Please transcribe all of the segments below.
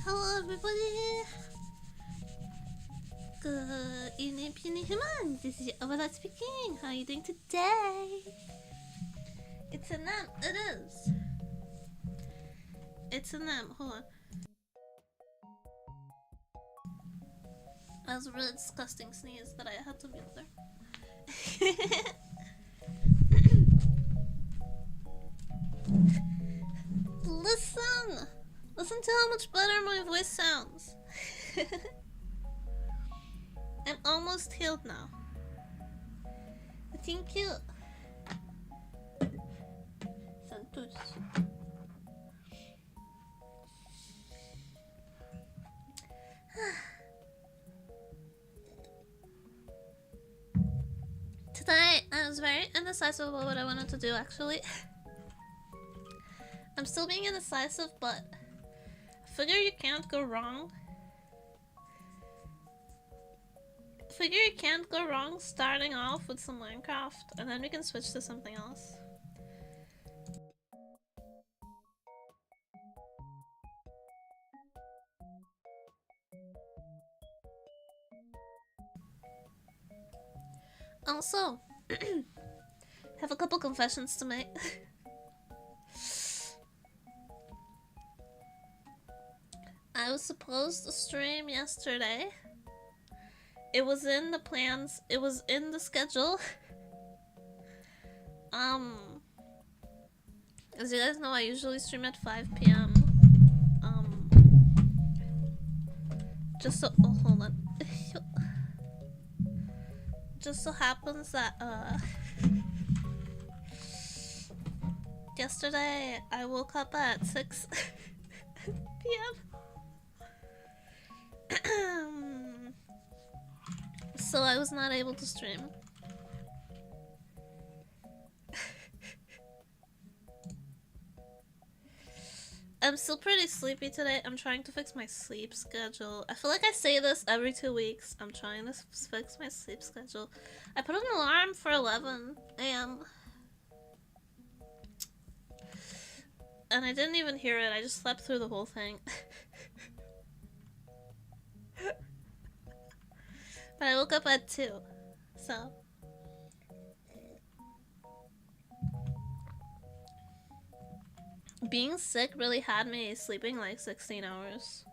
Hello everybody! Good evening, puny humans! This is your Overlord speaking! How are you doing today? It's an M, it is! It's an M, hold on. That was a really disgusting sneeze that I had to mute there. Listen! Listen to how much better my voice sounds. I'm almost healed now. Thank you. Santos. Today I was very indecisive about what I wanted to do actually. I'm still being indecisive, but I figure you can't go wrong. Figure you can't go wrong starting off with some Minecraft, and then we can switch to something else. Also, have a couple confessions to make. I was supposed to stream yesterday. It was in the plans, it was in the schedule. As you guys know, I usually stream at 5 PM. Just so, oh, hold on. Just so happens that, yesterday I woke up at 6 PM. So I was not able to stream. I'm still pretty sleepy today. I'm trying to fix my sleep schedule. I feel like I say this every 2 weeks. I'm trying to fix my sleep schedule. I put an alarm for 11 AM. And I didn't even hear it. I just slept through the whole thing. But I woke up at 2, so. Being sick really had me sleeping like 16 hours.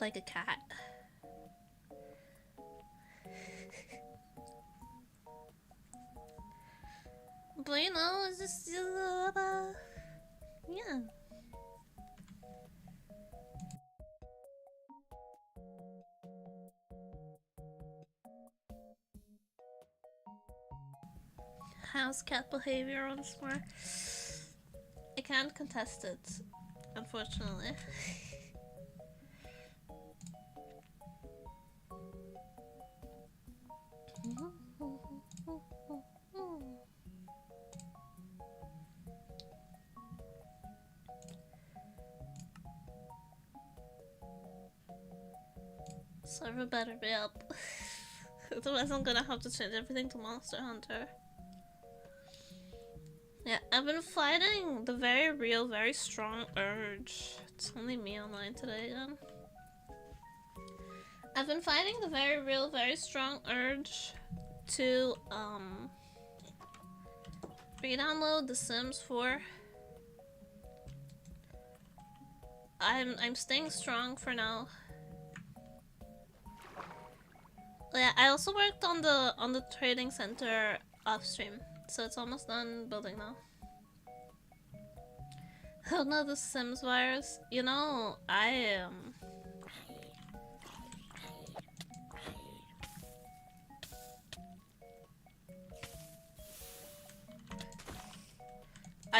Like a cat. But you know, it's just, yeah. How's cat behavior on Smart? I can't contest it, unfortunately. Server better be up. Otherwise I'm gonna have to change everything to Monster Hunter. Yeah, I've been fighting the very real, very strong urge. It's only me online today again. I've been fighting the very real, very strong urge to re-download The Sims 4. I'm staying strong for now. Yeah, I also worked on the trading center off stream. So it's almost done building now. Oh no, the Sims virus. You know, I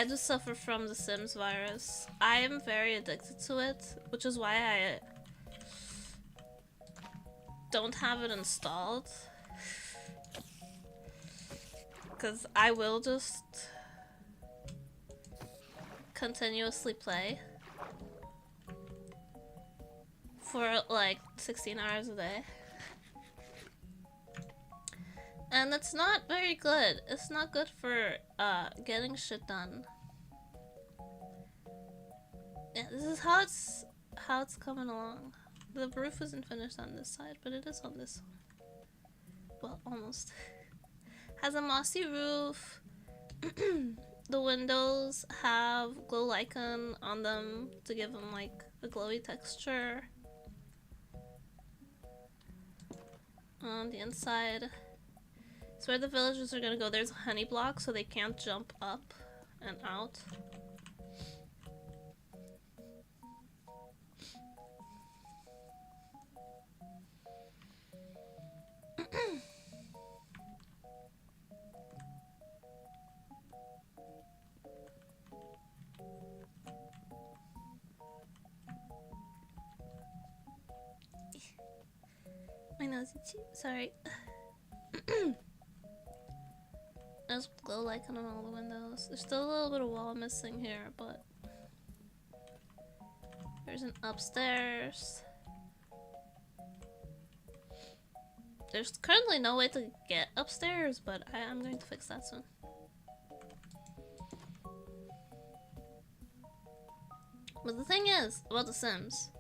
just suffer from the Sims virus. I am very addicted to it, which is why I don't have it installed. Because I will just continuously play for like 16 hours a day. And it's not very good. It's not good for getting shit done. Yeah, this is how it's coming along. The roof isn't finished on this side, but it is on this one. Well, almost. Has a mossy roof. The windows have glow lichen on them to give them like a glowy texture. On the inside, it's where the villagers are gonna go. There's a honey block so they can't jump up and out. My nose itchy. Sorry. There's glow lichen on all the windows. There's still a little bit of wall missing here, but there's an upstairs. There's currently no way to get upstairs, but I am going to fix that soon. But the thing is about The Sims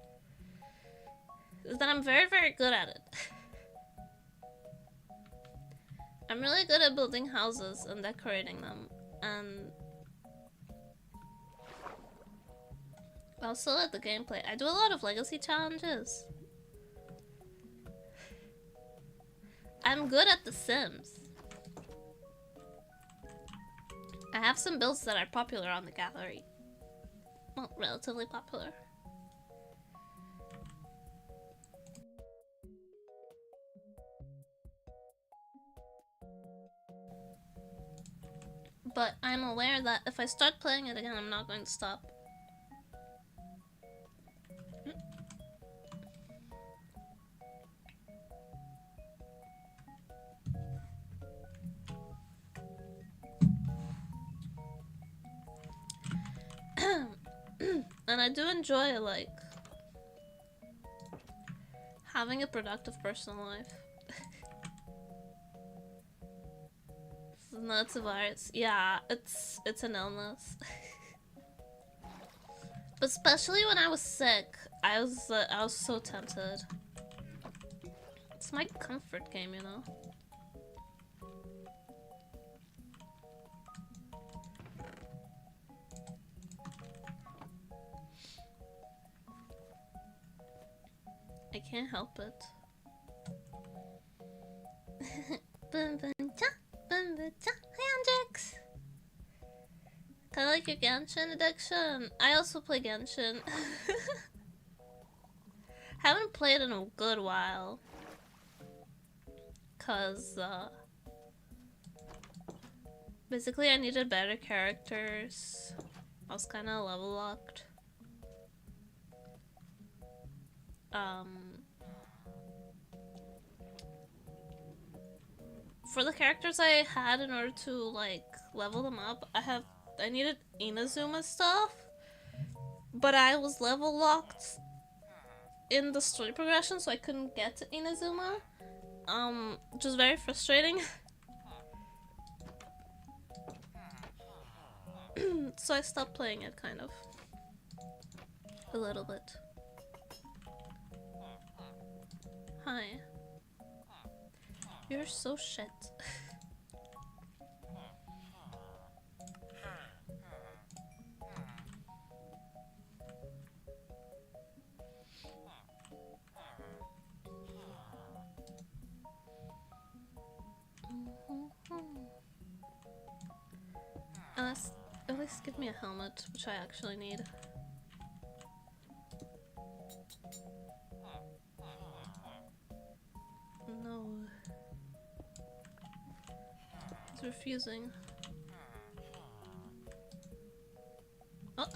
is that I'm very, very good at it. I'm really good at building houses and decorating them, and I also at the gameplay. I do a lot of legacy challenges. I'm good at The Sims. I have some builds that are popular on the gallery. Well, relatively popular. But I'm aware that if I start playing it again, I'm not going to stop. And I do enjoy, like, having a productive personal life. Nuts of arts. Yeah, it's an illness. But especially when I was sick, I was so tempted. It's my comfort game, you know. I can't help it. Boom boom cha, boom boom cha. Hi Andrix! Kinda like your Genshin addiction. I also play Genshin. Haven't played in a good while. Cause basically I needed better characters. I was kinda level locked. For the characters I had in order to like level them up, I needed Inazuma stuff, but I was level locked in the story progression, so I couldn't get to Inazuma. Which was very frustrating. So I stopped playing it, kind of. A little bit. Hi. You're so shit. At least give me a helmet, which I actually need. No. He's refusing. Oh.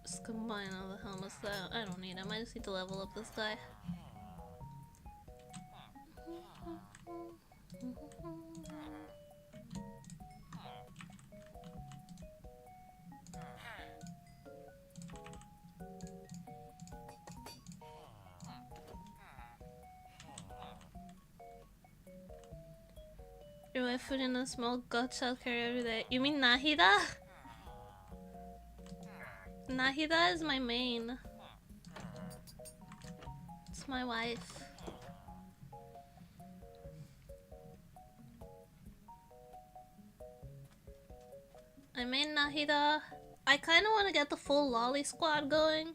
Just combine all the helmets that I don't need. I might just need to level up this guy. buy food in a small god childcare every day. You mean Nahida? Nahida is my main. It's my wife. I main Nahida. I kind of want to get the full lolly squad going.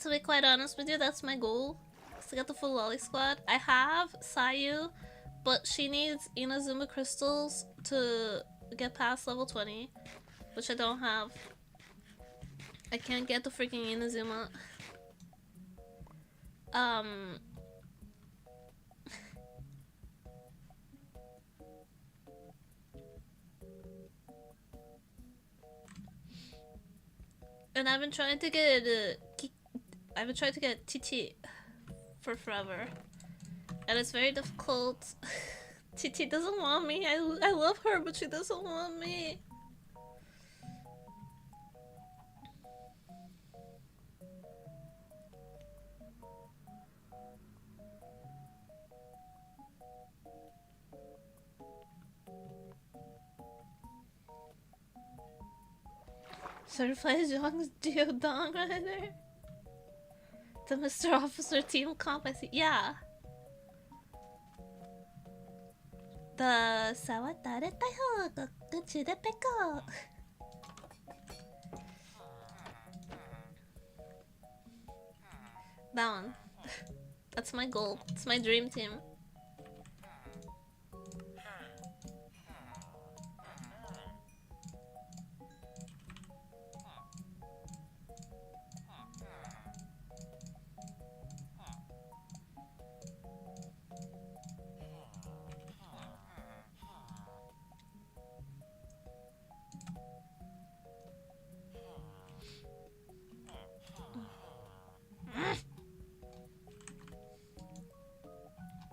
To be quite honest with you, that's my goal. Is to get the full lolly squad. I have Sayu, but she needs Inazuma crystals to get past level 20, which I don't have. I can't get the freaking Inazuma. And I've been trying to get Titi for forever, and it's very difficult. Titi doesn't want me. I love her, but she doesn't want me. Certified Young's Geodong right there. The Mr. Officer team comp, I see. Yeah. The Sawataretayo Gokuchudepeko. That one. That's my goal. It's my dream team.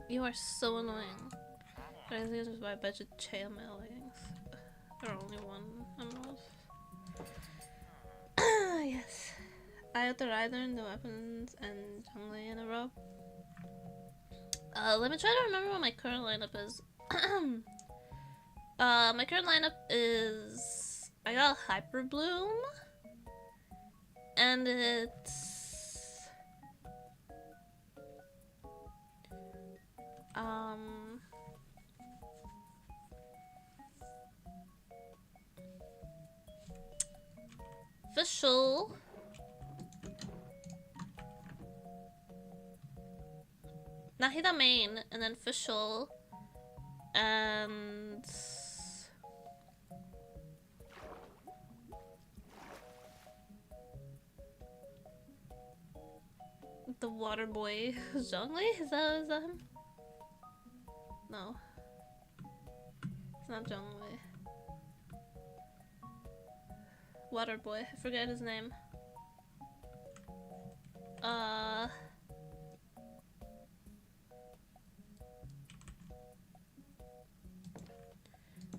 You are so annoying. But I think this is why I bet you chair my leggings. There are only one emerald. Yes. I have the rider and the weapons and jungling in a row. Let me try to remember what my current lineup is. My current lineup is I got Hyper Bloom, and it's Official, Nahida main, and then Official, and the water boy Zhongli? Is that him? No. It's not Zhongli. Water boy. I forget his name.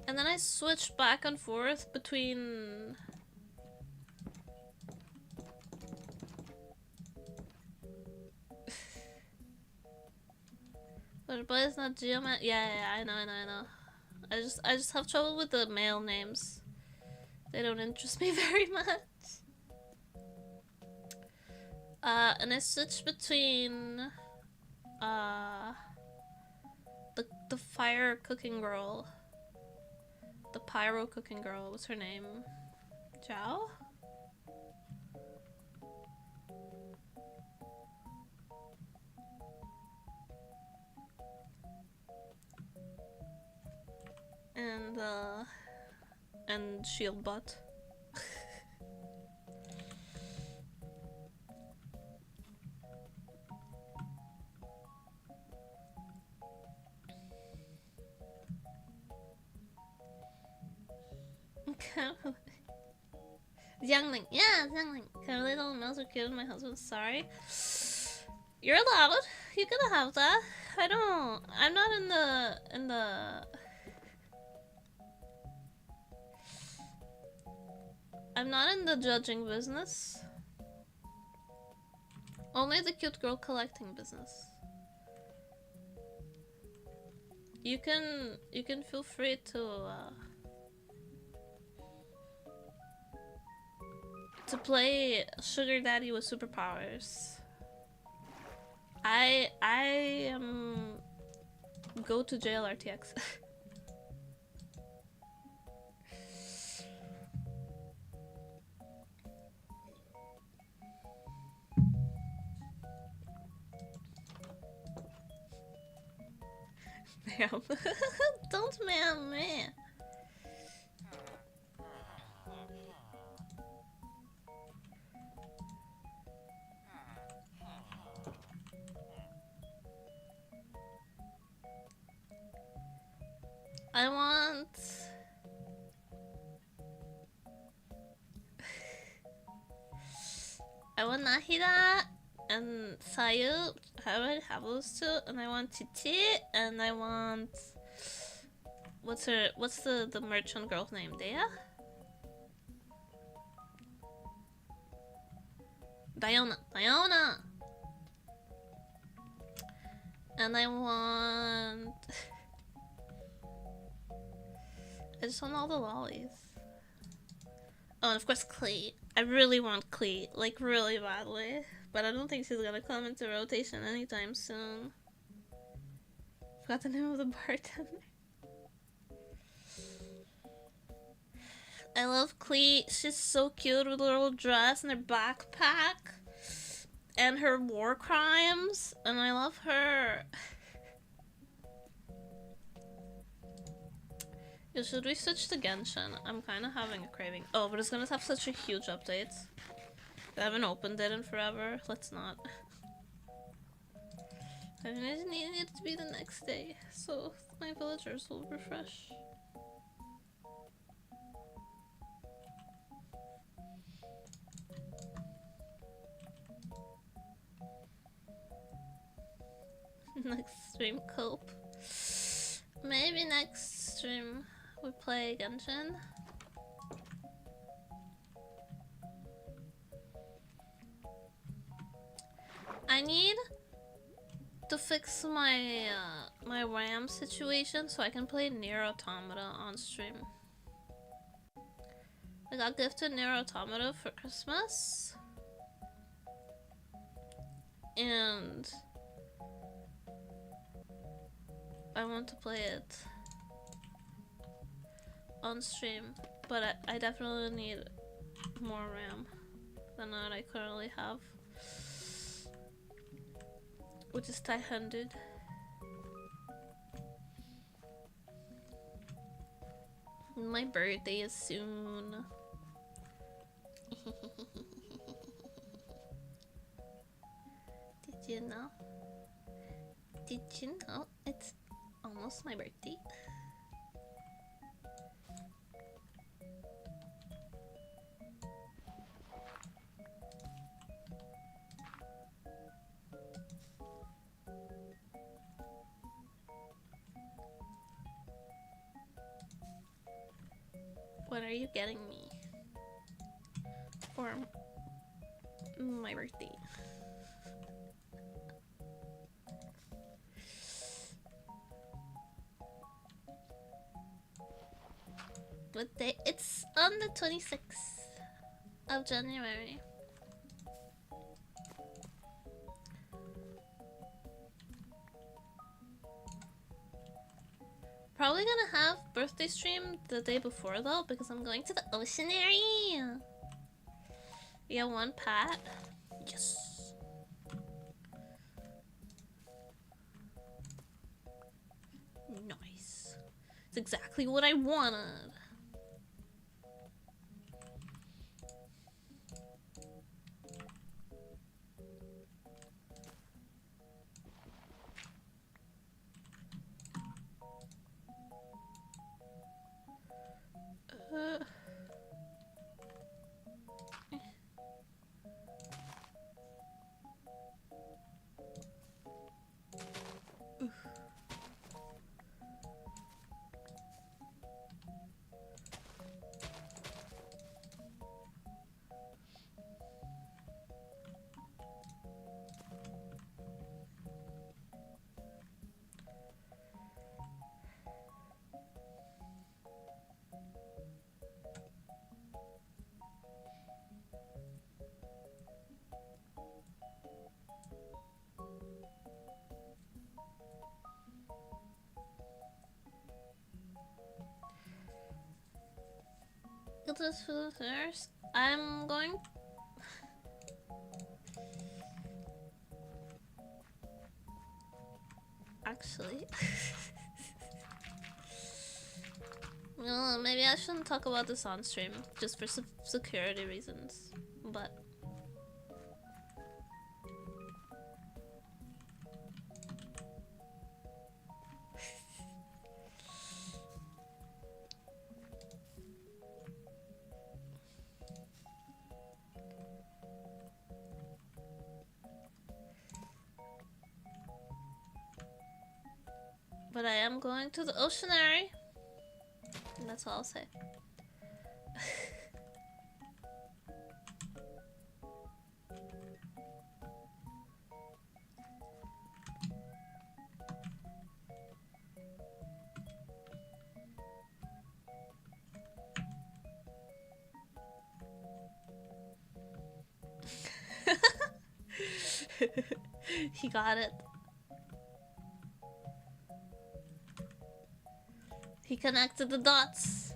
And then I switched back and forth between Water boy is not Geoman. Yeah, I know. I just have trouble with the male names. They don't interest me very much. And I switched between the fire cooking girl, the pyro cooking girl. What's her name? Zhao? And shield butt. Youngling, yeah, Youngling. Can I relate all the males are cute? My husband's sorry. You're allowed. You can have that. I'm not in the. I'm not in the judging business. Only the cute girl collecting business. You can feel free to play Sugar Daddy with superpowers. I am go to jail RTX. Ma'am. Don't ma'am me. I want Nahida and Sayu. I already have those two, and I want Titi, and I want what's the merchant girl's name? Dea? Diona. And I want I just want all the lollies. Oh, and of course Clee. I really want Clee, like really badly. But I don't think she's gonna come into rotation anytime soon. Forgot the name of the bartender. I love Clee. She's so cute with her little dress and her backpack. And her war crimes. And I love her. Yo, should we switch to Genshin? I'm kind of having a craving. Oh, but it's gonna have such a huge update. I haven't opened it in forever. Let's not. I just need it to be the next day, so my villagers will refresh. Next stream cope. Maybe next stream we play Genshin. I need to fix my my RAM situation so I can play Nier Automata on stream. I got gifted Nier Automata for Christmas, and I want to play it on stream, but I definitely need more RAM than what I currently have, which is 500. My birthday is soon. Did you know? Did you know it's almost my birthday? What are you getting me for my birthday? What day? It's on the 26th of January. Probably gonna have birthday stream the day before though, because I'm going to the oceanary. Yeah, one pat. Yes. Nice. It's exactly what I wanted. go to this food first. I'm going. Actually. Well, maybe I shouldn't talk about this on stream, just for security reasons. But I am going to the oceanary. And that's all I'll say. He got it. He connected the dots.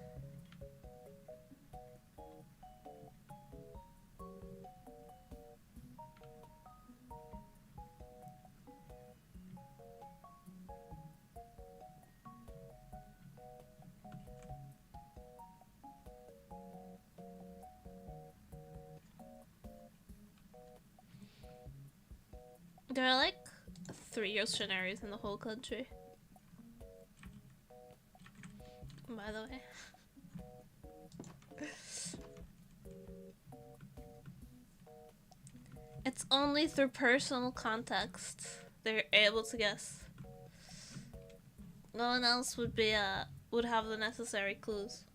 There are like 3 oceanaries in the whole country. By the way. It's only through personal context they're able to guess. No one else would be would have the necessary clues.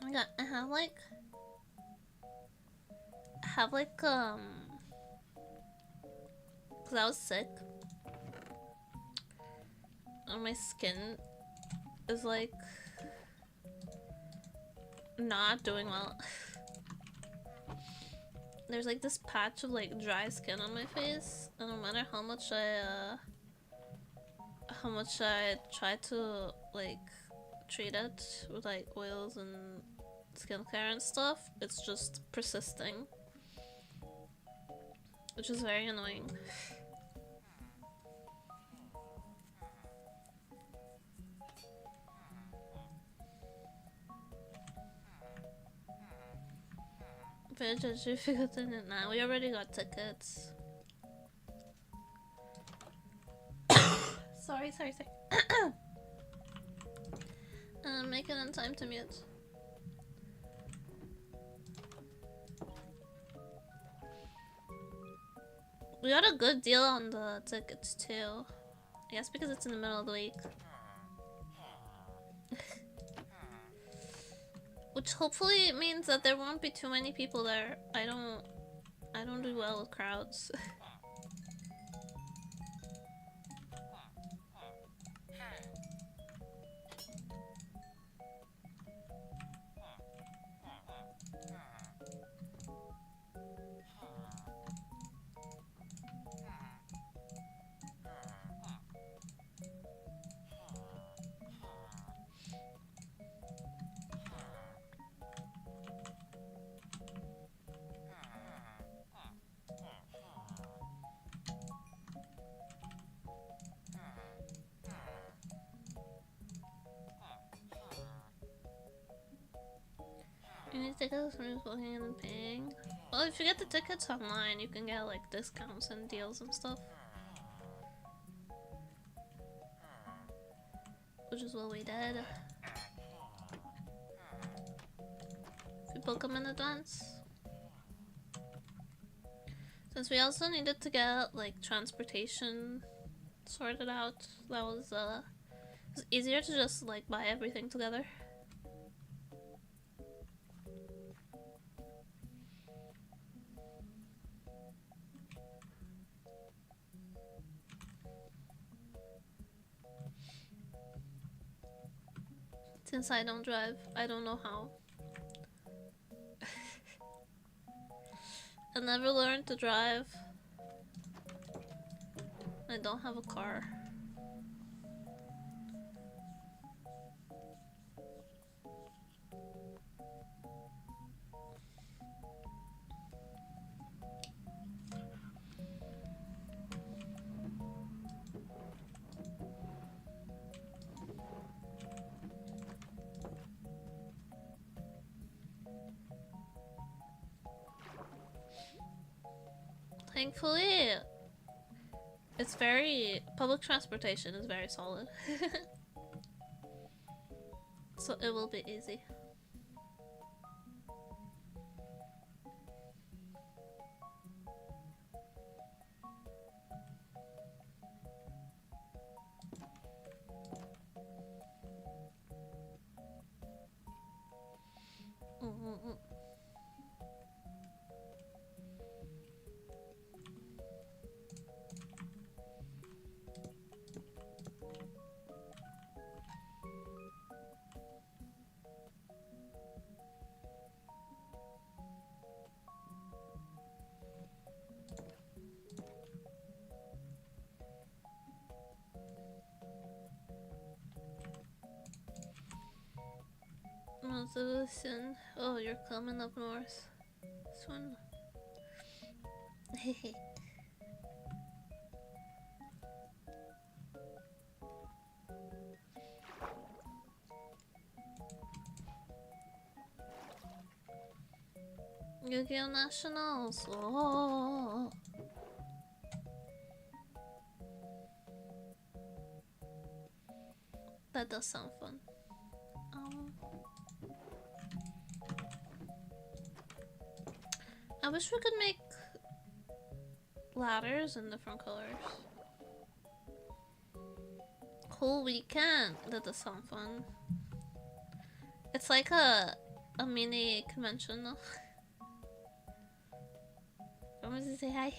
Oh my god, I have like cause I was sick and my skin is like not doing well. There's like this patch of like dry skin on my face, and no matter how much I try to like treat it with like oils and skincare and stuff, it's just persisting, which is very annoying. Bitch, you figured it out now. We already got tickets. sorry. Make it in time to mute. We got a good deal on the tickets too. I guess because it's in the middle of the week. Which hopefully means that there won't be too many people there. I don't do well with crowds. You need tickets from just booking and paying. Well, if you get the tickets online, you can get like discounts and deals and stuff. Which is what we did. If you book them in advance. Since we also needed to get like transportation sorted out, that was it was easier to just like buy everything together. Since I don't drive, I don't know how. I never learned to drive. I don't have a car. Thankfully, it's very... public transportation is very solid. So it will be easy. Resolution. Oh, you're coming up north. This one. Yu-Gi-Oh! Nationals. Oh. That does sound fun. I wish we could make ladders in different colors. Cool, we can. That does sound fun. It's like a mini convention though. I'm gonna say hi.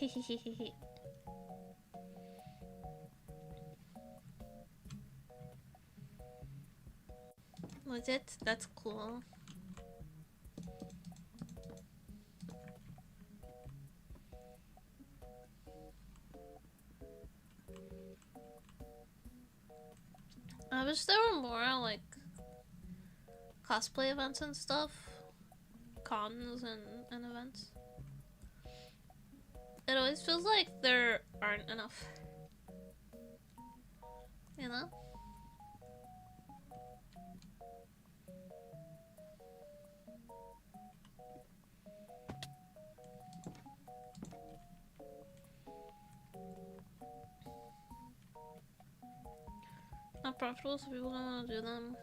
Legit? That's cool. I wish there were more like cosplay events and stuff. Cons and events. It always feels like there aren't enough. You know? Not profitable, so people don't want to do them.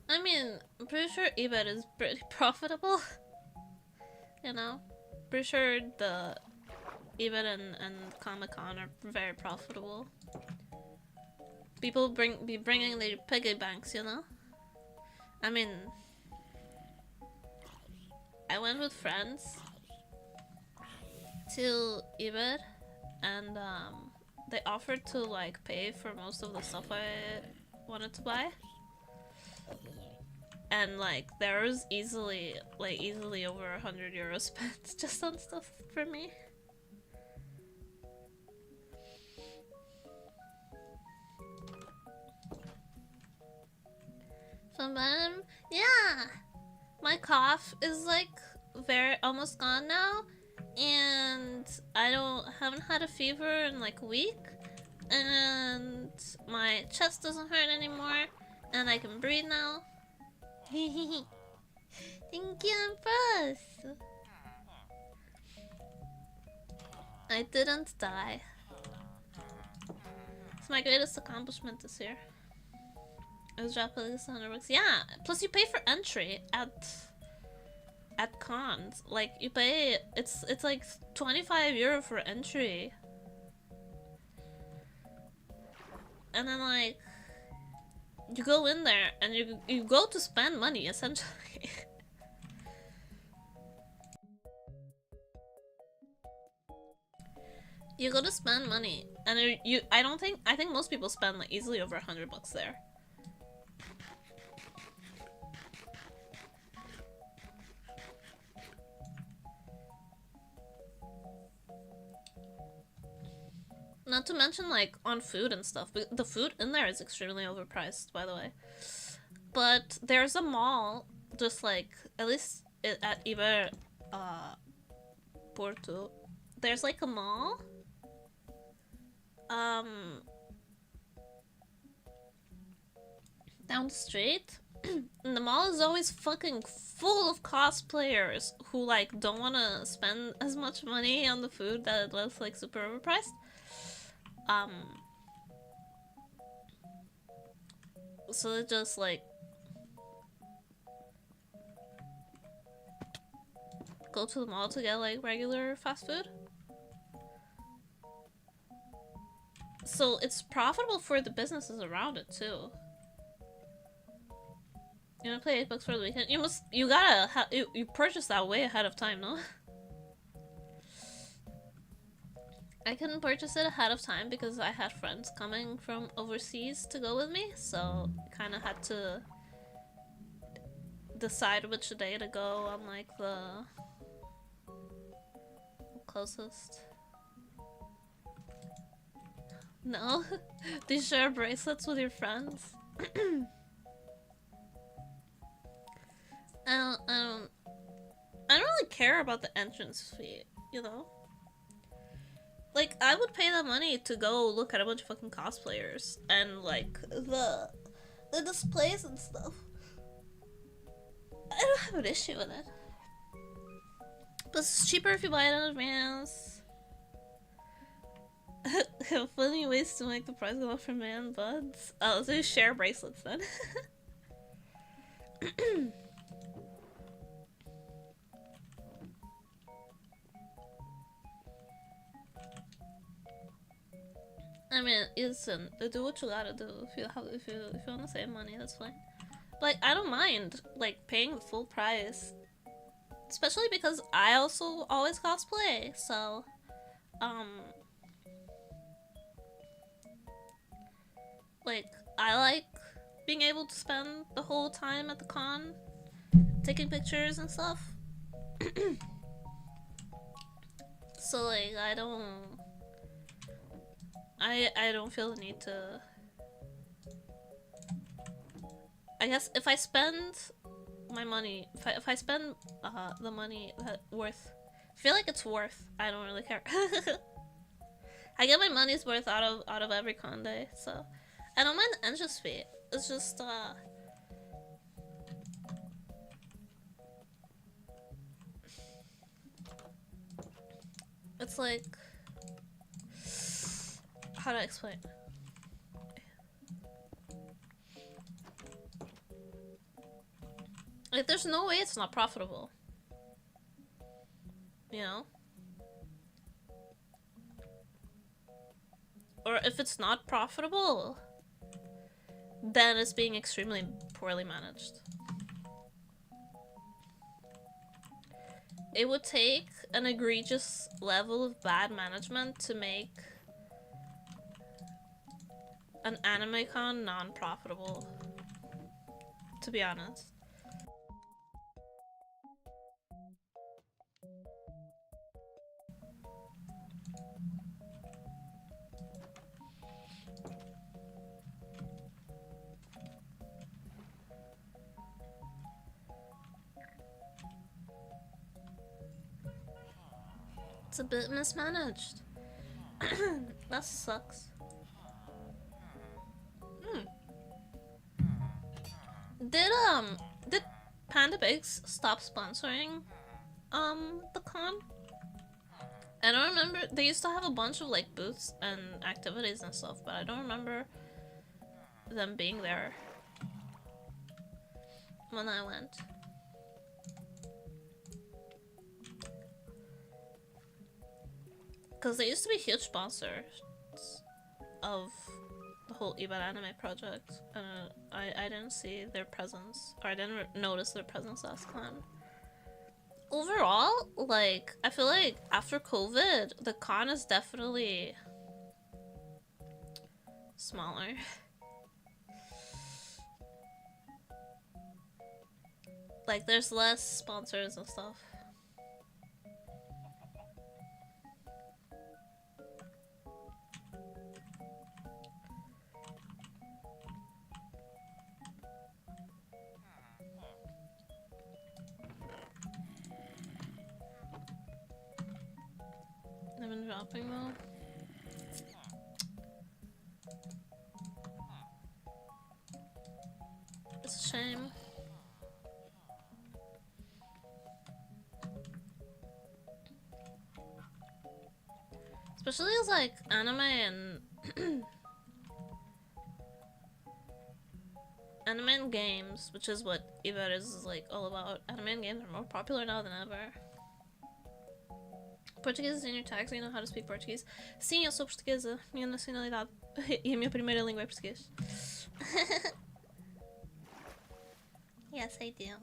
I mean, I'm pretty sure eBay is pretty profitable. You know? Pretty sure the eBay and Comic-Con are very profitable. People be bringing their piggy banks, you know? I mean... I went with friends to eBay and they offered to like pay for most of the stuff I wanted to buy. And like there was easily over 100 euros spent just on stuff for me. From bottom, yeah. My cough is like almost gone now, and I haven't had a fever in like a week, and my chest doesn't hurt anymore, and I can breathe now. Thank you, Empress. I didn't die. It's my greatest accomplishment this year. I was dropping at least 100 bucks. Yeah, plus you pay for entry at cons. Like you pay, it's like 25 euro for entry, and then like you go in there and you go to spend money essentially. You go to spend money, and I think most people spend like easily over 100 bucks there. Not to mention, like, on food and stuff. But the food in there is extremely overpriced, by the way. But there's a mall, just like, at least at Iber, Porto. There's like a mall. Down the street. And the mall is always fucking full of cosplayers who, like, don't want to spend as much money on the food that was, like, super overpriced. So they just, like, go to the mall to get, like, regular fast food. So it's profitable for the businesses around it, too. You wanna play $8 for the weekend? You purchase that way ahead of time, no? I couldn't purchase it ahead of time because I had friends coming from overseas to go with me, so kind of had to decide which day to go on, like, the closest. No? Do you share bracelets with your friends? I don't really care about the entrance fee, you know? Like, I would pay that money to go look at a bunch of fucking cosplayers and, like, the displays and stuff. I don't have an issue with it. But it's cheaper if you buy it in advance. Funny ways to make the price go up for man buds. Oh, so you share bracelets then. I mean, listen, do what you gotta do. If you want to save money, that's fine. Like, I don't mind, like, paying the full price, especially because I also always cosplay. So, like, I like being able to spend the whole time at the con, taking pictures and stuff. So, like, I don't feel the need to. I guess if I spend my money, if I spend the money worth, I feel like it's worth. I don't really care. I get my money's worth out of every con day, so I don't mind the entrance fee. It's just it's like, how do I explain? Like, there's no way it's not profitable. You know? Or if it's not profitable, then it's being extremely poorly managed. It would take an egregious level of bad management to make an anime con non-profitable, to be honest. It's a bit mismanaged. That sucks. Did Panda Bakes stop sponsoring the con? I don't remember. They used to have a bunch of, like, booths and activities and stuff, but I don't remember them being there when I went. Because they used to be huge sponsors of the whole Iban anime project, and I didn't see their presence, or I didn't notice their presence last con. Overall, like, I feel like after COVID, the con is definitely smaller. Like, there's less sponsors and stuff. shopping though. It's a shame. Especially as like anime and anime and games, which is what Iver is like all about. Anime and games are more popular now than ever. Português is in your tags, you know how to speak Portuguese. Sim, eu sou portuguesa. Minha nacionalidade e a minha primeira língua é português. Yes, I do.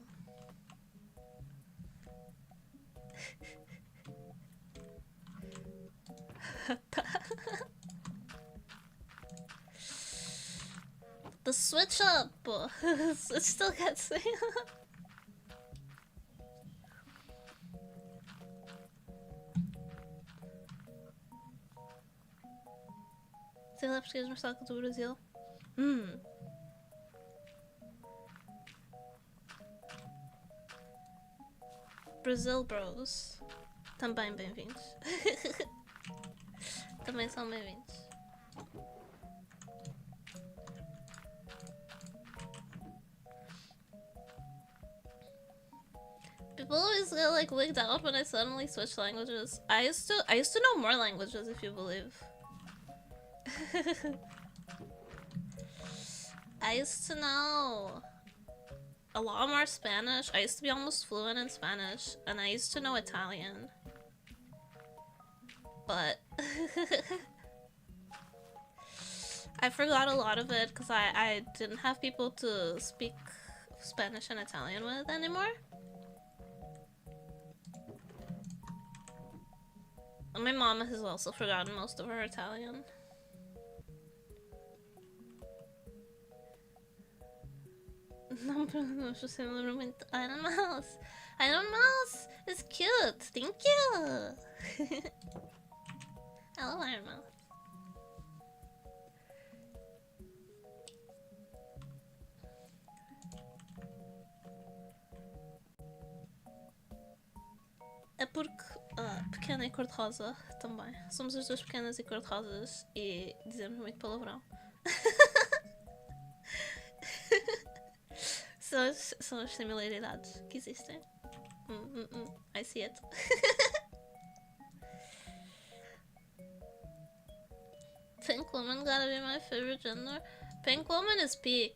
The switch up! It still gets me. Sei lá português, mas saco do Brasil. Brazil Bros. Também bem-vindos. Também são bem-vindos. People always get like wigged out when I suddenly switch languages. I used to know more languages, if you believe. I used to know a lot more Spanish. I used to be almost fluent in Spanish, and I used to know Italian. But I forgot a lot of it because I didn't have people to speak Spanish and Italian with anymore. And my mom has also forgotten most of her Italian. Iron Mouse! Iron Mouse is cute! Thank you! Hello, Iron Mouse. É porque pequena e cor-de-rosa também. Somos as duas pequenas e cor-de-rosas e dizemos muito palavrão. São as similaridades que existem. I see it. Pink woman gotta be my favorite gender. Pink woman is peak.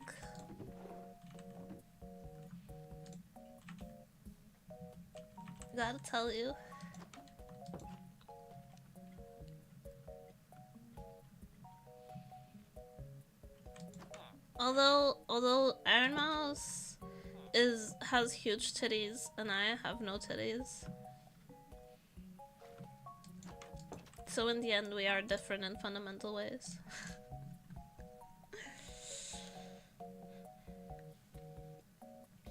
Gotta tell you. Although Iron Mouse has huge titties and I have no titties. So in the end we are different in fundamental ways.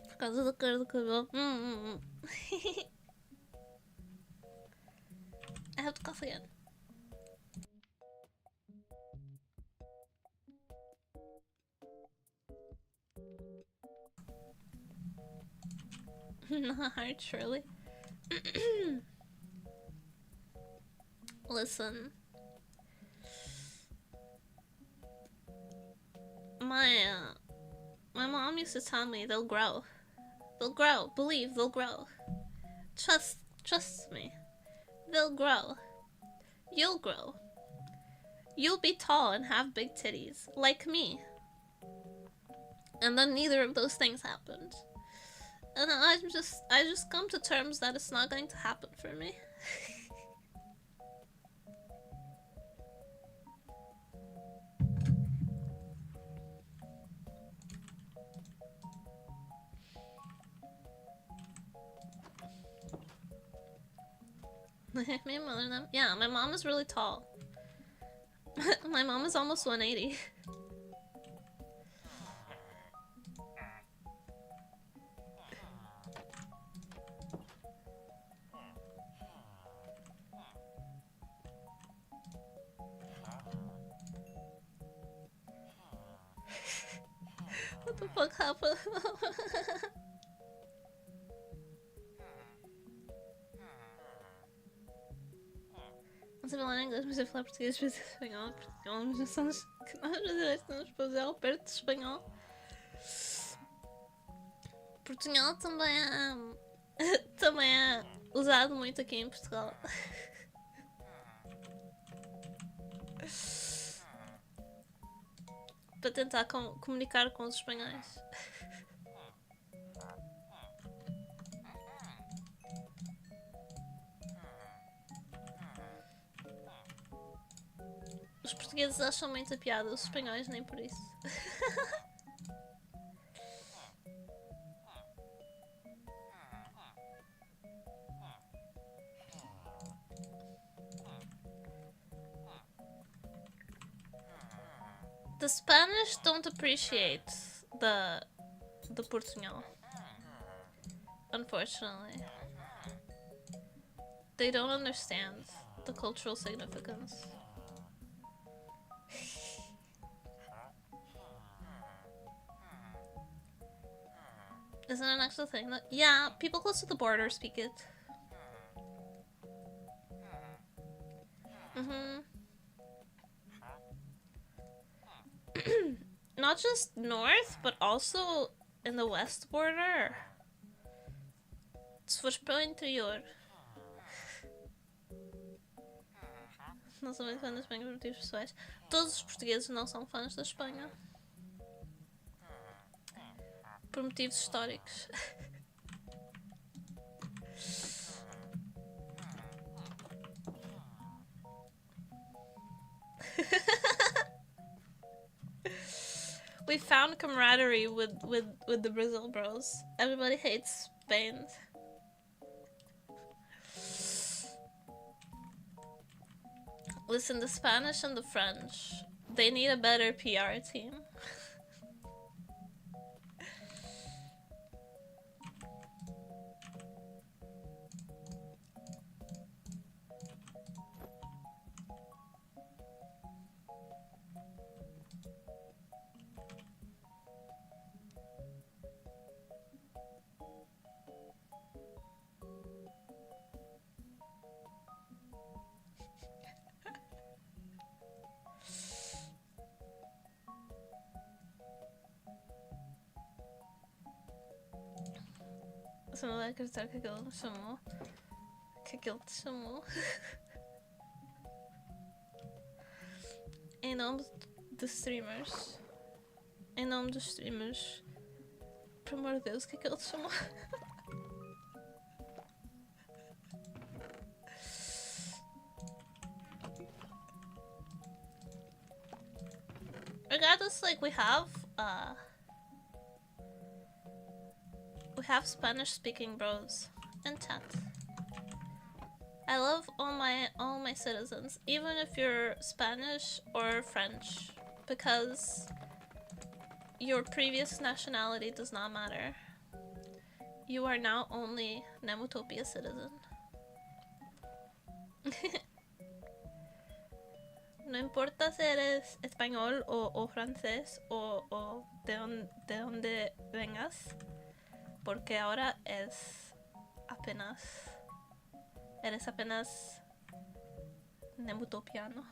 Por causa da cor do cabelo. I have to cough again. Not hard, surely. Listen. My mom used to tell me they'll grow. They'll grow. Believe they'll grow. Trust me. They'll grow. You'll grow. You'll be tall and have big titties, like me. And then neither of those things happened. And I just come to terms that it's not going to happen for me. Yeah, my mom is really tall. My mom is almost 180. What the fuck happened? falar inglês, mas eu falar português, mas espanhol, porque nós brasileiros temos para perto de espanhol. Portunhol também é usado muito aqui em Portugal. Para tentar comunicar com os espanhóis. Os portugueses acham muita piada, os espanhóis nem por isso. The Spanish don't appreciate the portunhol. Unfortunately. They don't understand the cultural significance. Isn't it an actual thing? Yeah, people close to the border speak it. Not just north, but also in the west border. Se fores para o interior. Não sou muito fã da Espanha por motivos pessoais. Todos os portugueses não são fãs da Espanha. Por motivos históricos. We found camaraderie with the Brazil bros. Everybody hates Spain. Listen, the Spanish and the French, they need a better PR team. Você não vai acreditar que aquilo me chamou. Que aquilo te chamou. Em nome dos streamers. Em nome dos streamers. Por amor de Deus, que aquilo te chamou. Regardless, like we have Spanish speaking bros in chat. I love all my citizens, even if you're Spanish or French, because your previous nationality does not matter. You are now only Nemutopia citizen. No importa si eres español o francés o de donde vengas. Porque ahora eres apenas nemutopiano.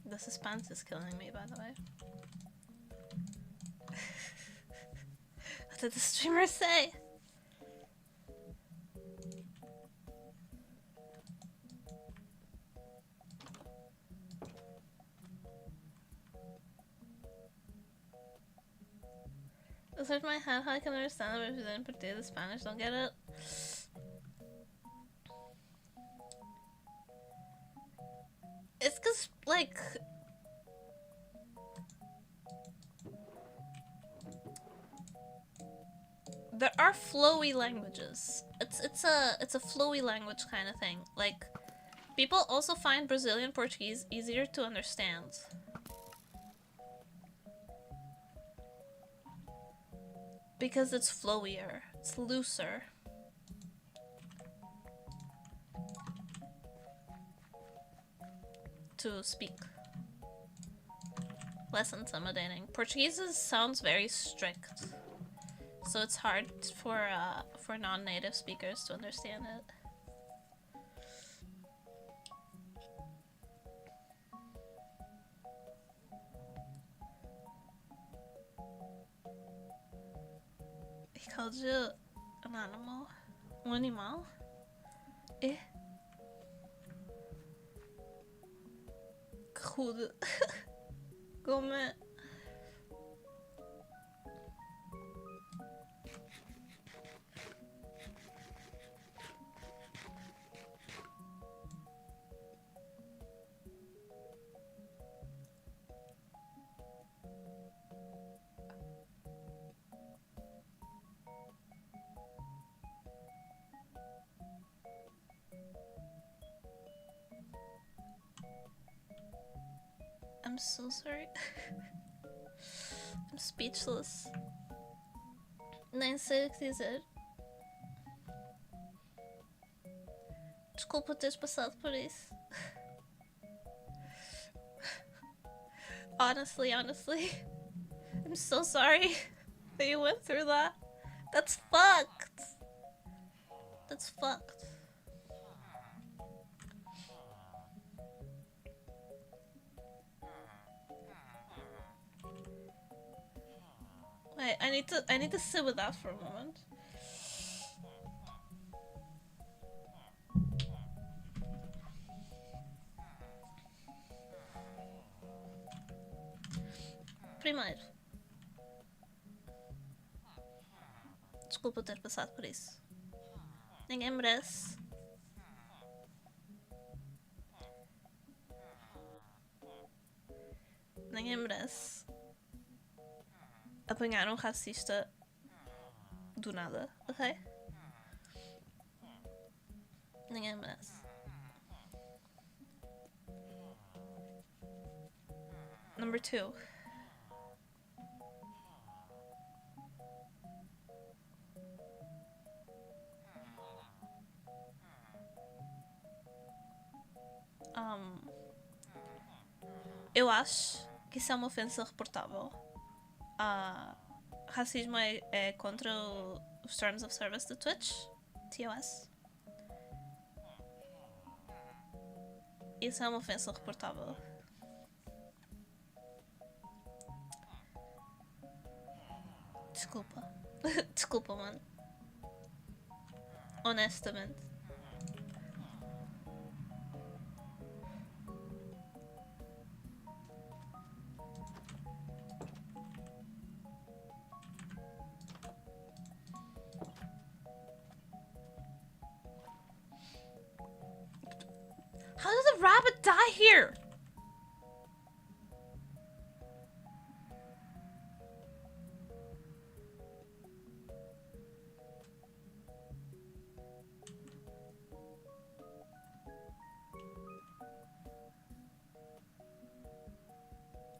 The suspense is killing me, by the way. What did the streamer say? This hurt my head. How I can understand it, but if you didn't portray the Spanish, don't get it. It's cause, like, there are flowy languages. It's a flowy language kind of thing. Like, people also find Brazilian Portuguese easier to understand. Because it's flowier. It's looser. To speak. Less intimidating. Portuguese sounds very strict. So it's hard for non-native speakers to understand it. He called you an animal? Um animal? Eh? Que rude. Como é? I'm so sorry. I'm speechless. Nem sei o que dizer. Desculpa teres passado por isso. Honestly, I'm so sorry that you went through that. That's fucked. That's fucked. Wait, I need to sit with that for a moment. Primeiro, desculpa ter passado por isso. Ninguém merece. Ninguém merece apanhar um racista do nada, ok? Ninguém merece. Number 2. Eu acho que isso é uma ofensa reportável. Racismo é contra os Terms of Service do Twitch, TOS. Isso é uma ofensa reportável. Desculpa. Desculpa, mano. Honestamente. How did the rabbit die here?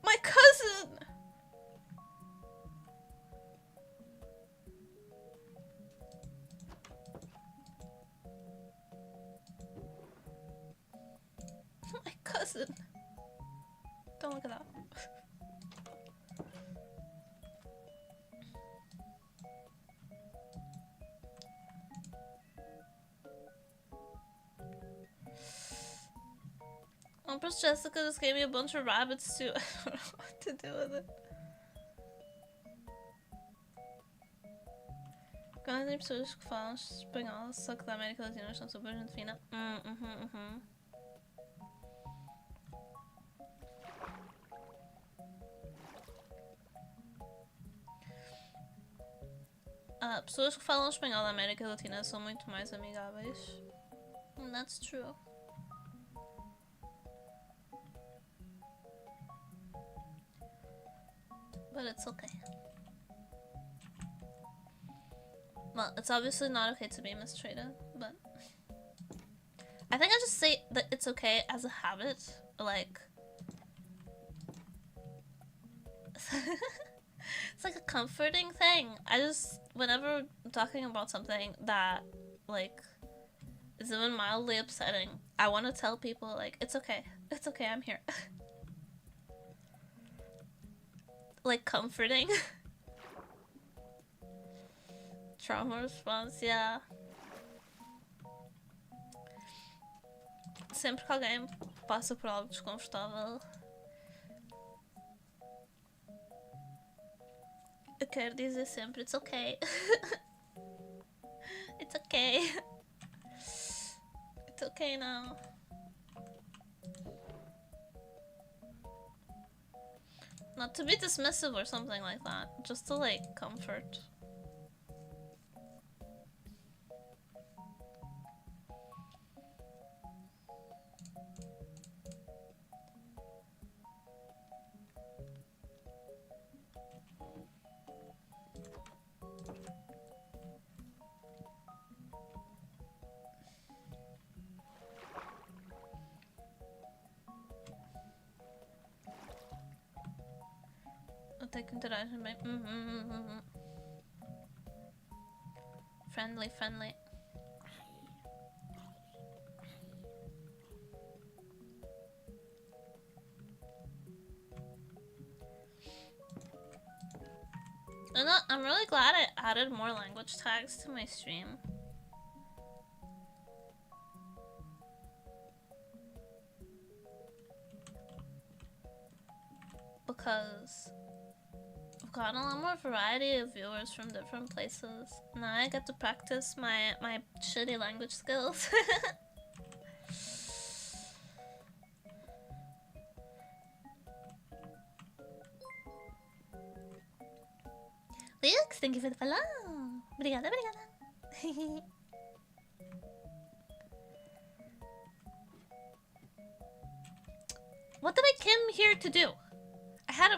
My cousin! My cousin. Don't look at that. Empress Jessica just gave me a bunch of rabbits too. I don't know what to do with it. Quando tem pessoas que falam espanhol, só que da América Latina são super gente fina. Pessoas que falam espanhol da América Latina são muito mais amigáveis. And that's true. But it's okay. Well, it's obviously not okay to be mistreated, but I think I just say that it's okay as a habit, like It's like a comforting thing. I just, whenever I'm talking about something that, like, is even mildly upsetting, I want to tell people, like, it's okay. It's okay, I'm here. Like, comforting. Trauma response, yeah. Sempre que alguém passa por algo desconfortável, eu quero dizer sempre, it's okay. It's okay. It's okay now. Not to be dismissive or something like that, just to like comfort. Até que interagem bem. Friendly, friendly. I'm really glad I added more language tags to my stream. Because I've gotten a lot more variety of viewers from different places. Now I get to practice my shitty language skills. Lux, thank you for the follow. Obrigada, obrigada. What did I come here to do? I had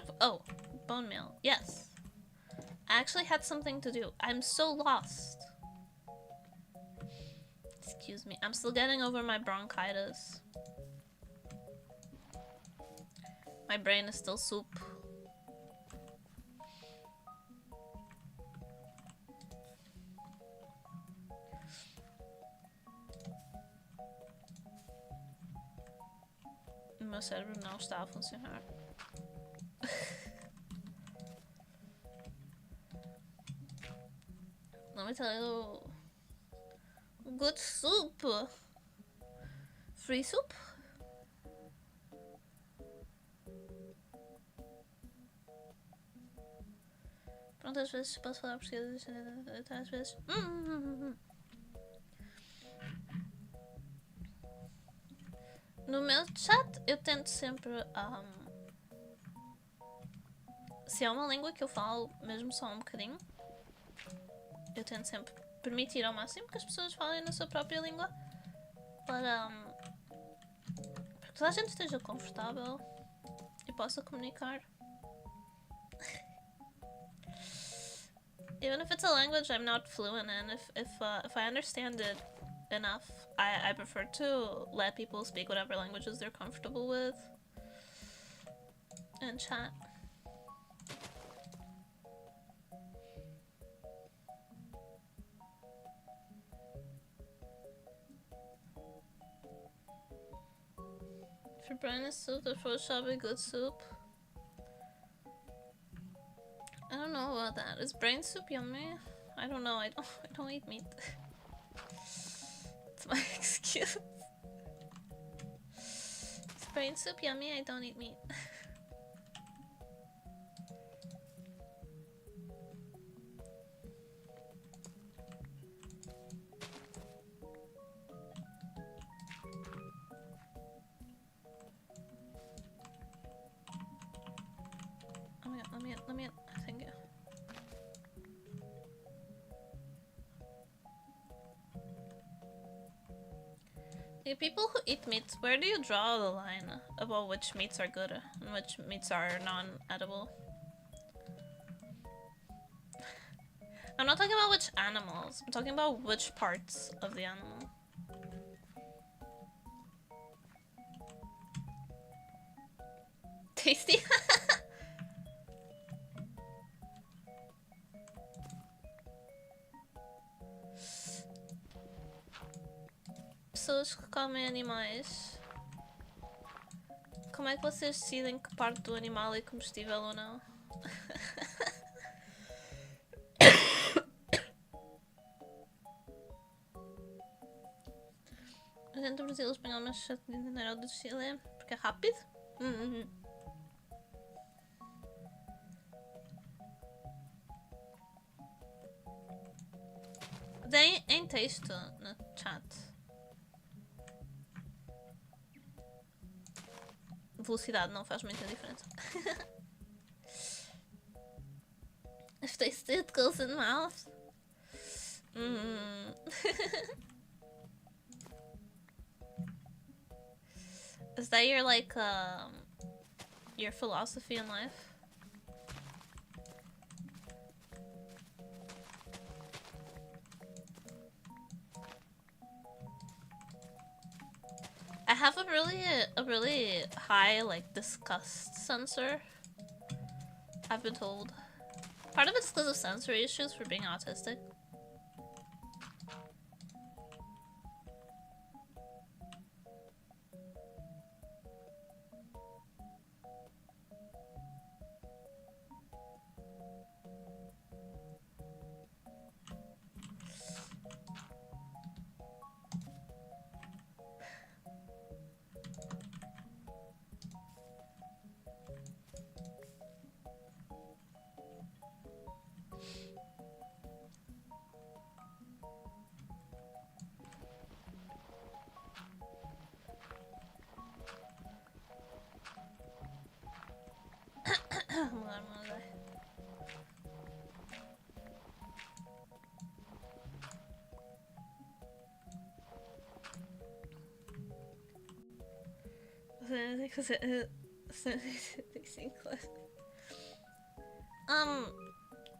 bone meal. Yes. I actually had something to do. I'm so lost. Excuse me. I'm still getting over my bronchitis. My brain is still soup. Meu cérebro não está a funcionar. Let me tell you. Good soup. Free soup? Pronto, às vezes posso falar português, às vezes. No meu chat eu tento sempre se é uma língua que eu falo mesmo só um bocadinho, eu tento sempre permitir ao máximo que as pessoas falem na sua própria língua para que toda a gente esteja confortável e possa comunicar. Even if it's a language I'm not fluent in, if I understand it enough, I prefer to let people speak whatever languages they're comfortable with and chat. If your brain is soup, the food shall be good soup. I don't know about that. Is brain soup yummy? I don't know. I don't eat meat. It's my excuse. Is brain soup yummy? I don't eat meat. Let me thank you. The people who eat meat, where do you draw the line about which meats are good and which meats are non-edible? I'm not talking about which animals, I'm talking about which parts of the animal. Tasty? pessoas que comem animais. Como é que vocês decidem que parte do animal é comestível ou não? A gente do Brasil, espanhol, mas chato de entender o do Chile porque é rápido. Deem em texto no chat. Velocidade não faz muita diferença. If taste it goes in mouth. Is that your like your philosophy in life? I have a really high like disgust sensor. I've been told. Part of it's because of sensory issues for being autistic.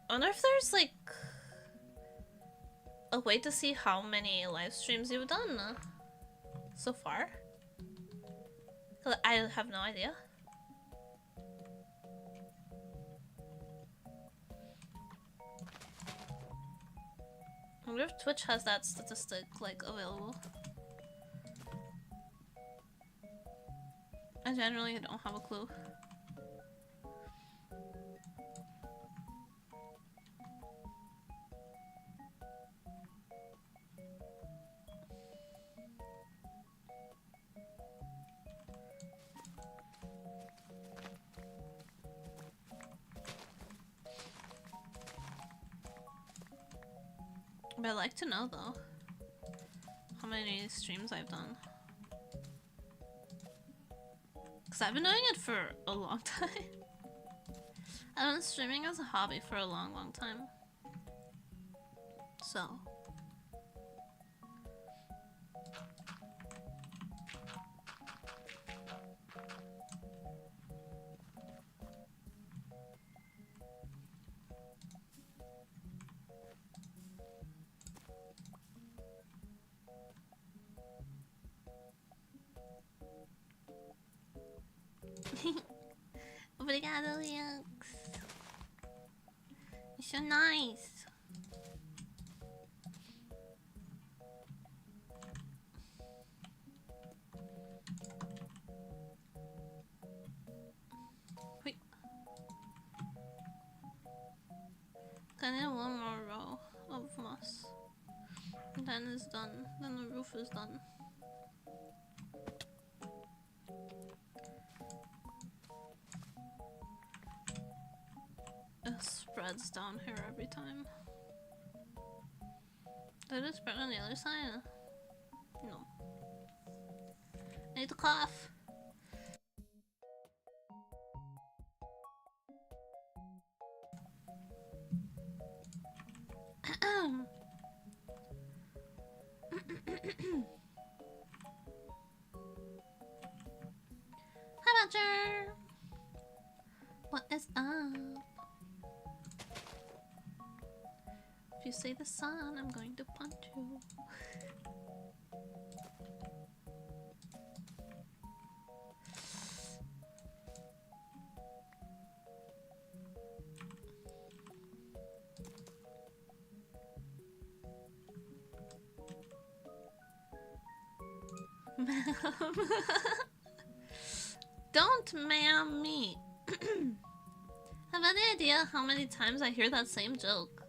I wonder if there's like a way to see how many live streams you've done so far. 'Cause I have no idea. I wonder if Twitch has that statistic like available. I generally don't have a clue. But I'd like to know though how many streams I've done. Because I've been doing it for a long time. I've been streaming as a hobby for a long time. So. Obrigada, Lex. You're so nice. Wait. Can I do one more row of moss? And then it's done. Then the roof is done. It spreads down here every time. Did it spread on the other side? No. I need to cough. Hi, Badger! What is up? If you say the sun, I'm going to punch you. Ma'am. Don't ma'am me. Have any idea how many times I hear that same joke?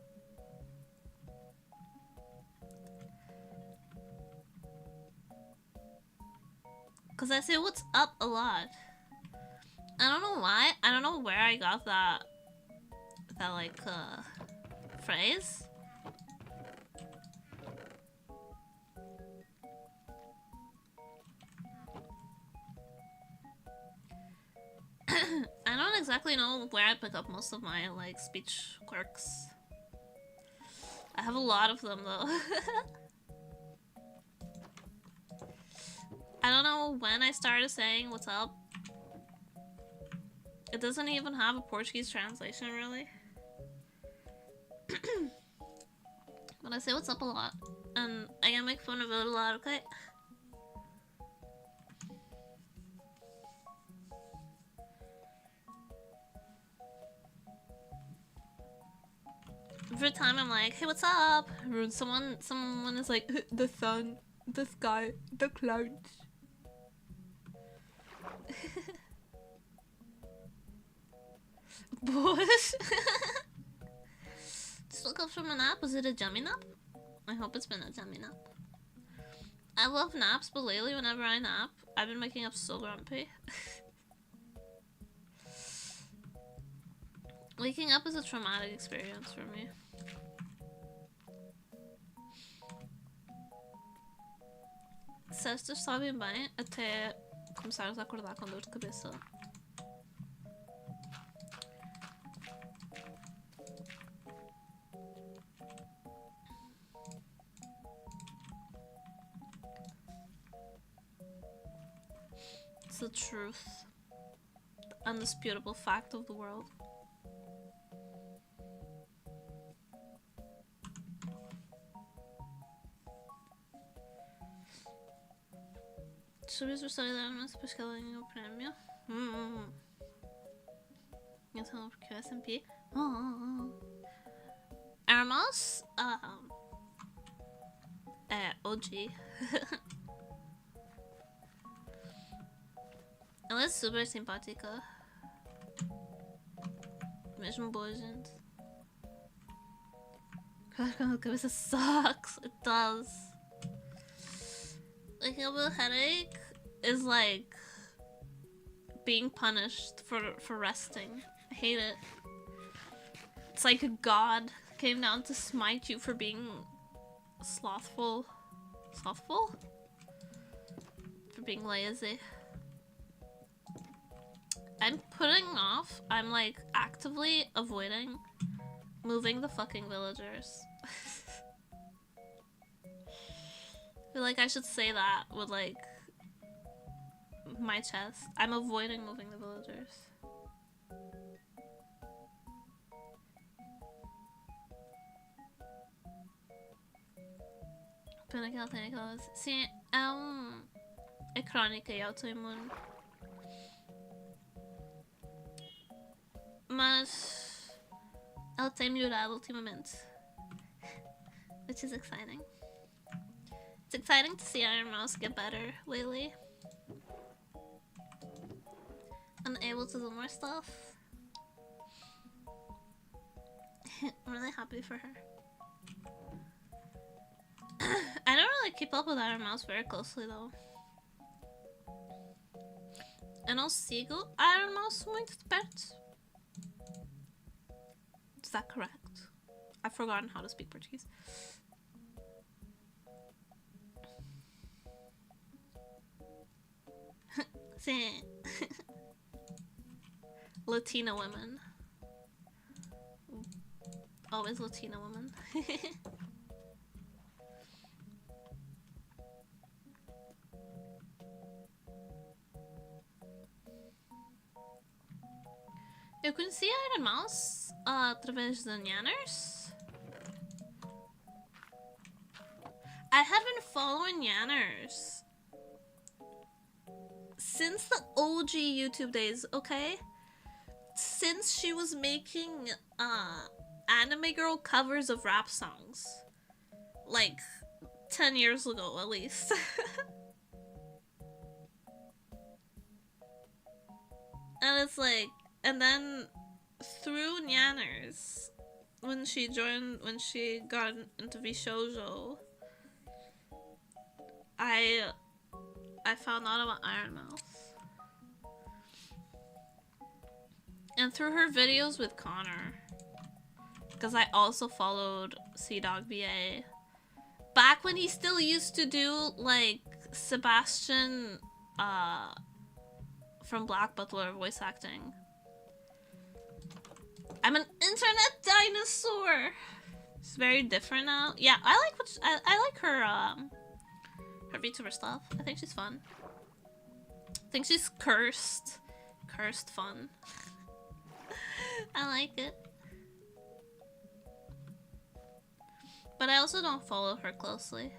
Cause I say what's up a lot. I don't know why. I don't know where I got that like phrase. I don't exactly know where I pick up most of my like speech quirks. I have a lot of them though. I don't know when I started saying what's up. It doesn't even have a Portuguese translation really. But I say what's up a lot. And I can make fun of it a lot, okay? Every time I'm like, hey, what's up? Or someone is like, the sun, the sky, the clouds. Bush. Just woke up from a nap. Was it a jammy nap? I hope it's been a jammy nap. I love naps, but lately whenever I nap, I've been waking up so grumpy. Waking up is a traumatic experience for me. Disseste só bem até começares a acordar com dor de cabeça. It's the truth. The undisputable fact of the world. Sobre a história dela, mas depois que ela ganhou o prémio. Então, porque o SMP. Hermos. É, OG. Ela é super simpática. Mesmo boa, gente. Claro, a cabeça sucks. It does. Waking up with a headache is like being punished for resting. I hate it. It's like a god came down to smite you for being slothful. Slothful? For being lazy. I'm like actively avoiding moving the fucking villagers. I feel like I should say that with like my chest. I'm avoiding moving the villagers. Pena que ela tem aquelas... Sim, é crônica e autoimune. Mas ela tem melhorado ultimamente. Which is exciting. It's exciting to see Iron Mouse get better lately. And able to do more stuff. I'm really happy for her. I don't really keep up with Iron Mouse very closely though. Eu não sigo Iron Mouse muito de perto. Is that correct? I've forgotten how to speak Portuguese. Sim. Latina women. Always Latina women. Eu conheci a Iron Mouse através de Yanners. I have been following Yanners since the OG YouTube days, okay? Since she was making anime girl covers of rap songs. Like 10 years ago at least. And it's like, and then through Nyanners, when she got into Vishojo, I found out about Iron Mouse. And through her videos with Connor, because I also followed CDogBA back when he still used to do like Sebastian from Black Butler voice acting. I'm an internet dinosaur. It's very different now. Yeah, I like her VTuber stuff. I think she's fun. I think she's cursed fun. I like it. But I also don't follow her closely.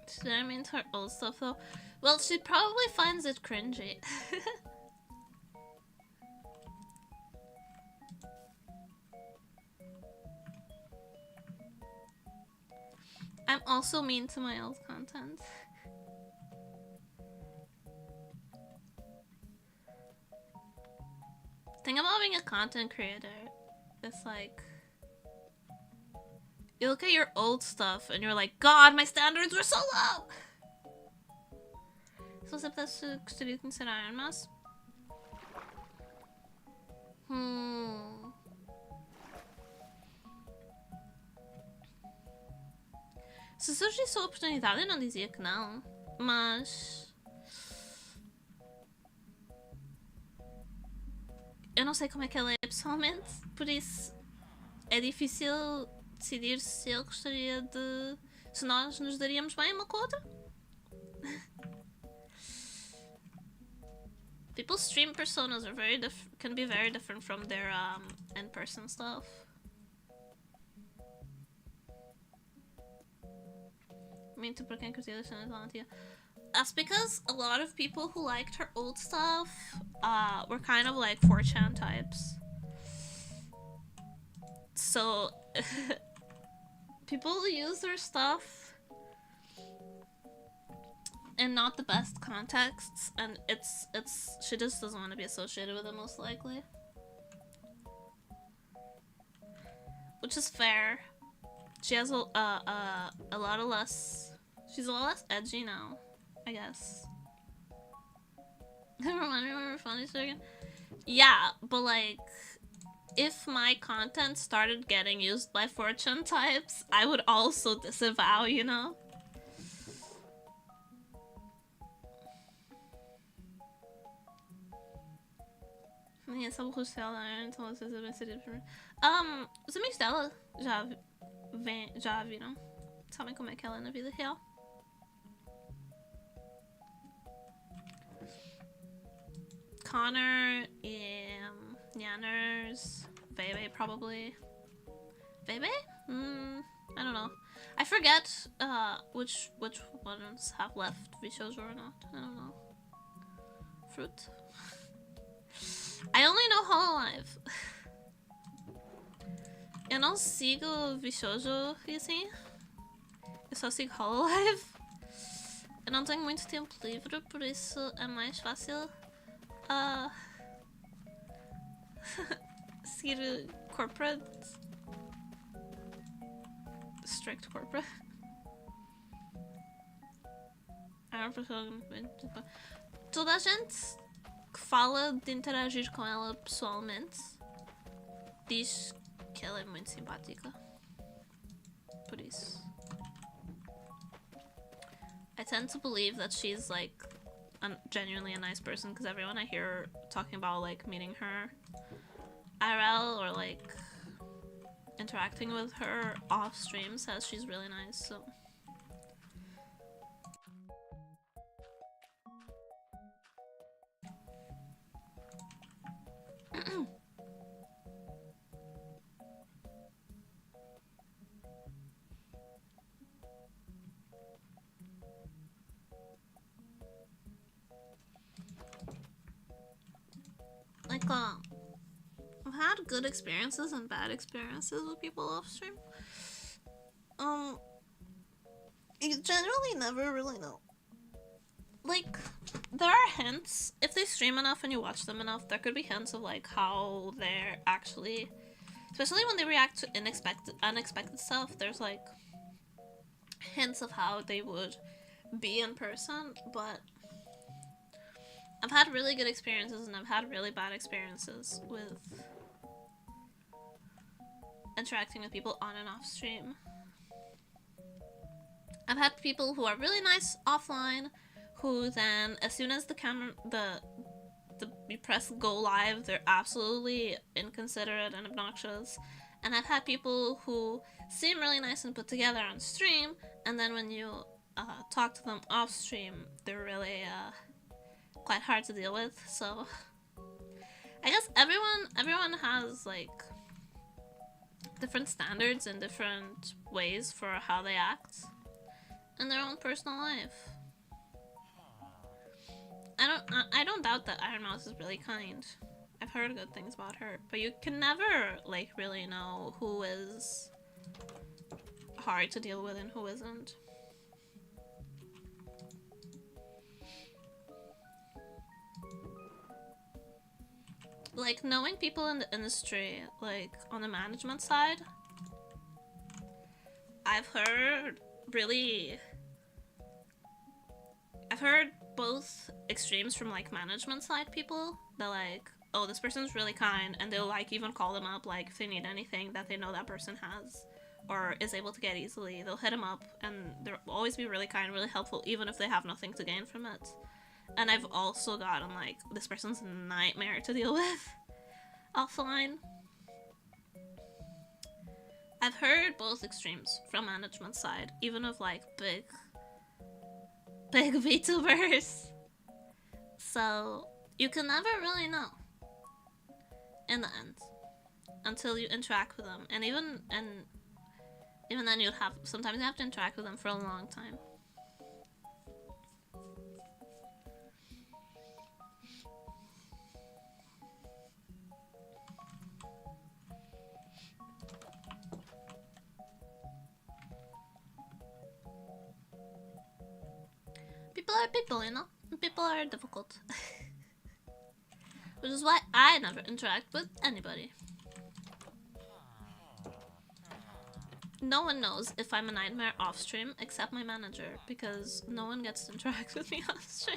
Should I mean her old stuff though? Well, she probably finds it cringy. I'm also mean to my old content. The thing about being a content creator, it's like you look at your old stuff and you're like, God, my standards were so low! Se você gostaria de conhecer a Iron Mouse? Se surgisse a oportunidade, eu não dizia que não, mas eu não sei como é que ela é pessoalmente, por isso é difícil decidir se eu gostaria de... se nós nos daríamos bem uma com a outra. People's stream personas are can be very different from their in-person stuff. Muito para quem curtiu a cena de Valentia. That's because a lot of people who liked her old stuff were kind of like 4chan types. So people use their stuff in not the best contexts, and she just doesn't want to be associated with it most likely. Which is fair. She has a lot of less... She's a lot less edgy now, I guess. Remind me when we're funny again? Yeah, but like, if my content started getting used by 4chan types, I would also disavow, you know? Ninguém sabe o rosto dela, então às vezes é bem serido pra mim. Os amigos dela já viram. Sabem como é que ela é na vida real. Connor, Nyanners, Bebe probably. Bebe? I don't know. I forget which ones have left Vishojo or not. I don't know. Fruit. I only know Hololive. Eu não sigo Vishojo e assim. Eu só sigo Hololive. Eu não tenho muito tempo livre, por isso é mais fácil seguir corporate. Strict corporate. Toda a gente que fala de interagir com ela pessoalmente diz que ela é muito simpática. Por isso. I tend to believe that she's like genuinely a nice person because everyone I hear talking about like meeting her IRL or like interacting with her off stream says she's really nice, so. Like, I've had good experiences and bad experiences with people off stream. You generally never really know. Like, there are hints. If they stream enough and you watch them enough, there could be hints of like how they're actually, especially when they react to unexpected stuff. There's like hints of how they would be in person, but I've had really good experiences and I've had really bad experiences with interacting with people on and off stream. I've had people who are really nice offline, who then, as soon as the camera, you press go live, they're absolutely inconsiderate and obnoxious. And I've had people who seem really nice and put together on stream, and then when you talk to them off stream, they're really quite hard to deal with. So I guess everyone has like different standards and different ways for how they act in their own personal life. I don't doubt that Iron Mouse is really kind. I've heard good things about her, but you can never like really know who is hard to deal with and who isn't. Like, knowing people in the industry, like on the management side, I've heard both extremes from like management side people. They're like, oh, this person's really kind, and they'll like even call them up like if they need anything that they know that person has or is able to get easily. They'll hit them up and they'll always be really kind, really helpful, even if they have nothing to gain from it. And I've also gotten like, this person's a nightmare to deal with offline. I've heard both extremes from management side, even of like big VTubers. So you can never really know in the end until you interact with them, and even then sometimes you have to interact with them for a long time. People are people, you know? People are difficult. Which is why I never interact with anybody. No one knows if I'm a nightmare off stream except my manager, because no one gets to interact with me on stream.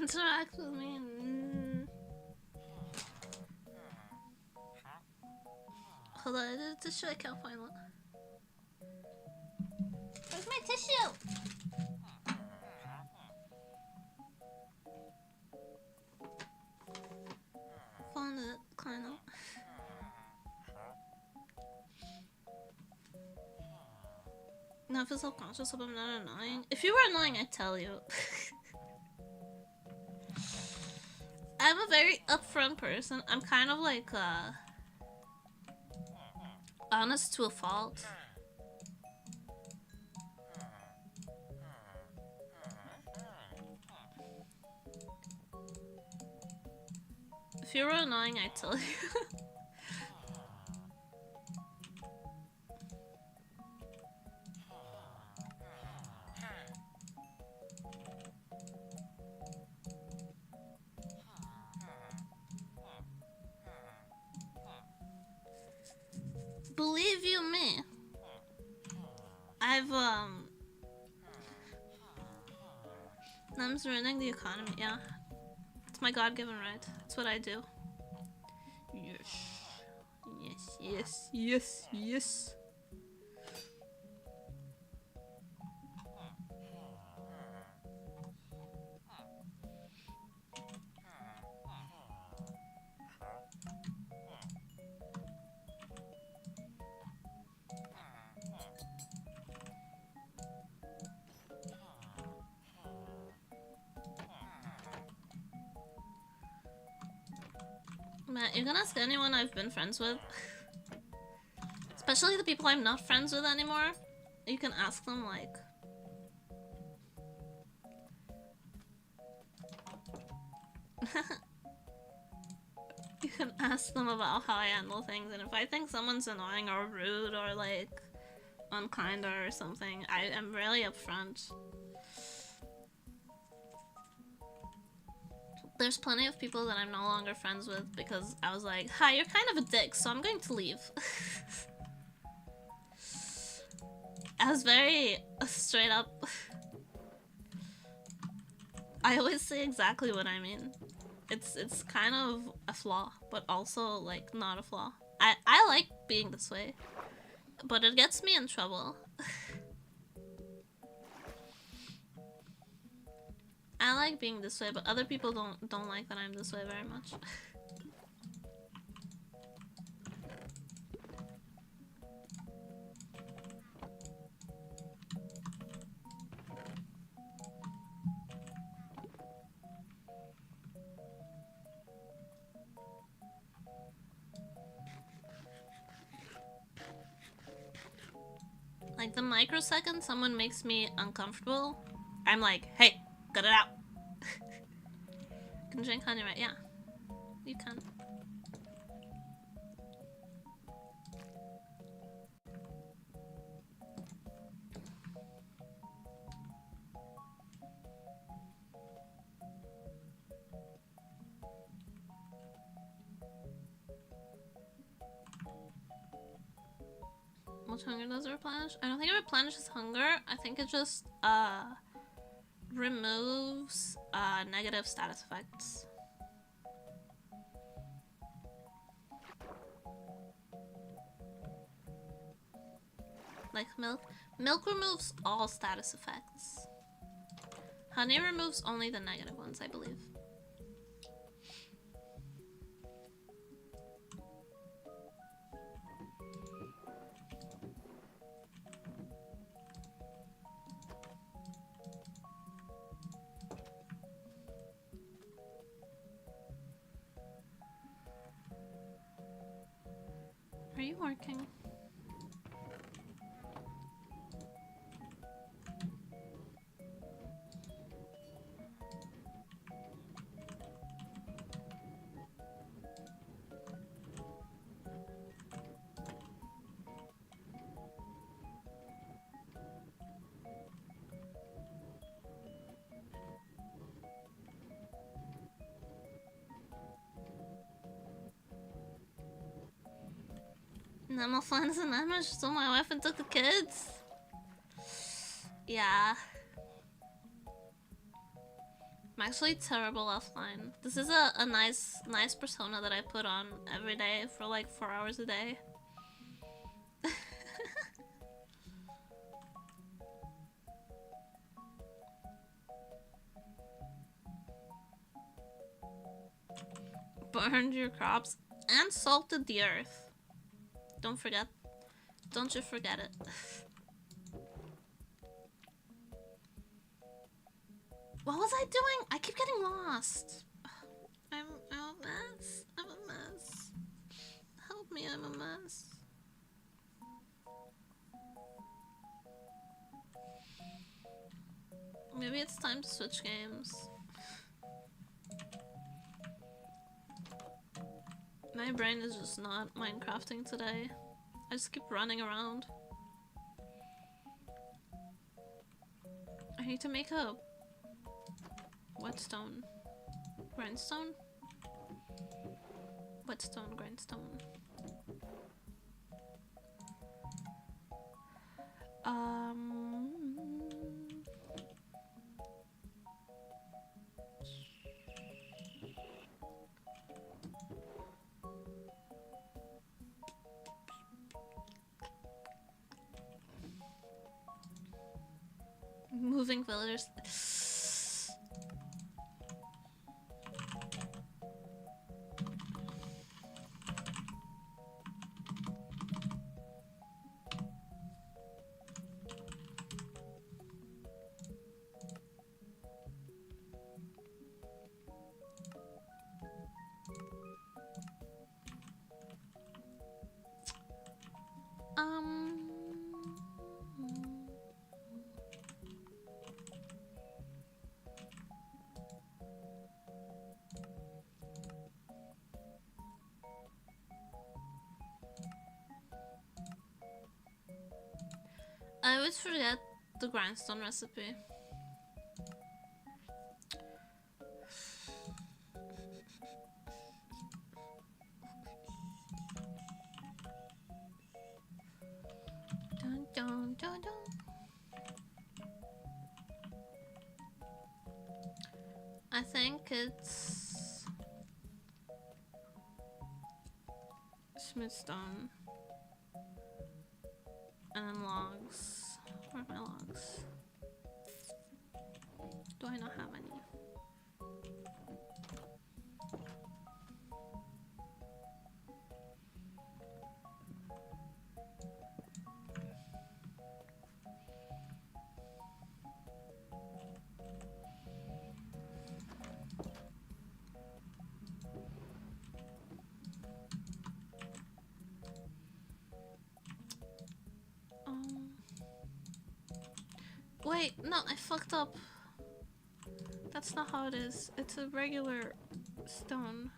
Interact with me. Hold on, I did a tissue, I can't find one. Where's my tissue? Found it, kind of. Now I feel self-conscious hope I'm not annoying. If you were annoying, I'd tell you. I'm a very upfront person. I'm kind of like, honest to a fault. If you were annoying, I'd tell you. Believe you me, I'm ruining the economy, yeah. It's my God-given right. It's what I do. Yes. Yes, yes, yes, yes. You can ask anyone I've been friends with. Especially the people I'm not friends with anymore. You can ask them, like, You can ask them about how I handle things, and if I think someone's annoying or rude or like unkind or something, I am really upfront. There's plenty of people that I'm no longer friends with because I was like, hi, you're kind of a dick, so I'm going to leave. I was very straight up. I always say exactly what I mean. It's kind of a flaw, but also like not a flaw. I like being this way, but it gets me in trouble. I like being this way, but other people don't like that I'm this way very much. Like the microsecond someone makes me uncomfortable, I'm like, hey, cut it out. Can drink honey, right? Yeah, you can. Which hunger does it replenish? I don't think it replenishes hunger. I think it just removes negative status effects. Like milk. Milk removes all status effects. Honey removes only the negative ones, I believe. Are you working? No more friends and I just told my wife and took the kids. Yeah. I'm actually terrible offline. This is a nice persona that I put on every day for like 4 hours a day. Burned your crops and salted the earth. Don't forget. Don't you forget it. What was I doing? I keep getting lost. I'm a mess. I'm a mess. Help me, I'm a mess. Maybe it's time to switch games. My brain is just not Minecrafting today. I just keep running around. I need to make a whetstone. Grindstone? Whetstone, grindstone. Moving villagers. I always forget the grindstone recipe. Dun, dun, dun, dun. I think it's smoothstone and then logs. Where are my logs? Do I not have any? Wait, no, I fucked up. That's not how it is. It's a regular stone.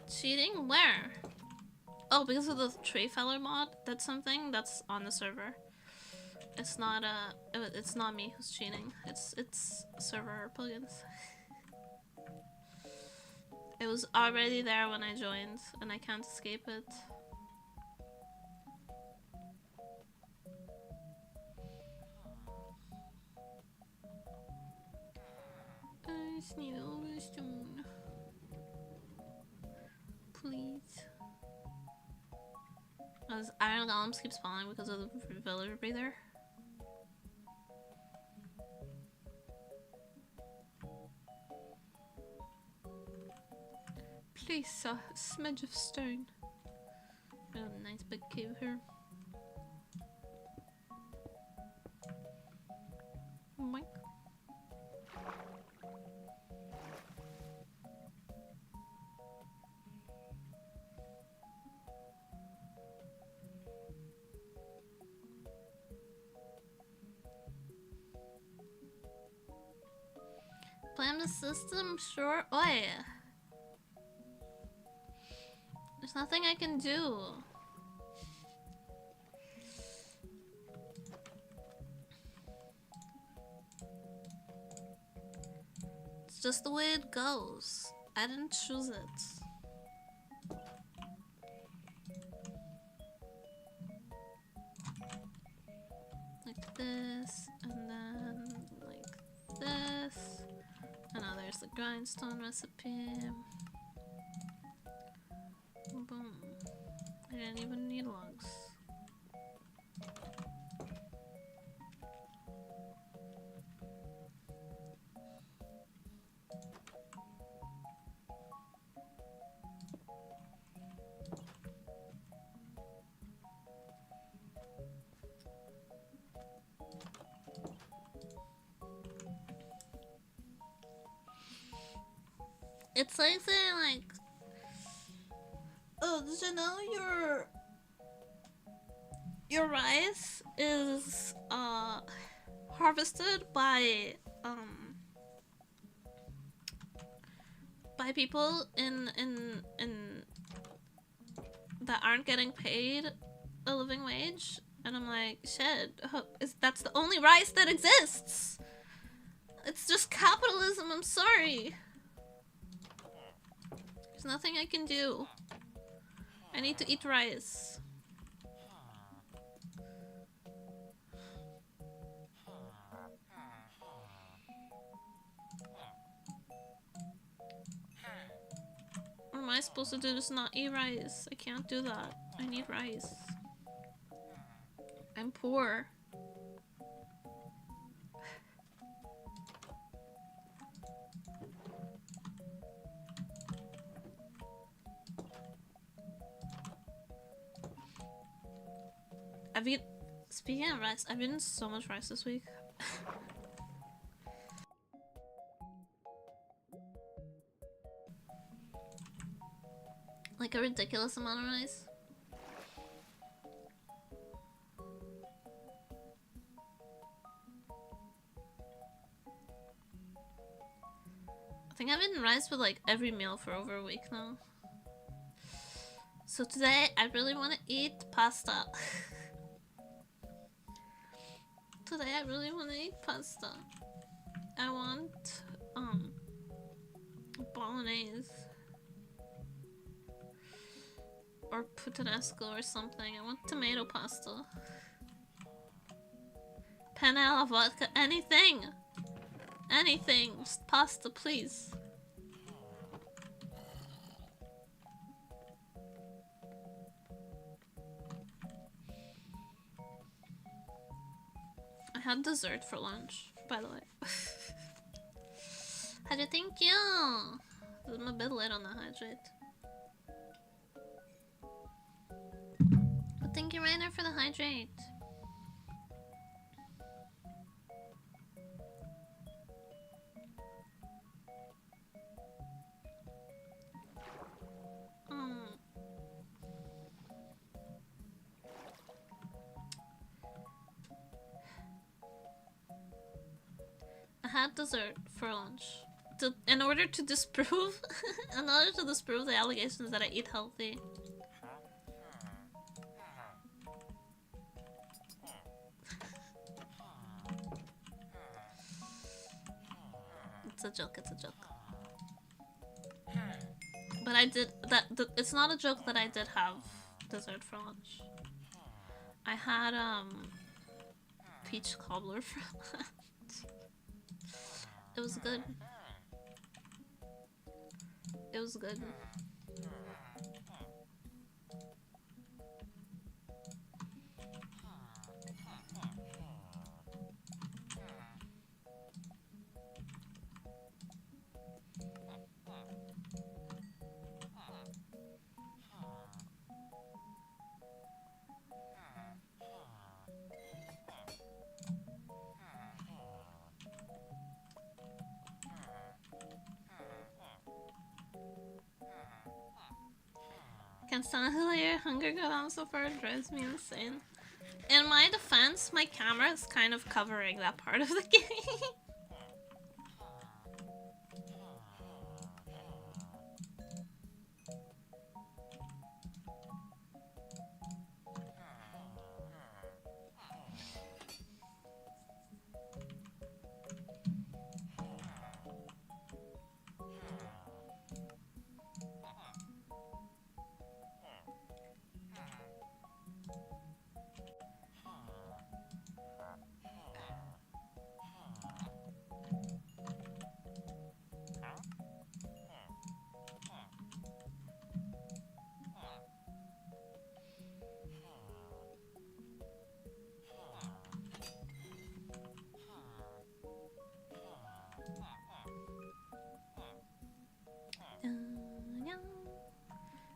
Cheating? Where? Oh, because of the tree feller mod? That's something that's on the server. It's not it's not me who's cheating. It's server plugins. It was already there when I joined, and I can't escape it. I just need a little stone. Please. Oh, this iron golems keep spawning because of the villager breather. Place a smidge of stone. We have a nice big cave here. Mike. Plan the system, sure. Oi! There's nothing I can do. It's just the way it goes. I didn't choose it. Like this, and then like this. And now there's the grindstone recipe. Boom. I didn't even need logs. It's like saying like, oh, did you know your rice is harvested by people in that aren't getting paid a living wage? And I'm like, shit, that's the only rice that exists. It's just capitalism, I'm sorry. There's nothing I can do. I need to eat rice. What am I supposed to do? Just not eat rice? I can't do that. I need rice. I'm poor. Speaking of rice, I've eaten so much rice this week. Like a ridiculous amount of rice. I think I've eaten rice with like every meal for over a week now. So today I really want to eat pasta. Today I really want to eat pasta. I want bolognese or puttanesco or something. I want tomato pasta. Penne alla vodka, anything! Anything! Just pasta, please. I had dessert for lunch, by the way. Hydrate, thank you! I'm a bit late on the hydrate. But thank you, Rainer, for the hydrate. I had dessert for lunch. In order to disprove the allegations that I eat healthy. It's a joke, it's a joke. But I did that. It's not a joke that I did have dessert for lunch. I had peach cobbler for lunch. It was good. It was good. Can stand to let your hunger go down so far, it drives me insane. In my defense, my camera is kind of covering that part of the game.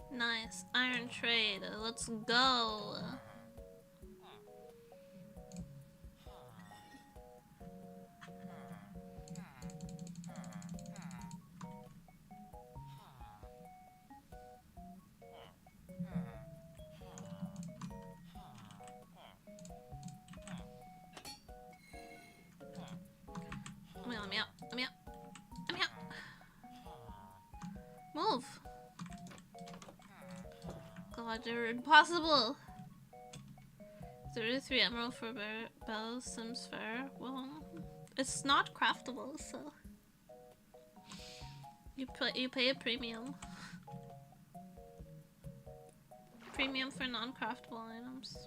Nice. Iron trade. Let's go. Let me out. Let me out. Let me out. Move. God, they're impossible. 33 emerald for bells seems fair. Well, it's not craftable, so you pay a premium. Premium for non-craftable items.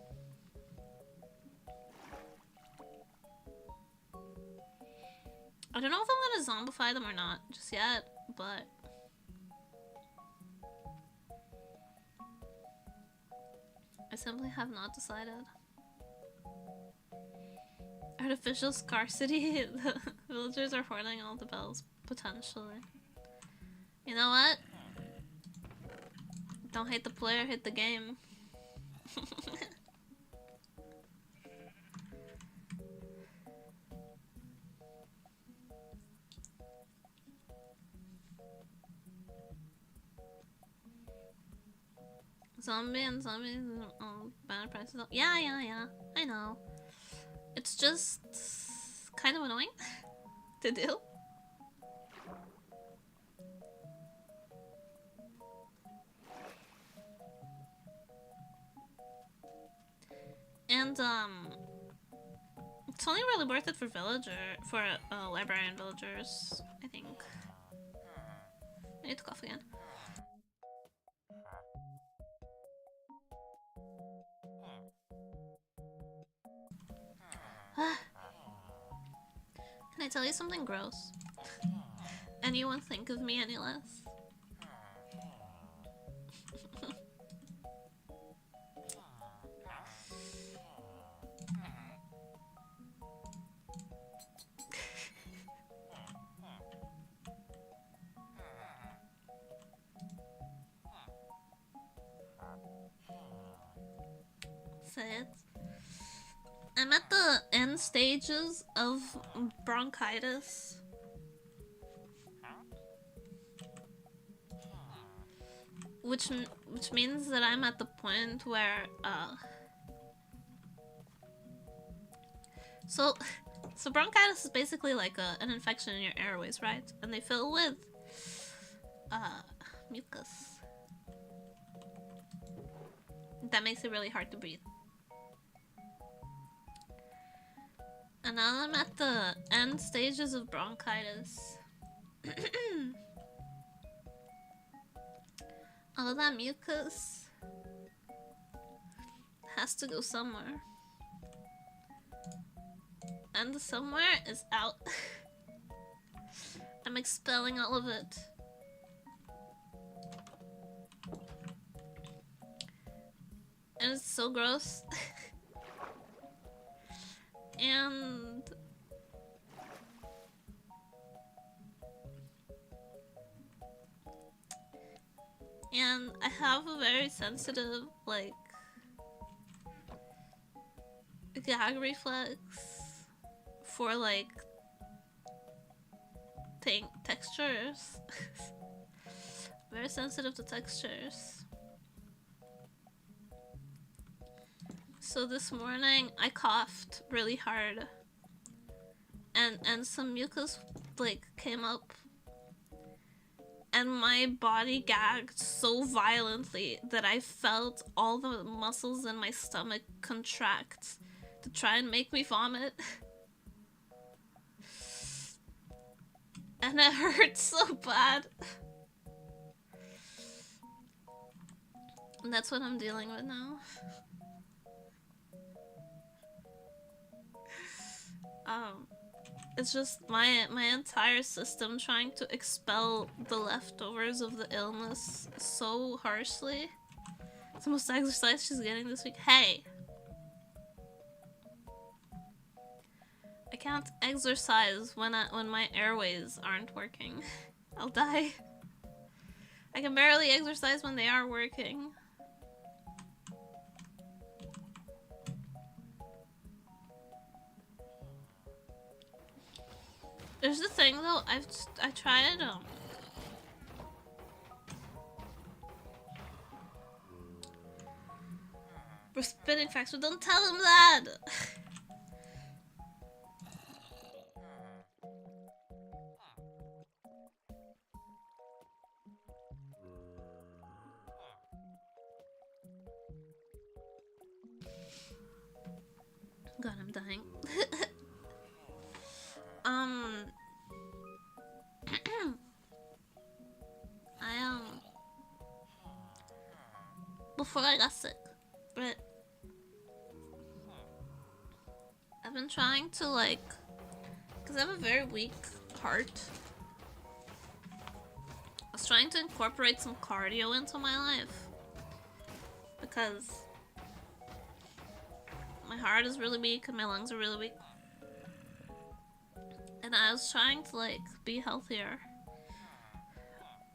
I don't know if I'm gonna zombify them or not just yet, but I simply have not decided. Artificial scarcity. The villagers are hoarding all the bells, potentially. You know what? Don't hate the player, hate the game. Zombie and zombies banner prices. Yeah, I know. It's just kind of annoying to do. And it's only really worth it for librarian villagers, I think. I need to cough again. Can I tell you something gross? And you won't think of me any less? Say it. I'm at the end stages of bronchitis. Which means that I'm at the point where so bronchitis is basically like an infection in your airways, right? And they fill with mucus. That makes it really hard to breathe. And now I'm at the end stages of bronchitis. All of that mucus has to go somewhere. And the somewhere is out. I'm expelling all of it. And it's so gross. And I have a very sensitive, like, gag reflex for, like, textures. Very sensitive to textures. So this morning I coughed really hard and some mucus like came up and my body gagged so violently that I felt all the muscles in my stomach contract to try and make me vomit. And it hurt so bad. And that's what I'm dealing with now. It's just my entire system trying to expel the leftovers of the illness so harshly. It's the most exercise she's getting this week. Hey! I can't exercise when my airways aren't working. I'll die. I can barely exercise when they are working. There's the thing though, I tried we're spitting facts, but don't tell him that. God, I'm dying. Before I got sick, but I've been trying to like, cause I have a very weak heart. I was trying to incorporate some cardio into my life because my heart is really weak and my lungs are really weak. And I was trying to like be healthier.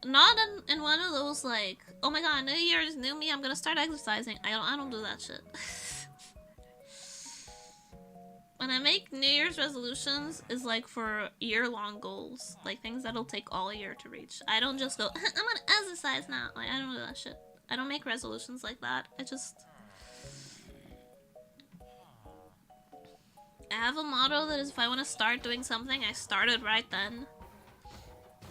Not in one of those like, oh my god, New Year's, new me, I'm gonna start exercising. I don't do that shit. When I make New Year's resolutions, is like for year-long goals, like things that'll take all year to reach. I don't just go, I'm gonna exercise now. Like I don't do that shit. I don't make resolutions like that. I have a motto that is if I want to start doing something, I start it right then.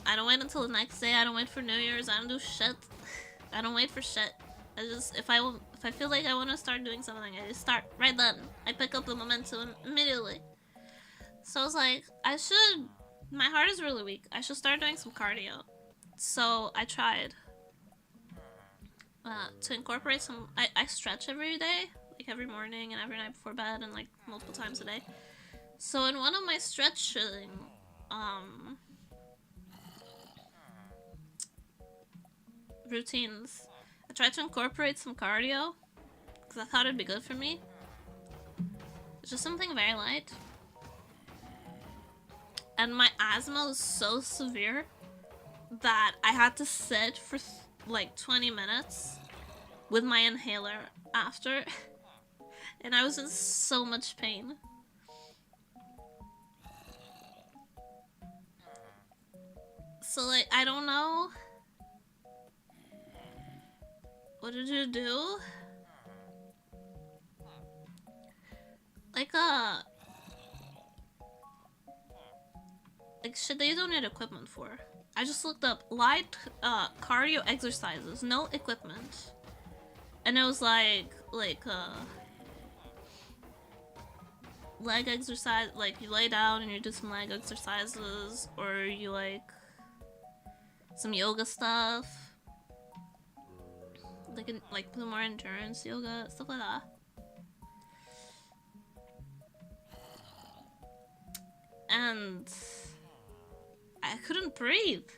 I don't wait until the next day. I don't wait for New Year's. I don't do shit. I don't wait for shit. if I feel like I want to start doing something, I just start right then. I pick up the momentum immediately. So I was like, my heart is really weak. I should start doing some cardio. So I tried to incorporate some. I stretch every day, like every morning and every night before bed, and like multiple times a day. So in one of my stretching routines, I tried to incorporate some cardio because I thought it'd be good for me. It's just something very light. And my asthma was so severe that I had to sit for like 20 minutes with my inhaler after. And I was in so much pain. So like, I don't know. What did you do? Like shit that you don't need equipment for. I just looked up light cardio exercises, no equipment. And it was like leg exercise, like you lay down and you do some leg exercises, or you like some yoga stuff. Like the more endurance yoga, stuff like that. And I couldn't breathe.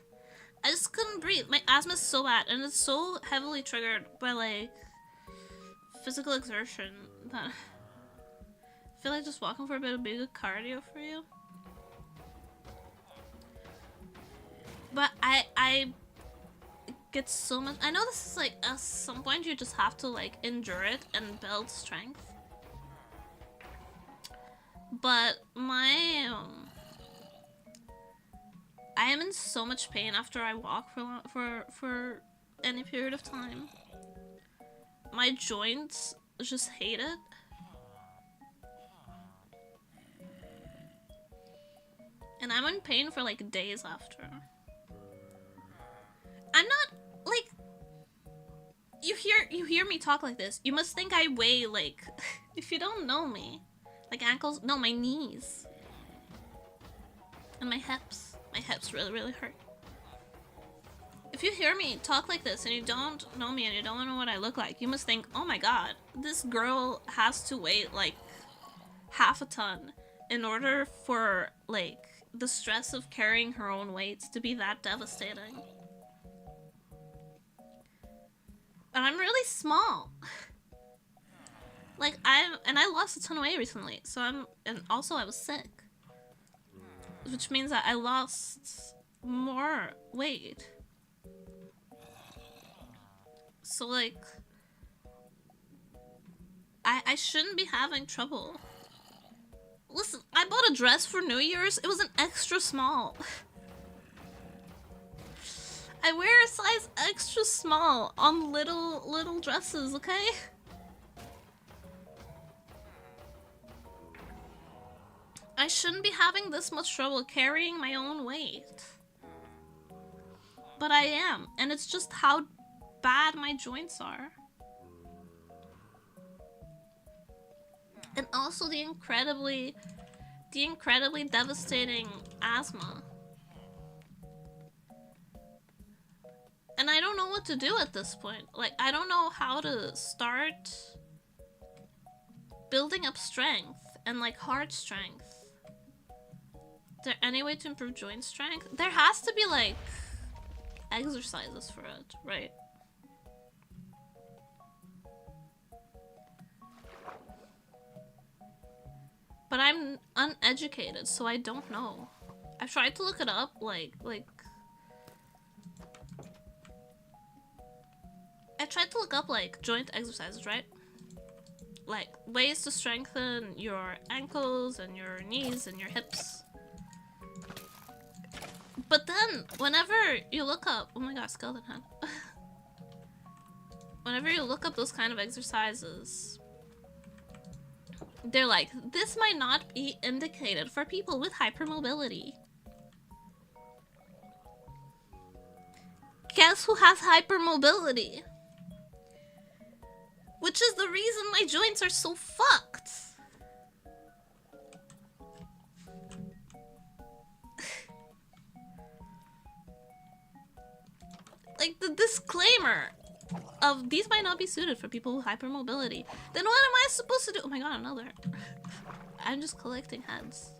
I just couldn't breathe. My asthma is so bad, and it's so heavily triggered by like physical exertion that I feel like just walking for a bit would be good cardio for you. But I get so much. I know this is like at some point you just have to like endure it and build strength. But my I am in so much pain after I walk for any period of time. My joints just hate it. And I'm in pain for like days after. I'm not like you hear me talk like this. You must think I weigh like if you don't know me. Like ankles, no, my knees. And my hips. My hips really, really hurt. If you hear me talk like this and you don't know me and you don't know what I look like, you must think, oh my god, this girl has to weigh like half a ton in order for like the stress of carrying her own weight to be that devastating. And I'm really small. Like I lost a ton of weight recently, so and also I was sick. Which means that I lost more weight. So like I shouldn't be having trouble. Listen, I bought a dress for New Year's. It was an extra small. I wear a size extra small on little dresses, okay? I shouldn't be having this much trouble carrying my own weight. But I am, and it's just how bad my joints are. And also the incredibly devastating asthma. And I don't know what to do at this point. Like, I don't know how to start building up strength and like heart strength. Is there any way to improve joint strength? There has to be like exercises for it, right? But I'm uneducated, so I don't know. I've tried to look it up, I tried to look up like joint exercises, right? Like ways to strengthen your ankles and your knees and your hips. But then whenever you look up, oh my god, skeleton head. Whenever you look up those kind of exercises, they're like, this might not be indicated for people with hypermobility. Guess who has hypermobility? the reason my joints are so fucked. Like the disclaimer of these might not be suited for people with hypermobility. Then what am I supposed to do? Oh my god, another. I'm just collecting heads.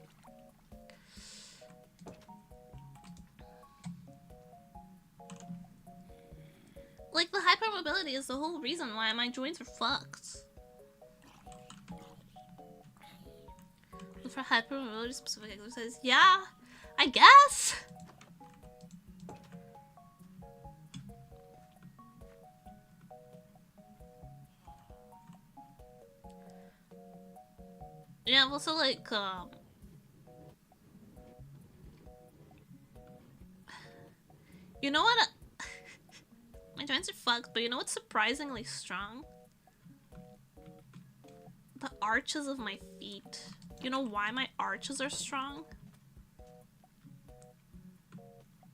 Like the hypermobility is the whole reason why my joints are fucked. For hypermobility specific exercise, yeah, I guess. Yeah, I've also like you know what? My joints are fucked, but you know what's surprisingly strong? The arches of my feet. You know why my arches are strong?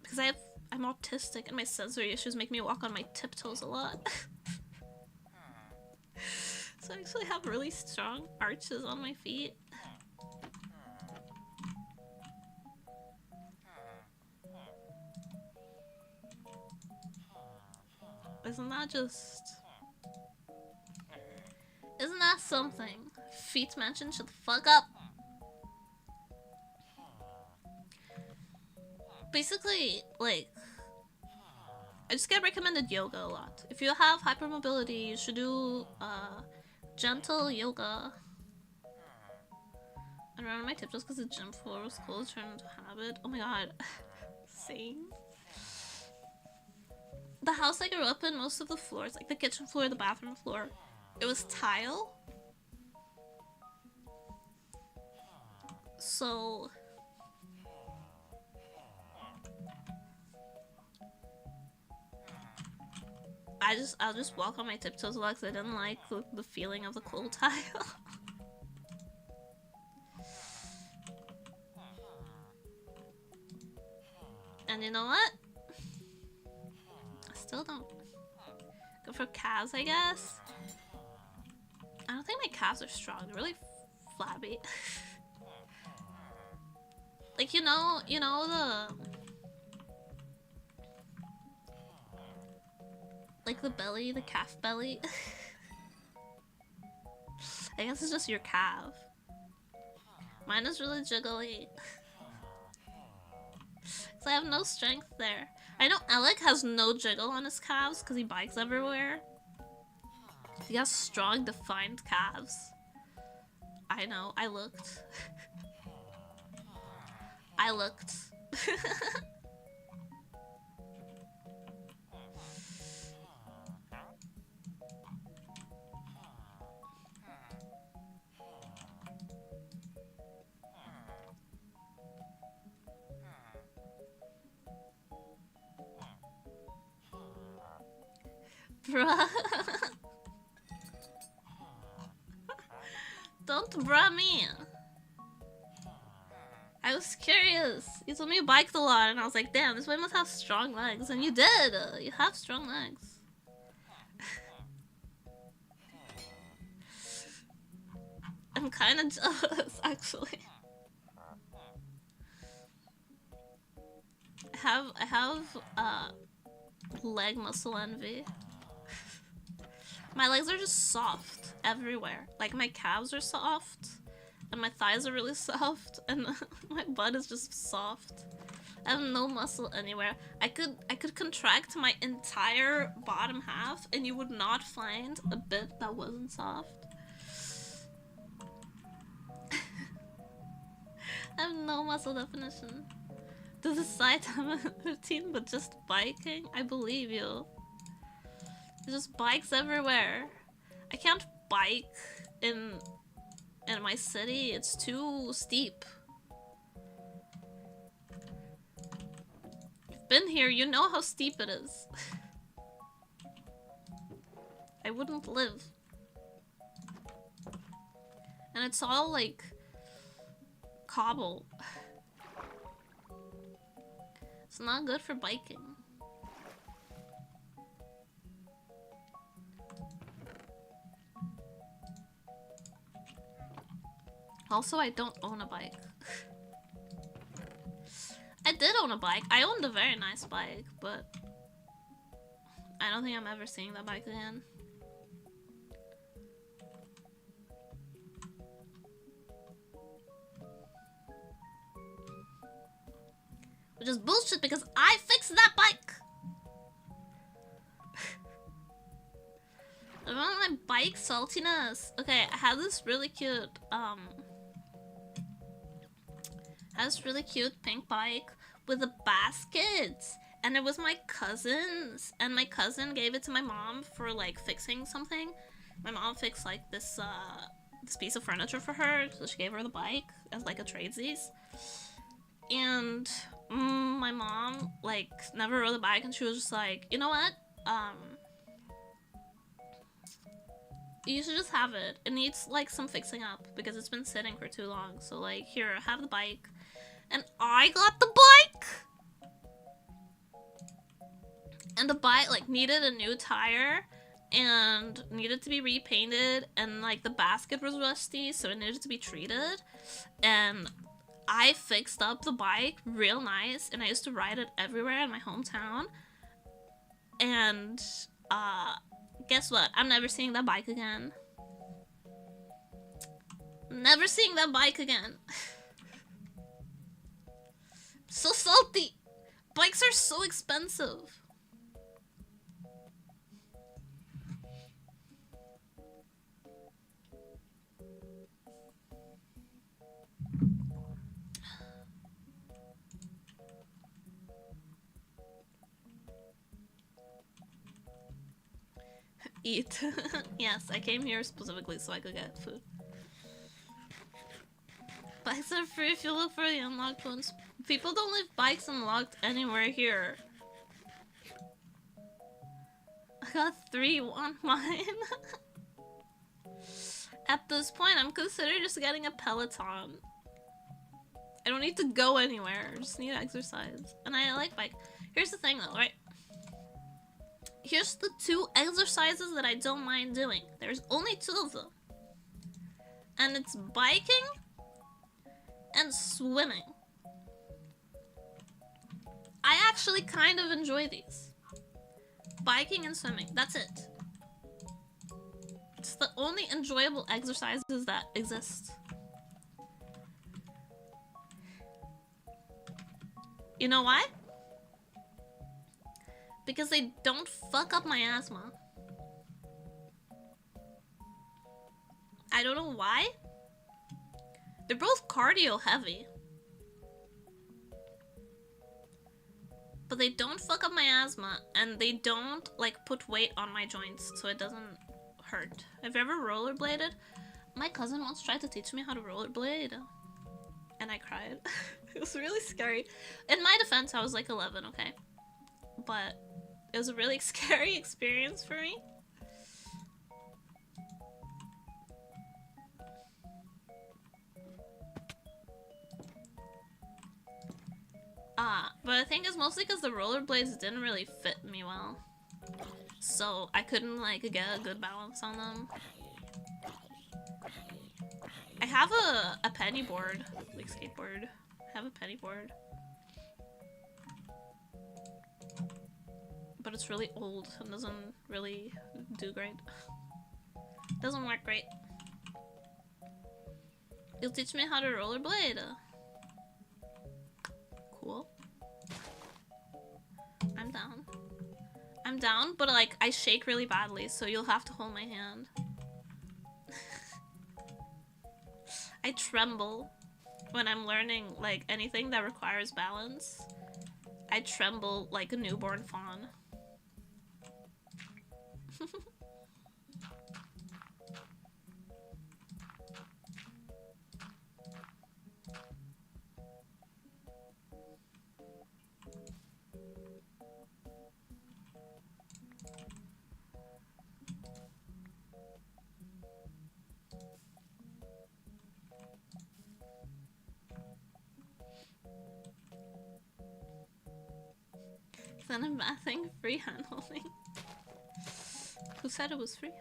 Because I'm autistic and my sensory issues make me walk on my tiptoes a lot. So I actually have really strong arches on my feet. Isn't that something? Feet Mansion should fuck up. Basically, like, I just get recommended yoga a lot. If you have hypermobility, you should do gentle yoga. I ran on my tiptoes because the gym floor was cold, turned into a habit. Oh my god. Same. The house I grew up in, most of the floors, like the kitchen floor, the bathroom floor, it was tile. So I'll just walk on my tiptoes a lot because I didn't like the feeling of the cold tile. And you know what? I still don't go for calves, I guess. I don't think my calves are strong. They're really flabby. Like, you know the belly, the calf belly. I guess it's just your calf. Mine is really jiggly. So I have no strength there. I know Alec has no jiggle on his calves because he bikes everywhere. He has strong, defined calves. I know, I looked. I looked. Bruh. Don't bruh me. I was curious. You told me you biked a lot, and I was like, damn, this boy must have strong legs. And you did. You have strong legs. I'm kind of jealous, actually. I have leg muscle envy. My legs are just soft everywhere. Like my calves are soft, and my thighs are really soft, and my butt is just soft. I have no muscle anywhere. I could contract my entire bottom half, and you would not find a bit that wasn't soft. I have no muscle definition. Do the side time routine, but just biking? I believe you. There's just bikes everywhere. I can't bike in my city. It's too steep. You've been here. You know how steep it is. I wouldn't live. And it's all like cobble. It's not good for biking. Also, I don't own a bike. I did own a bike. I owned a very nice bike, but I don't think I'm ever seeing that bike again. Which is bullshit because I fixed that bike! I want my bike saltiness. Okay, I had this really cute, pink bike with a basket. And it was my cousin's. And my cousin gave it to my mom for, like, fixing something. My mom fixed, like, this piece of furniture for her. So she gave her the bike as, like, a tradesies. And my mom, like, never rode a bike. And she was just like, you know what? You should just have it. It needs, like, some fixing up because it's been sitting for too long. So, like, here, have the bike. And I got the bike! And the bike, like, needed a new tire and needed to be repainted. And, like, the basket was rusty, so it needed to be treated. And I fixed up the bike real nice. And I used to ride it everywhere in my hometown. And, guess what? I'm never seeing that bike again. Never seeing that bike again. So salty. Bikes are so expensive. Eat. Yes, I came here specifically so I could get food. Bikes are free if you look for the unlocked ones. People don't leave bikes unlocked anywhere here. I got 3 on mine. At this point, I'm considering just getting a Peloton. I don't need to go anywhere. I just need exercise. And I like bike. Here's the thing though, right? Here's the 2 exercises that I don't mind doing. There's only 2 of them. And it's biking and swimming. I actually kind of enjoy these. Biking and swimming. That's it. It's the only enjoyable exercises that exist. You know why? Because they don't fuck up my asthma. I don't know why. They're both cardio heavy. But they don't fuck up my asthma, and they don't, like, put weight on my joints, so it doesn't hurt. Have you ever rollerbladed? My cousin once tried to teach me how to rollerblade, and I cried. It was really scary. In my defense, I was like 11, okay? But it was a really scary experience for me. But I think it's mostly because the rollerblades didn't really fit me well. So I couldn't, like, get a good balance on them. I have a penny board, like skateboard. I have a penny board. But it's really old and doesn't really do great. Doesn't work great. You'll teach me how to rollerblade. Cool. I'm down. I'm down, but like I shake really badly, so you'll have to hold my hand. I tremble when I'm learning like anything that requires balance. I tremble like a newborn fawn. Then I'm bathing, free hand holding. Who said it was free?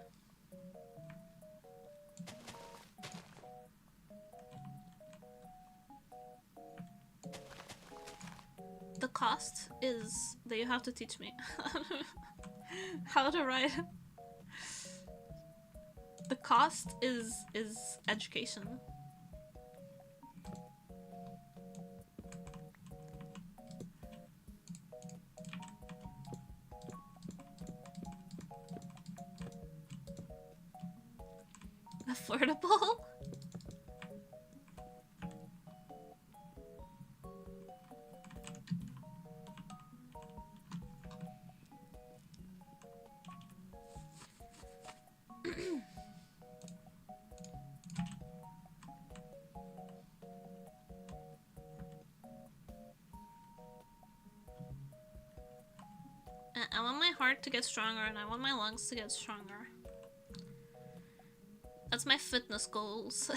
cost is that you have to teach me how to write. The cost is education. Affordable? I want my heart to get stronger and I want my lungs to get stronger. That's my fitness goals.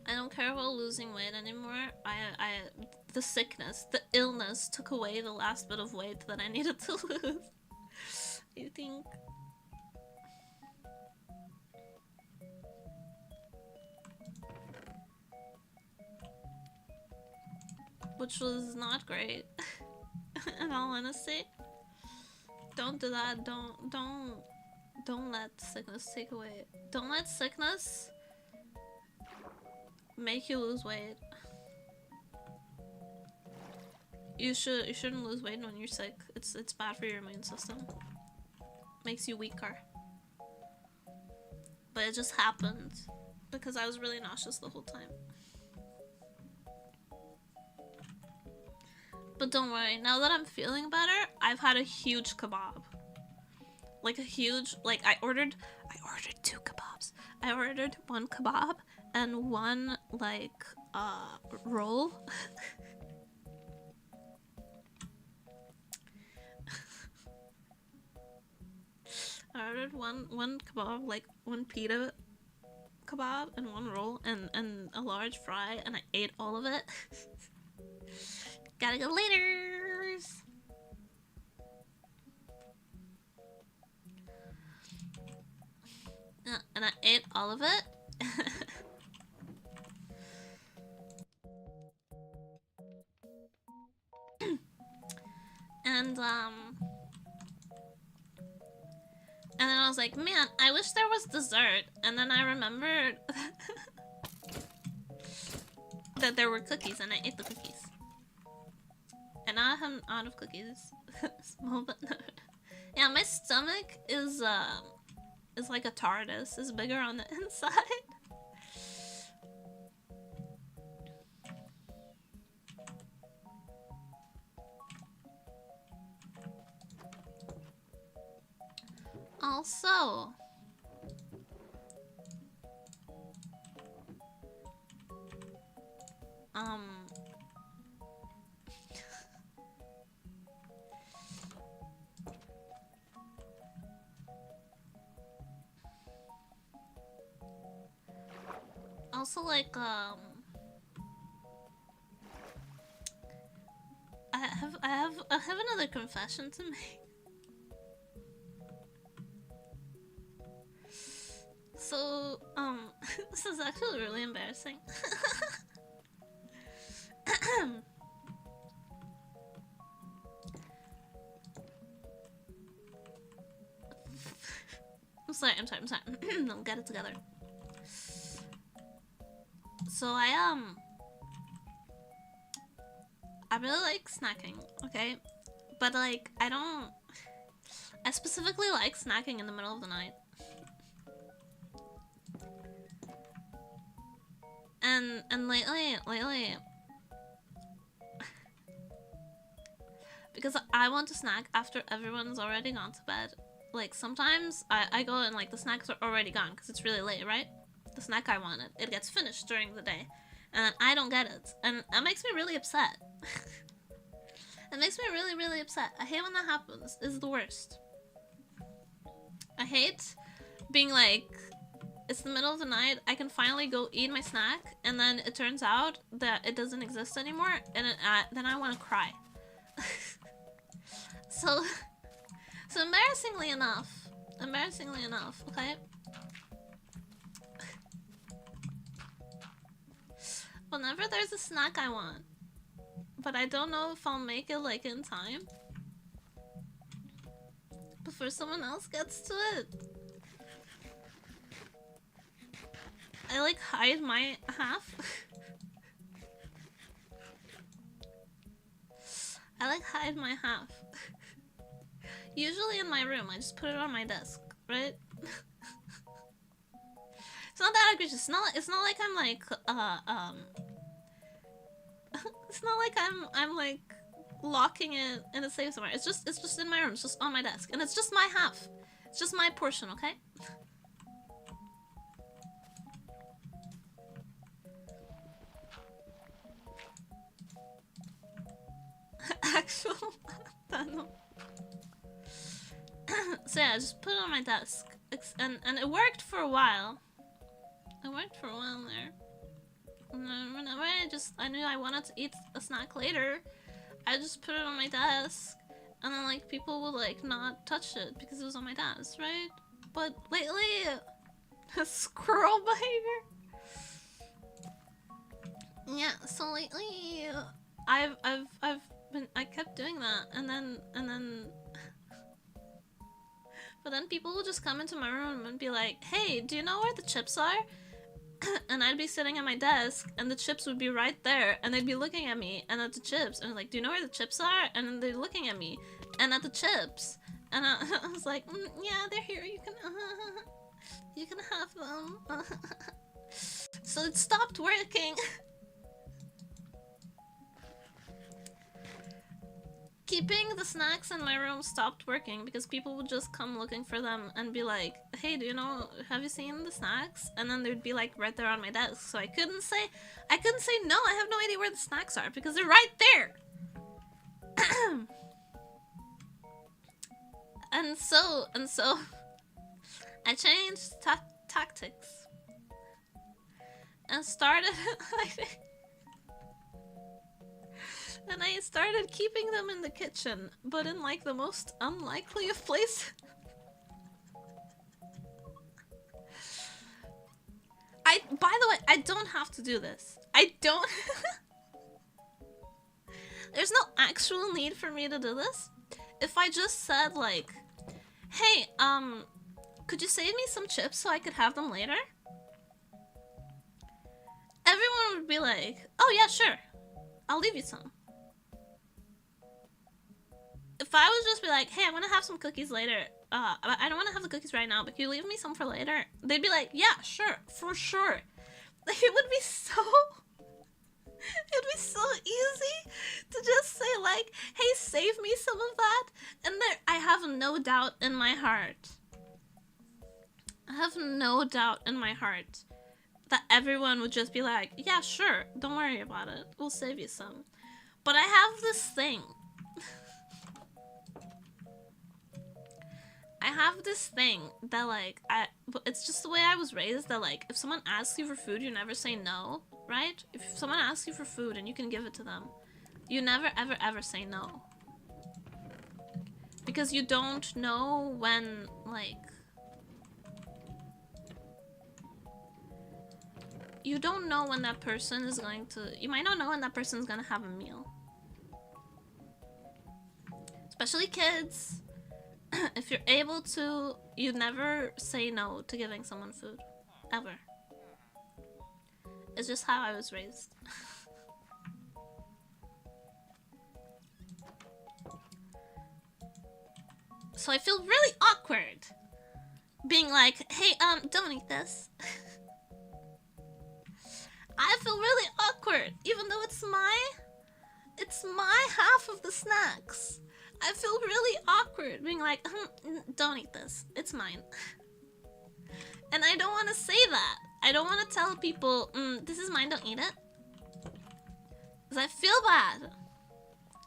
I don't care about losing weight anymore. The sickness, the illness took away the last bit of weight that I needed to lose. You think? Which was not great. In all honesty. Don't do that. Don't let sickness take away. Don't let sickness make you lose weight. You shouldn't lose weight when you're sick. It's bad for your immune system. Makes you weaker. But it just happened because I was really nauseous the whole time. But don't worry, now that I'm feeling better, I've had a huge kebab. Like a huge, like I ordered 2 kebabs. I ordered 1 kebab and 1 like roll. I ordered one kebab, like 1 pita kebab and 1 roll and a large fry, and I ate all of it. Gotta go later. And I ate all of it. And then I was like, man, I wish there was dessert. And then I remembered that there were cookies, and I ate the cookies. And now I'm out of cookies. Small but no. Yeah, my stomach is like a TARDIS. It's bigger on the inside. Also, like I have another confession to make. So this is actually really embarrassing. I'm sorry. I'll get it together. So I really like snacking, okay? But like I specifically like snacking in the middle of the night. And lately because I want to snack after everyone's already gone to bed. Like sometimes I go and like the snacks are already gone because it's really late, right? The snack I wanted, it gets finished during the day and I don't get it, and that makes me really upset. It makes me really, really upset. I hate when that happens. It's the worst. I hate being like, it's the middle of the night, I can finally go eat my snack, and then it turns out that it doesn't exist anymore, and then I want to cry. So embarrassingly enough, Embarrassingly enough, okay? Whenever there's a snack I want, but I don't know if I'll make it like in time before someone else gets to it, I like hide my half. I like hide my half. Usually in my room, I just put it on my desk, right? It's not that egregious. It's not like I'm like it's not like I'm like locking it in a safe somewhere. It's just in my room. It's just on my desk, and it's just my half. It's just my portion, okay? Actual so yeah, I just put it on my desk, and it worked for a while. It worked for a while there. And then whenever I knew I wanted to eat a snack later, I just put it on my desk, and then like people would like not touch it because it was on my desk, right? But lately, squirrel behavior. Yeah, so lately, I kept doing that, and then but then people would just come into my room and be like, "Hey, do you know where the chips are?" And I'd be sitting at my desk, and the chips would be right there, and they'd be looking at me and at the chips, and I was like, "Do you know where the chips are?" And then they're looking at me and at the chips, and I was like, "Yeah, they're here. You can have them." So it stopped working. Keeping the snacks in my room stopped working because people would just come looking for them and be like, "Hey, do you know, have you seen the snacks?" And then they'd be like right there on my desk, so I couldn't say no, I have no idea where the snacks are because they're right there. and so I changed tactics and started and I started keeping them in the kitchen, but in like the most unlikely of places. By the way, I don't have to do this. I don't. There's no actual need for me to do this. If I just said like, "Hey, could you save me some chips so I could have them later?" Everyone would be like, "Oh yeah, sure. I'll leave you some." If I was just be like, "Hey, I'm gonna have some cookies later. I don't want to have the cookies right now, but can you leave me some for later?" They'd be like, "Yeah, sure, for sure." Like, it would be so easy to just say like, "Hey, save me some of that," and there, I have no doubt in my heart. I have no doubt in my heart that everyone would just be like, "Yeah, sure, don't worry about it. We'll save you some." But I have this thing. I have this thing that like, it's just the way I was raised, that like, if someone asks you for food, you never say no, right? If someone asks you for food and you can give it to them, you never ever ever say no. Because you don't know when, like, you don't know when that person is going to, you might not know when that person is going to have a meal. Especially kids. If you're able to, you never say no to giving someone food. Ever. It's just how I was raised. So I feel really awkward being like, "Hey, don't eat this." I feel really awkward, even though it's my half of the snacks. I feel really awkward being like, "Don't eat this. It's mine." And I don't want to say that. I don't want to tell people, "This is mine, don't eat it." Because I feel bad.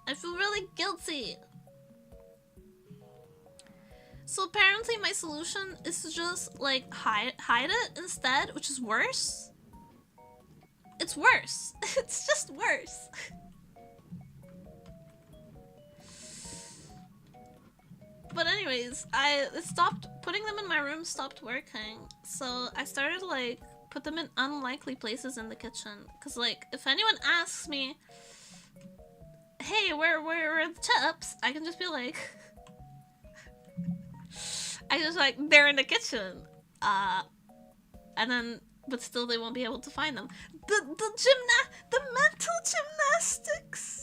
I feel really guilty. So apparently my solution is to just like hide it instead, which is worse. It's worse. It's just worse. But anyways, I stopped putting them in my room, stopped working. So I started like put them in unlikely places in the kitchen. Cause like if anyone asks me, hey, where are the chips? I can just be like, I just like they're in the kitchen. And then but still they won't be able to find them. The mental gymnastics.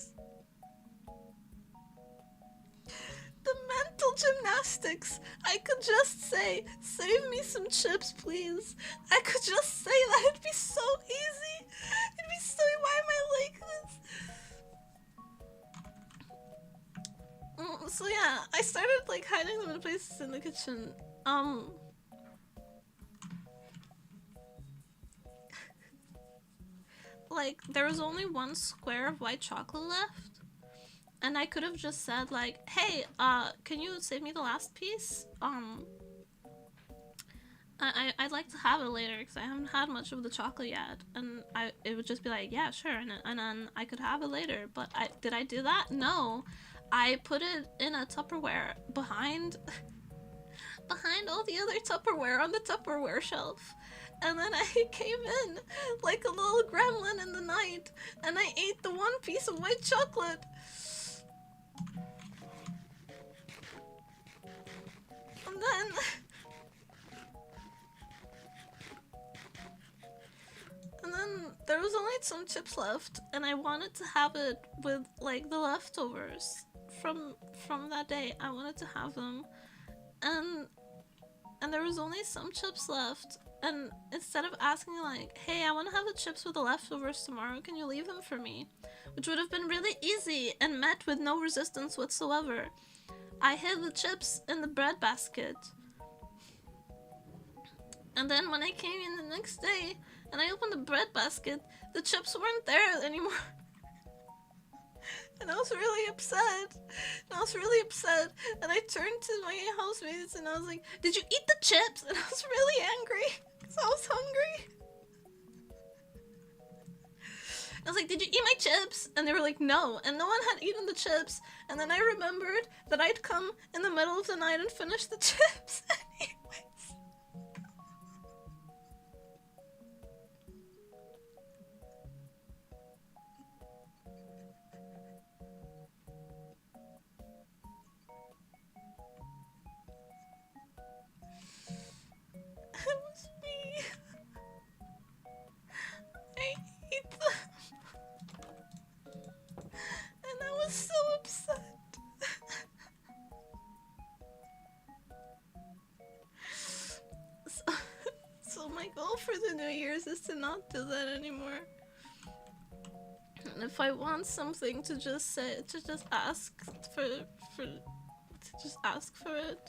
The mental gymnastics. I could just say, save me some chips, please. I could just say that. It'd be so easy. It'd be so, why am I like this? So yeah, I started like hiding them in places in the kitchen. Like, there was only one square of white chocolate left. And I could have just said like, hey, can you save me the last piece? I'd like to have it later because I haven't had much of the chocolate yet. And it would just be like, yeah, sure. And then I could have it later. But did I do that? No. I put it in a Tupperware behind all the other Tupperware on the Tupperware shelf. And then I came in like a little gremlin in the night and I ate the one piece of white chocolate. And then there was only some chips left, and I wanted to have it with like the leftovers from that day. I wanted to have them, and there was only some chips left. And instead of asking like, hey, I want to have the chips with the leftovers tomorrow, can you leave them for me? Which would have been really easy and met with no resistance whatsoever. I hid the chips in the bread basket. And then when I came in the next day and I opened the bread basket, the chips weren't there anymore. And I was really upset. And I turned to my housemates and I was like, did you eat the chips? And I was really angry because I was hungry. I was like, did you eat my chips? And they were like, no. And no one had eaten the chips. And then I remembered that I'd come in the middle of the night and finish the chips. Anyways. It was me. I ate them. And I was so upset. So my goal for the New Year's is to not do that anymore. And if I want something to just say, to just ask to just ask for it.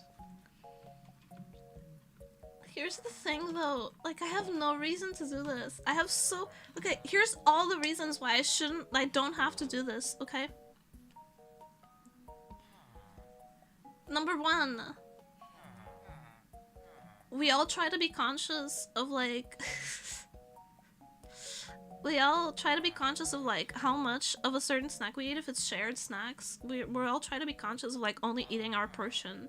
Here's the thing though, like I have no reason to do this. Okay, here's all the reasons why I don't have to do this, okay? Number one, we all try to be conscious of like, how much of a certain snack we eat if it's shared snacks. We're all trying to be conscious of like only eating our portion.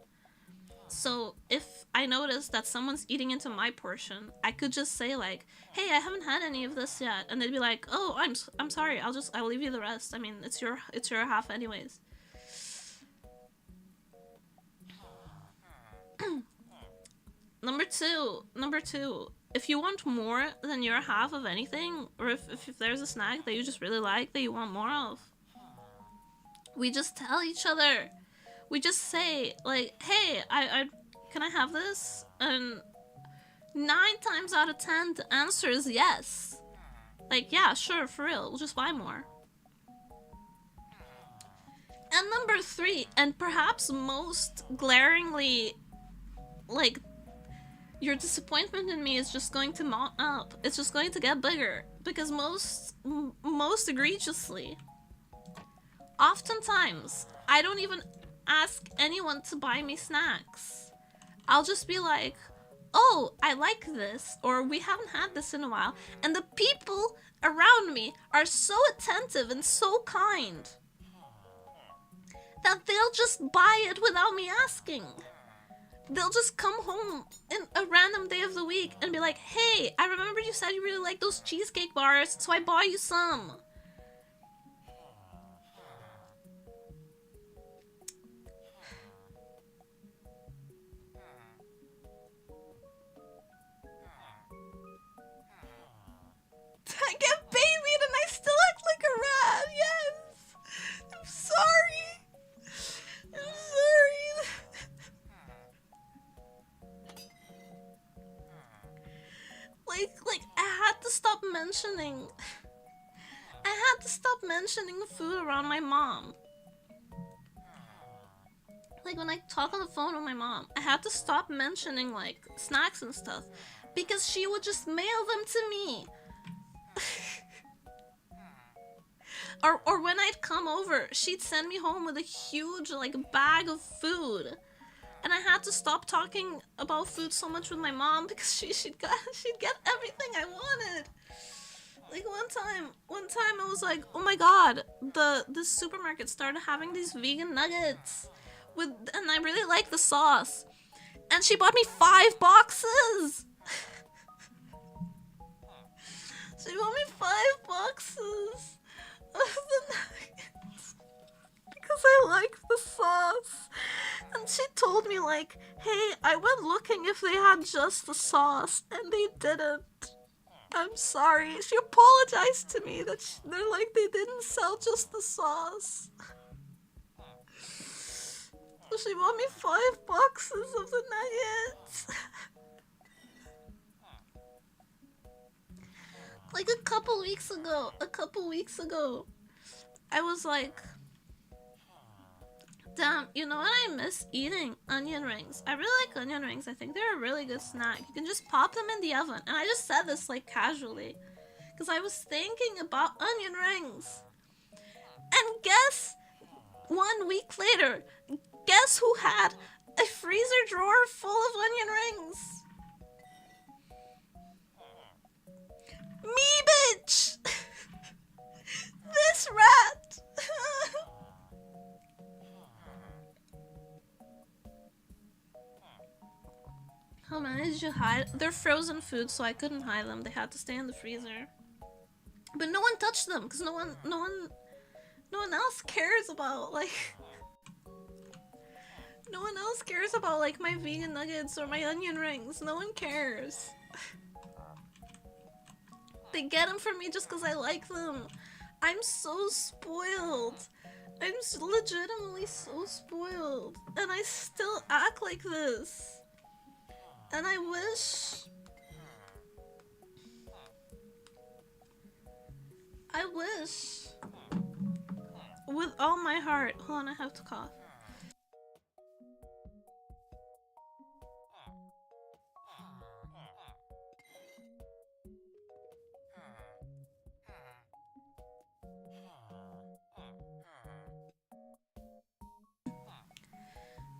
So if I notice that someone's eating into my portion, I could just say like, hey, I haven't had any of this yet. And they'd be like, oh, I'm sorry, I'll leave you the rest. I mean, it's your half anyways. Number two, if you want more than your half of anything, or if there's a snack that you just really like that you want more of, we just tell each other. We just say like, hey, can I have this? And 9 times out of 10 the answer is yes. Like, yeah, sure, for real, we'll just buy more. And number 3, and perhaps most glaringly, like, your disappointment in me is just going to mount up. It's just going to get bigger. Because most egregiously, oftentimes, I don't even ask anyone to buy me snacks. I'll just be like, oh, I like this, or we haven't had this in a while. And the people around me are so attentive and so kind that they'll just buy it without me asking. They'll just come home in a random day of the week and be like, hey, I remember you said you really like those cheesecake bars, so I bought you some. I get babied and I still act like a rat, yes! I'm sorry! I'm sorry! Like, I had to stop mentioning... I had to stop mentioning food around my mom. Like, when I talk on the phone with my mom, I had to stop mentioning, like, snacks and stuff. Because she would just mail them to me. Or when I'd come over, she'd send me home with a huge, like, bag of food. And I had to stop talking about food so much with my mom because she'd get everything I wanted. Like one time I was like, oh my god, the supermarket started having these vegan nuggets and I really like the sauce. And she bought me 5 boxes. She bought me 5 boxes of the nuggets because I like the sauce. And she told me, like, hey, I went looking if they had just the sauce, and they didn't. I'm sorry. She apologized to me that they're like, they didn't sell just the sauce. So she bought me 5 boxes of the nuggets. Like a couple weeks ago, I was like, damn, you know what I miss eating? Onion rings. I really like onion rings. I think they're a really good snack. You can just pop them in the oven. And I just said this like casually, because I was thinking about onion rings. And guess, 1 week later, guess who had a freezer drawer full of onion rings? Me, bitch! This rat! How many did you hide? They're frozen food, so I couldn't hide them. They had to stay in the freezer. But no one touched them, because no one else cares about, like... No one else cares about, like, my vegan nuggets or my onion rings. No one cares. They get them for me just because I like them. I'm so spoiled. I'm legitimately so spoiled. And I still act like this. And I wish... with all my heart. Hold on, I have to cough.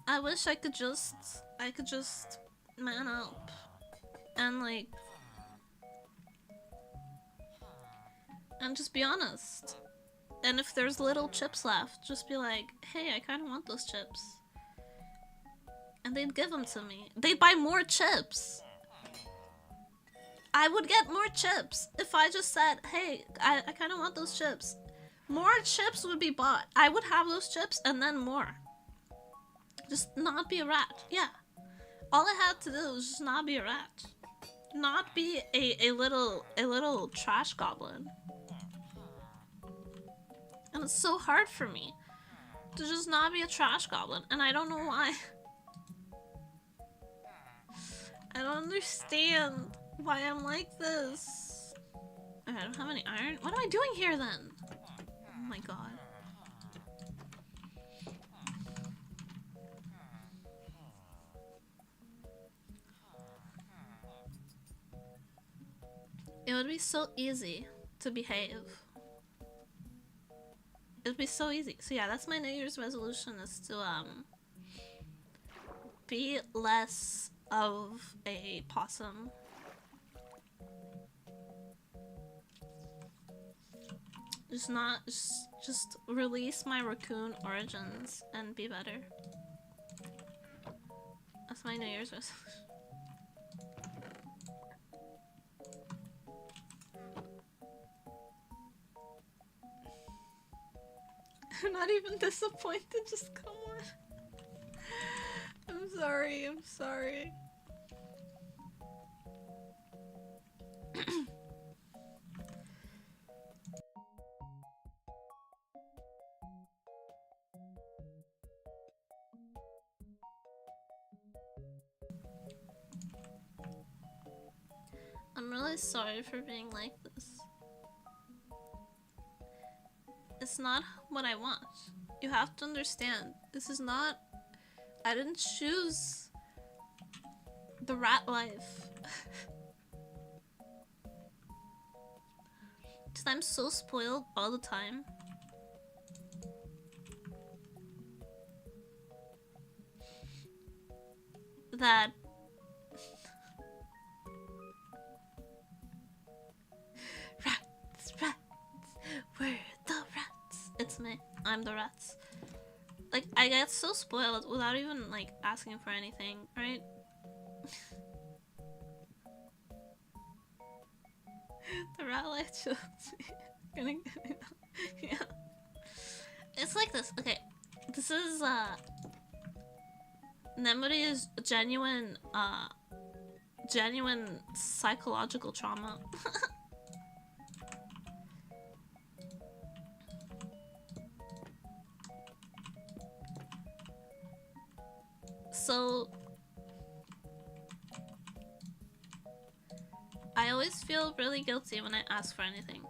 I wish I could just man up and like and just be honest. And if there's little chips left, just be like, hey, I kind of want those chips. And they'd give them to me. They'd buy more chips. I would get more chips if I just said, hey, I kind of want those chips. More chips would be bought. I would have those chips and then more. Just not be a rat. Yeah. All I had to do was just not be a rat. Not be a little trash goblin. And it's so hard for me to just not be a trash goblin, and I don't know why. I don't understand why I'm like this. I don't have any iron. What am I doing here then? Oh my god. It would be so easy to behave. It would be so easy. So yeah, that's my New Year's resolution, is to be less of a possum. just release my raccoon origins and be better. That's my New Year's resolution. I'm not even disappointed, just come on. I'm sorry, I'm sorry. I'm really sorry for being like this. It's not what I want. You have to understand, this is not... I didn't choose the rat life. Because I'm so spoiled all the time. That... Rats, we're the rats. It's me. I'm the rats. Like, I get so spoiled without even, like, asking for anything, right? The rat light shows me. Yeah. It's like this. Okay. This is, Memory is genuine psychological trauma. So I always feel really guilty when I ask for anything.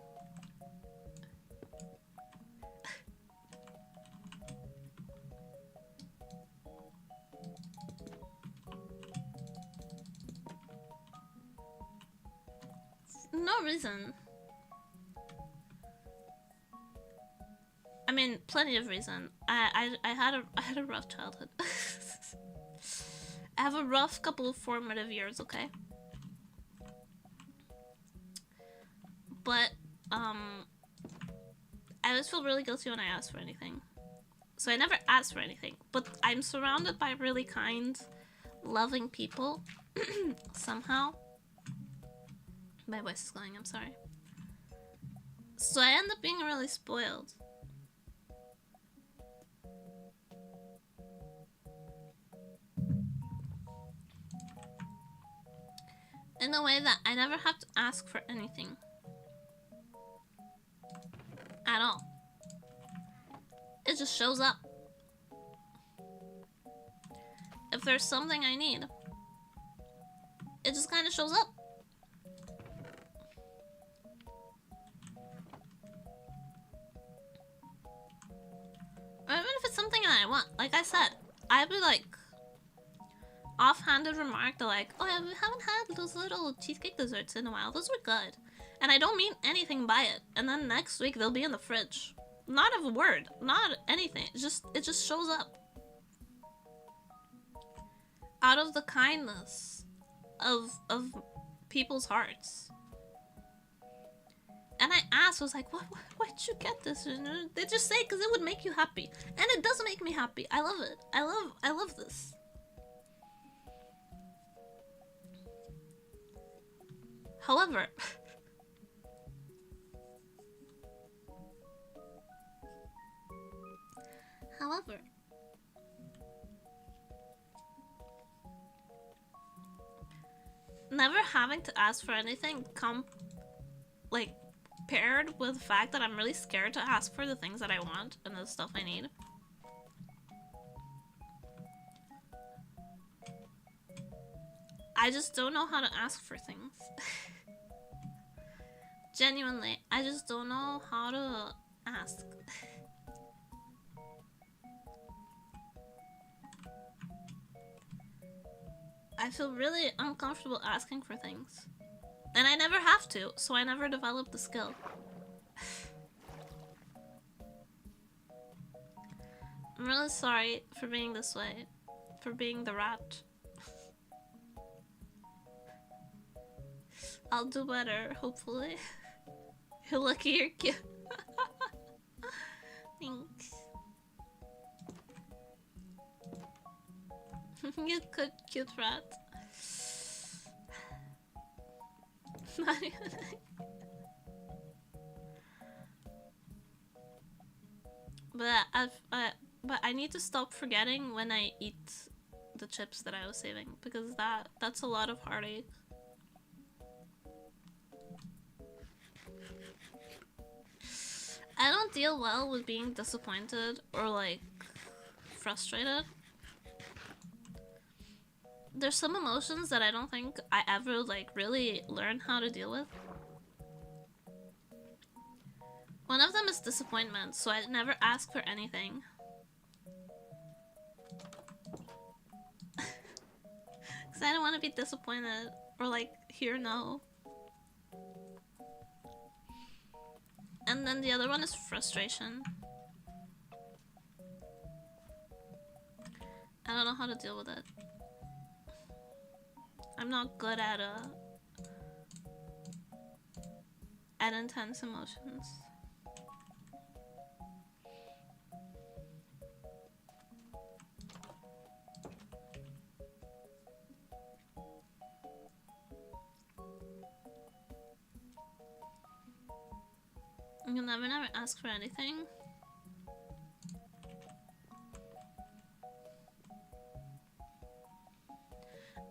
No reason. I mean, plenty of reason. I had a rough childhood. I have a rough couple of formative years, okay? But, I always feel really guilty when I ask for anything. So I never ask for anything. But I'm surrounded by really kind, loving people. Somehow. My voice is going, I'm sorry. So I end up being really spoiled. In a way that I never have to ask for anything. At all. It just shows up. If there's something I need, it just kind of shows up. Or even if it's something that I want. Like I said, I'd be like, offhanded remark to like, oh yeah, we haven't had those little cheesecake desserts in a while. Those were good. And I don't mean anything by it. And then next week they'll be in the fridge. Not a word. Not anything. It just shows up. Out of the kindness of people's hearts. And I asked, I was like, why'd you get this? And they just say because it would make you happy. And it does make me happy. I love it. I love this. However, never having to ask for anything paired with the fact that I'm really scared to ask for the things that I want and the stuff I need. I just don't know how to ask for things. Genuinely, I just don't know how to ask. I feel really uncomfortable asking for things. And I never have to, so I never developed the skill. I'm really sorry for being this way. For being the rat. I'll do better, hopefully. You're lucky you're cute. You could, cute rat. Not even. But I need to stop forgetting when I eat the chips that I was saving, because that's a lot of heartache. I don't deal well with being disappointed or like frustrated. There's some emotions that I don't think I ever like really learn how to deal with. One of them is disappointment, so I never ask for anything. Cause I don't want to be disappointed or like hear no. And then the other one is frustration. I don't know how to deal with it. I'm not good at intense emotions. You never ask for anything.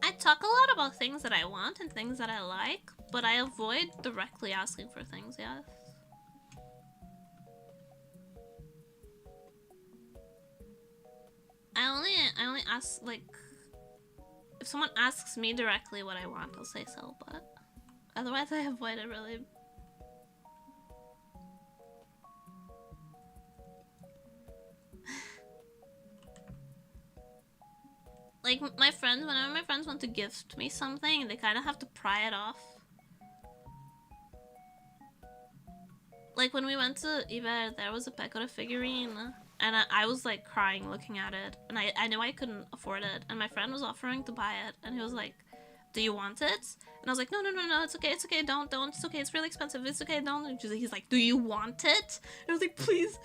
I talk a lot about things that I want and things that I like, but I avoid directly asking for things, yes. I only ask, like, if someone asks me directly what I want, I'll say so, but otherwise I avoid it really. Like, my friends, whenever my friends want to gift me something, they kind of have to pry it off. Like, when we went to eBay, there was a Pecora figurine, and I was, like, crying looking at it, and I knew I couldn't afford it, and my friend was offering to buy it, and he was like, do you want it? And I was like, no, it's okay, don't, it's okay, it's really expensive, it's okay, don't. And he's like, do you want it? And I was like, please,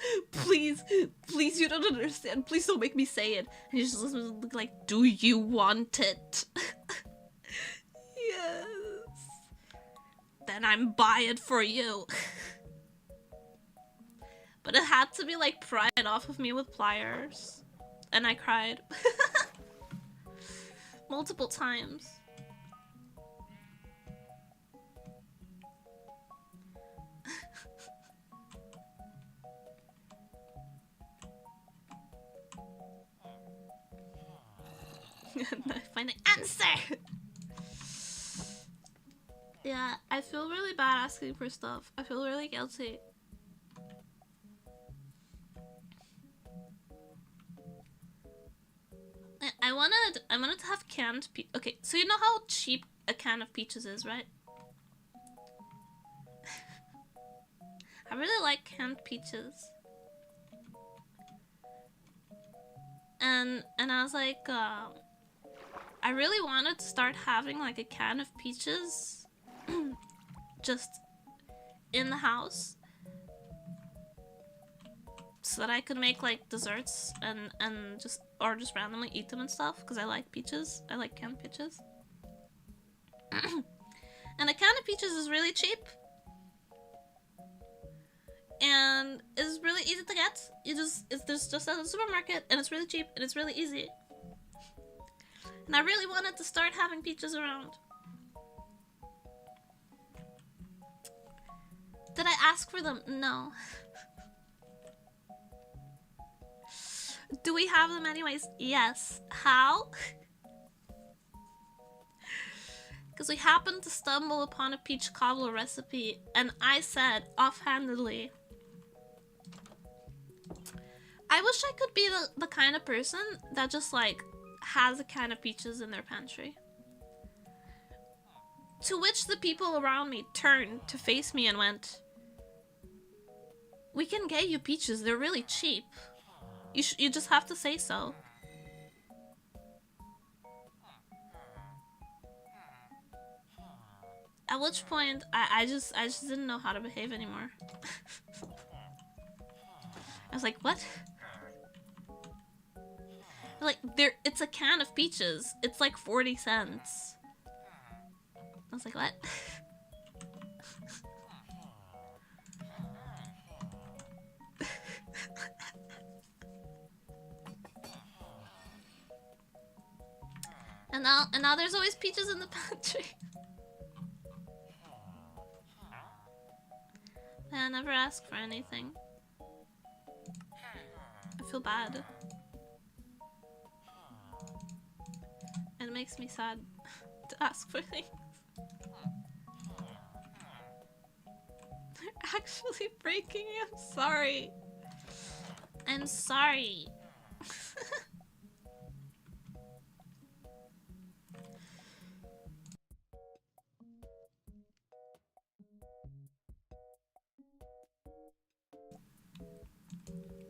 you don't understand, please don't make me say it. And he just was like, do you want it? Yes. Then I'm buy it for you. But it had to be like pried off of me with pliers. And I cried. Multiple times. I find an answer! Yeah, I feel really bad asking for stuff. I feel really guilty. I wanted to have canned okay, so you know how cheap a can of peaches is, right? I really like canned peaches. And I was like, I really wanted to start having like a can of peaches just in the house, so that I could make like desserts and just randomly eat them and stuff, because I like peaches. I like canned peaches. And a can of peaches is really cheap. And it's really easy to get. There's just at the supermarket, and it's really cheap, and it's really easy. And I really wanted to start having peaches around. Did I ask for them? No. Do we have them anyways? Yes. How? Because we happened to stumble upon a peach cobbler recipe, and I said offhandedly, I wish I could be the kind of person that just like has a can of peaches in their pantry. To which the people around me turned to face me and went, we can get you peaches, they're really cheap. You just have to say so. At which point, I just didn't know how to behave anymore. I was like, what? Like, it's a can of peaches. It's like 40 cents. I was like, what? And now there's always peaches in the pantry. Yeah, I never ask for anything. I feel bad. It makes me sad to ask for things. They're actually breaking me. I'm sorry. I'm sorry.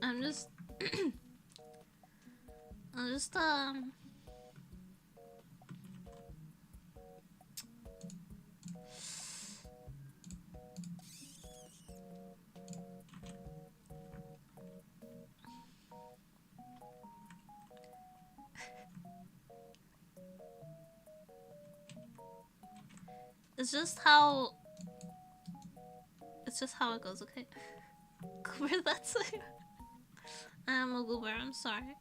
I'm just it's just how it goes, okay? Goober, that's it. I'm a goober, I'm sorry.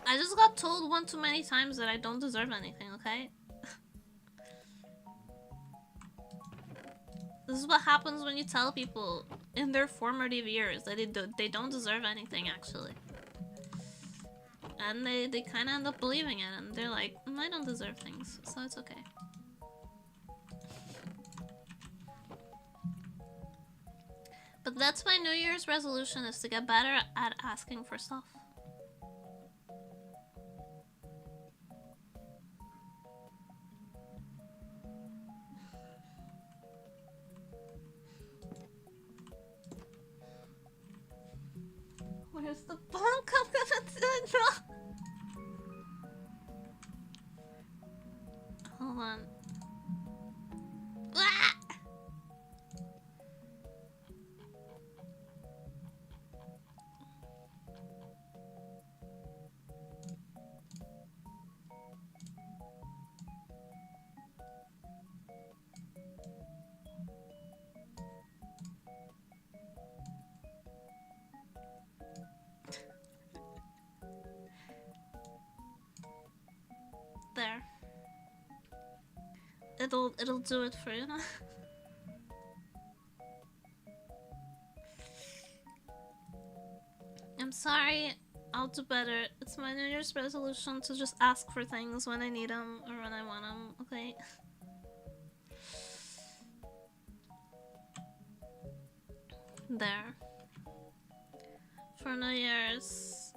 I just got told one too many times that I don't deserve anything, okay? This is what happens when you tell people in their formative years that they don't deserve anything, actually. And they kind of end up believing it, and they're like, I don't deserve things, so it's okay. But that's my New Year's resolution, is to get better at asking for stuff. Where's the bunk? I'm gonna do it now. Hold on. Ah! There. It'll do it for you now. I'm sorry. I'll do better. It's my New Year's resolution to just ask for things when I need them or when I want them, okay? There. For New Year's,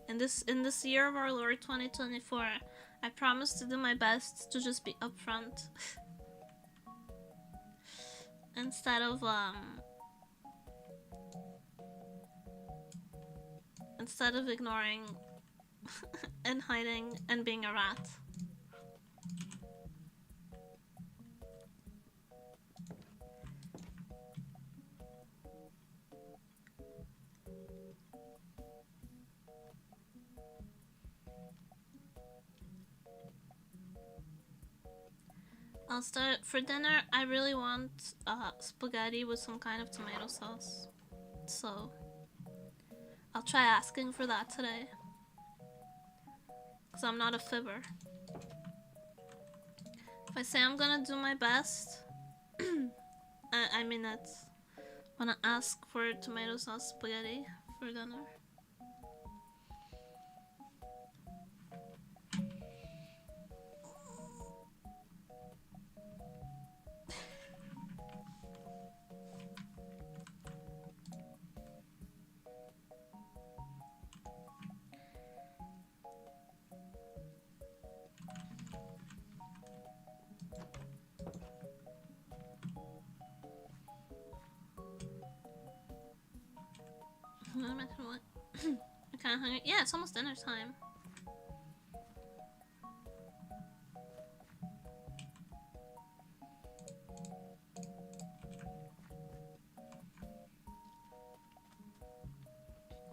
in this year of our Lord 2024, I promise to do my best to just be upfront instead of ignoring and hiding and being a rat. I'll start for dinner. I really want spaghetti with some kind of tomato sauce, so I'll try asking for that today, because I'm not a fibber. If I say I'm gonna do my best, I mean it. I'm gonna ask for tomato sauce spaghetti for dinner. What? I'm kind of hungry. Yeah, it's almost dinner time.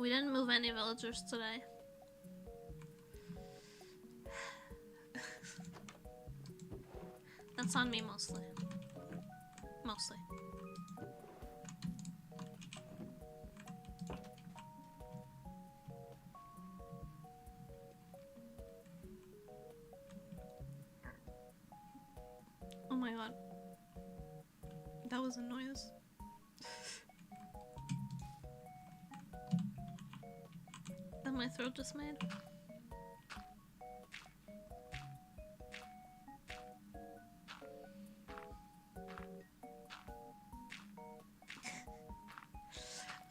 We didn't move any villagers today. That's on me mostly. Mostly. Oh my god. That was a noise. That my throat just made.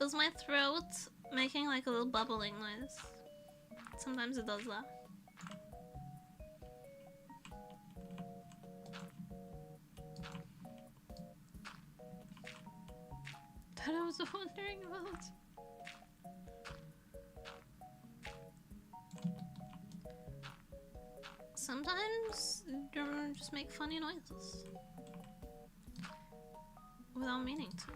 Was my throat making like a little bubbling noise? Sometimes it does that. That I was wondering about. Sometimes you just make funny noises without meaning to.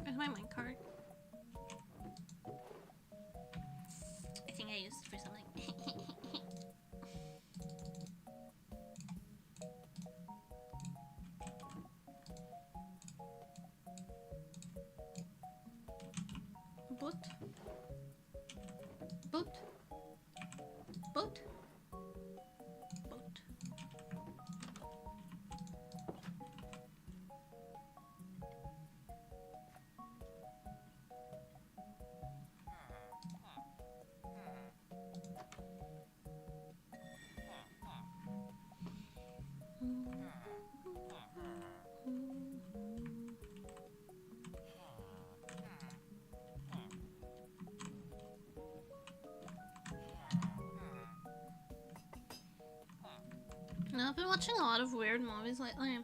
Where's my minecart? I think I used it for something. Boot. Boot. Boot. Boot. I've been watching a lot of weird movies lately.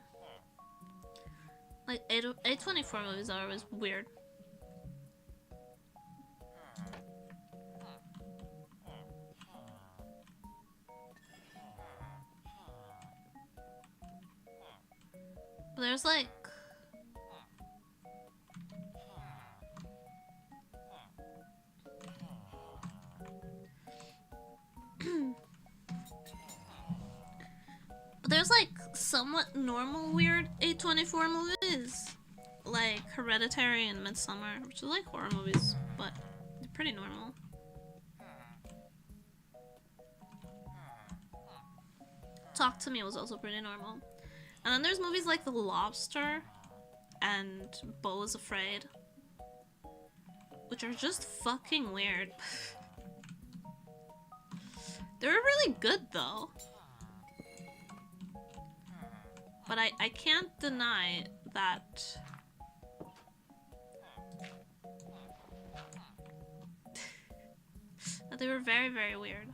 Like A24 movies are always weird. But there's like there's like somewhat normal weird A24 movies, like Hereditary and Midsommar, which are like horror movies, but they're pretty normal. Talk to Me was also pretty normal. And then there's movies like The Lobster and Beau is Afraid, which are just fucking weird. They're really good though. But I can't deny that that they were very, very weird.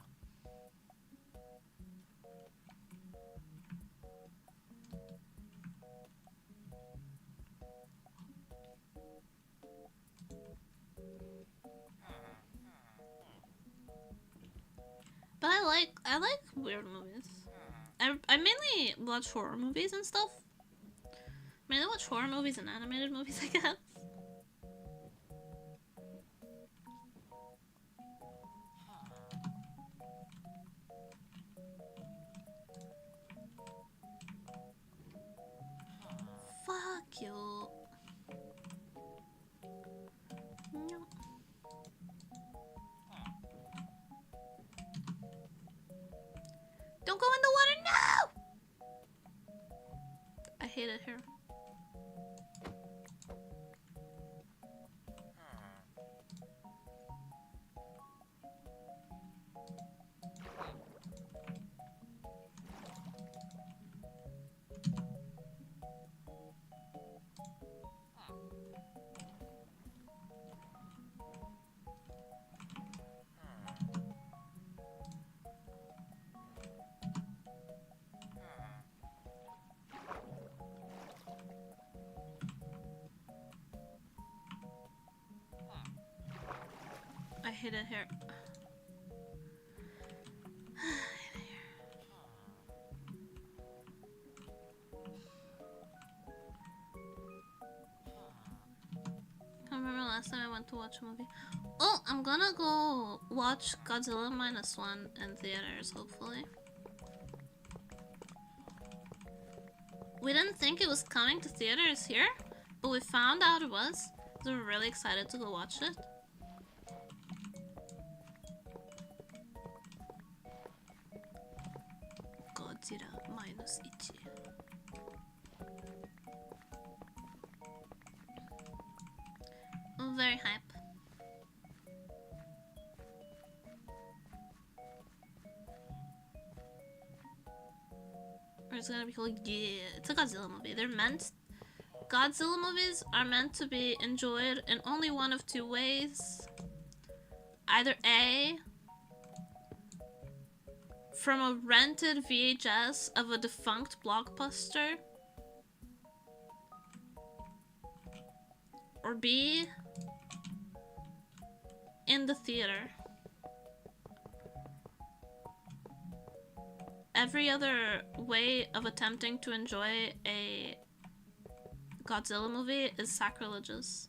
But I like weird movies. I mainly watch horror movies and stuff. Mainly watch horror movies and animated movies, I guess. Fuck you. No. hate it here. I hate it here. I remember last time I went to watch a movie. Oh, I'm gonna go watch Godzilla -1 in theaters, hopefully. We didn't think it was coming to theaters here, but we found out it was. So we're really excited to go watch it. Godzilla -1. I'm very hype. Or it's gonna be called, yeah, it's a Godzilla movie. Godzilla movies are meant to be enjoyed in only one of two ways. Either A, from a rented VHS of a defunct blockbuster, or B, in the theater. Every other way of attempting to enjoy a Godzilla movie is sacrilegious.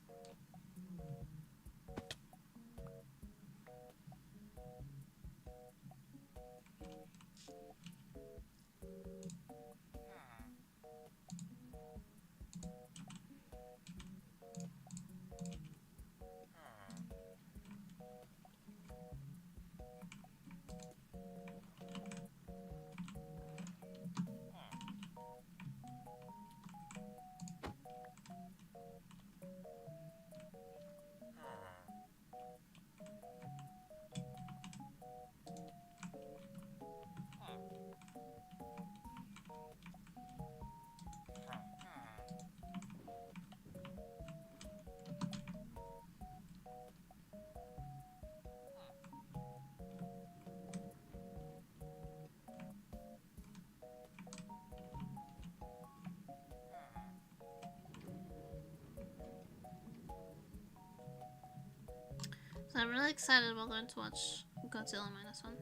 So I'm really excited about going to watch Godzilla -1.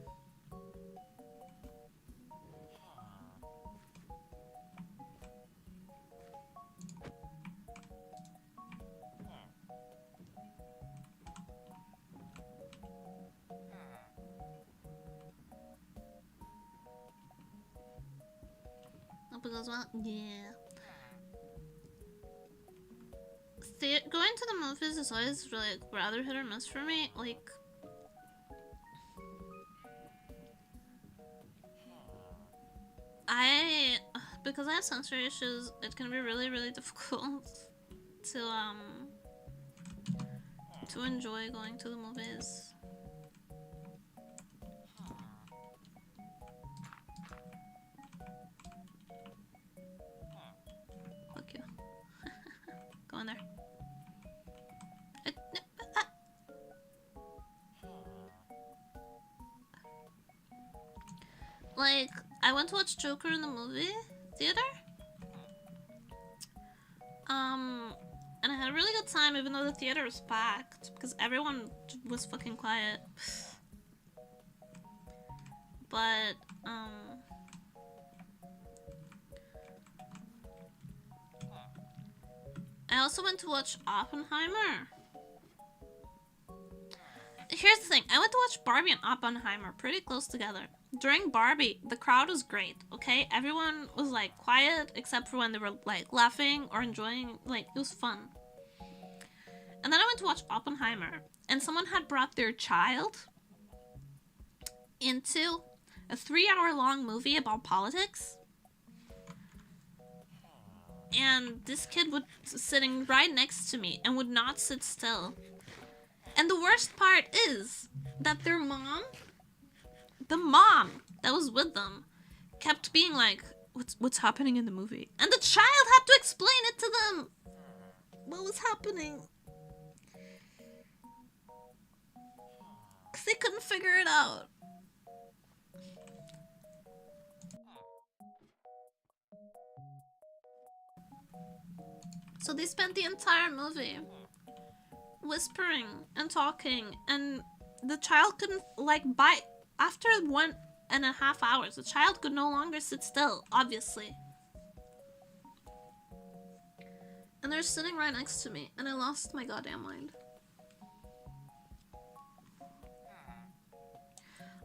Hope it goes well. Yeah. Going to the movies is always really rather hit or miss for me. Like, because I have sensory issues, it can be really, really difficult to enjoy going to the movies. Fuck you. Go in there. Like, I went to watch Joker in the movie theater. And I had a really good time even though the theater was packed because everyone was fucking quiet. But, I also went to watch Oppenheimer. Here's the thing, I went to watch Barbie and Oppenheimer pretty close together. During Barbie, the crowd was great, okay? Everyone was, like, quiet, except for when they were, like, laughing or enjoying, like, it was fun. And then I went to watch Oppenheimer, and someone had brought their child into a 3-hour-long movie about politics. and this kid was sitting right next to me and would not sit still. And the worst part is that their mom, the mom that was with them, kept being like, what's happening in the movie? And the child had to explain it to them. What was happening? Because they couldn't figure it out. So they spent the entire movie whispering and talking, and the child couldn't, like, after 1.5 hours, the child could no longer sit still, obviously. And they're sitting right next to me, and I lost my goddamn mind.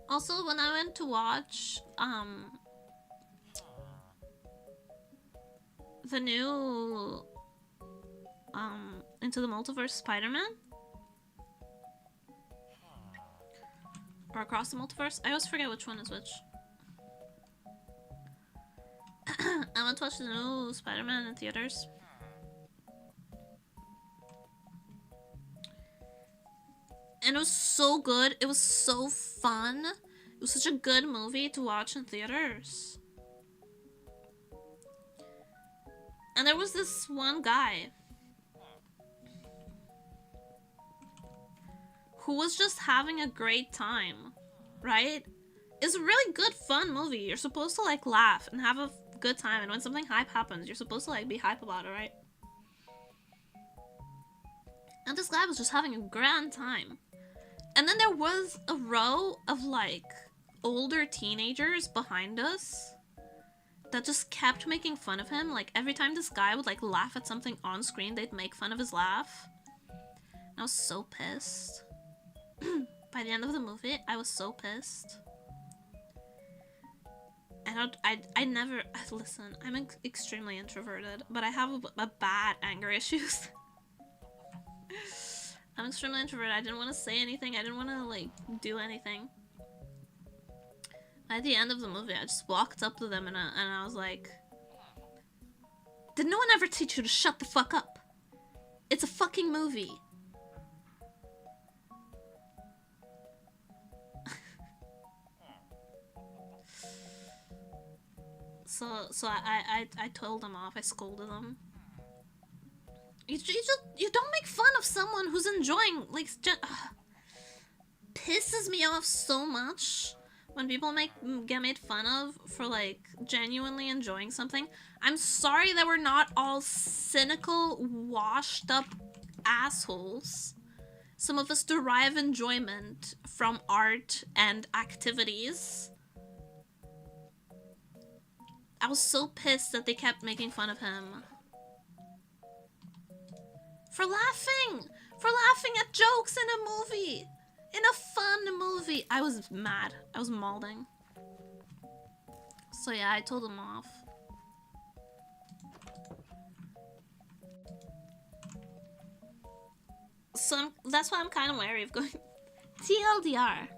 Also, when I went to watch, the new, Into the Multiverse Spider-Man, or Across the Multiverse, I always forget which one is which. I went to watch the new Spider-Man in theaters. And it was so good. It was so fun. It was such a good movie to watch in theaters. And there was this one guy who was just having a great time, right? It's a really good, fun movie. You're supposed to, like, laugh and have a good time. And when something hype happens, you're supposed to, like, be hype about it, right? And this guy was just having a grand time. And then there was a row of, like, older teenagers behind us that just kept making fun of him. Like, every time this guy would, like, laugh at something on screen, they'd make fun of his laugh. And I was so pissed. By the end of the movie, I was so pissed. And I never... Listen, I'm extremely introverted, but I have a bad anger issues. I'm extremely introverted. I didn't want to say anything. I didn't want to, like, do anything. At the end of the movie, I just walked up to them and I was like, did no one ever teach you to shut the fuck up? It's a fucking movie. So I told them off. I scolded them. You don't make fun of someone who's enjoying, like, pisses me off so much when people get made fun of for, like, genuinely enjoying something. I'm sorry that we're not all cynical, washed up assholes. Some of us derive enjoyment from art and activities. I was so pissed that they kept making fun of him. For laughing! For laughing at jokes in a movie! In a fun movie! I was mad. I was mauling. So yeah, I told them off. So that's why I'm kind of wary of going... TLDR.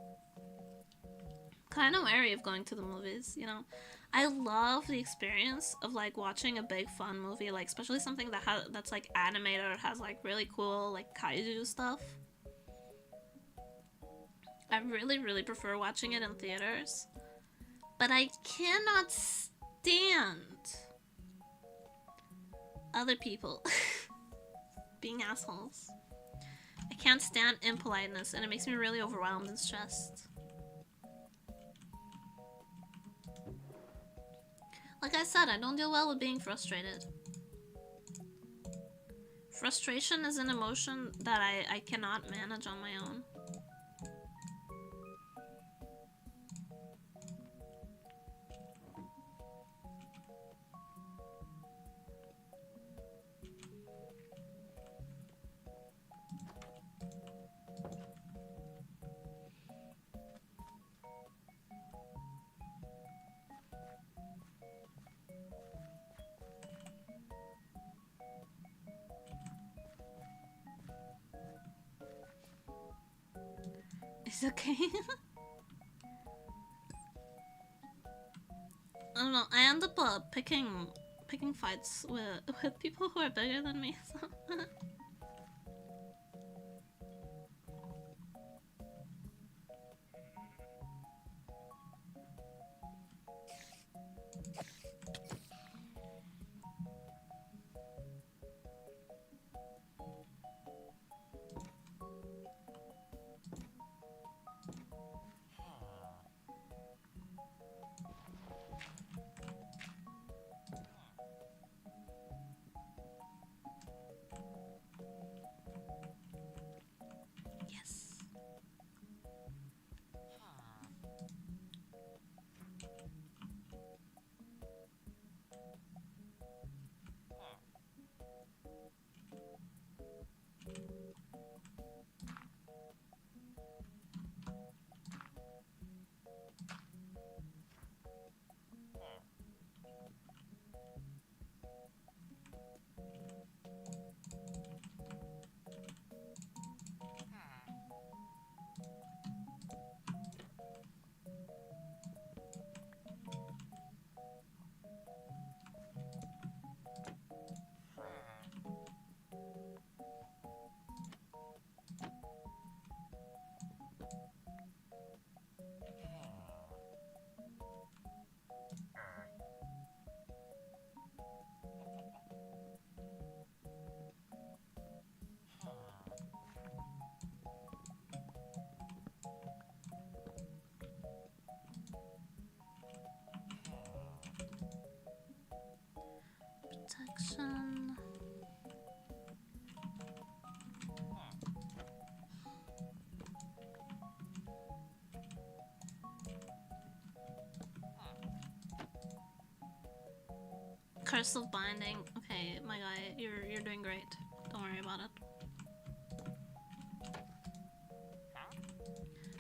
Kind of wary of going to the movies, you know? I love the experience of, like, watching a big fun movie, like, especially something that's like animated or has, like, really cool, like, kaiju stuff. I really prefer watching it in theaters, but I cannot stand other people being assholes. I can't stand impoliteness, and it makes me really overwhelmed and stressed. Like I said, I don't deal well with being frustrated. Frustration is an emotion that I cannot manage on my own. It's okay. I don't know, I end up picking picking fights with people who are bigger than me. So. Yes. Protection. Curse of Binding. Okay, my guy, you're doing great. Don't worry about it.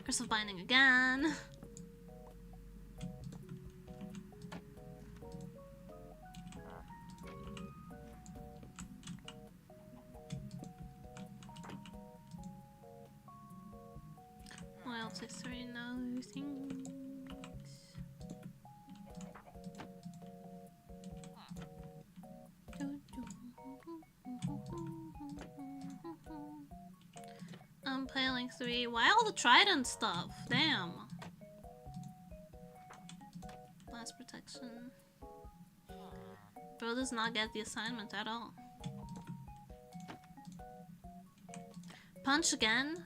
Curse of Binding again. Wild 6-3, no things. I'm playing 3. Why all the trident stuff? Damn. Blast protection. Bro does not get the assignment at all. Punch again?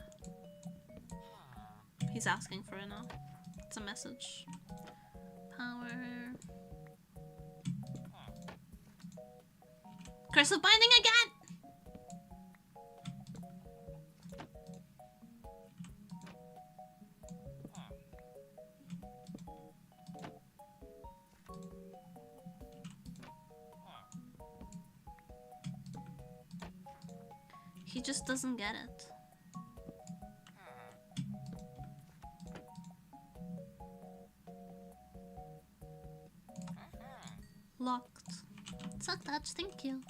He's asking for it now. It's a message. Power. Curse of Binding again! He just doesn't get it. Locked. Suck touch, thank you.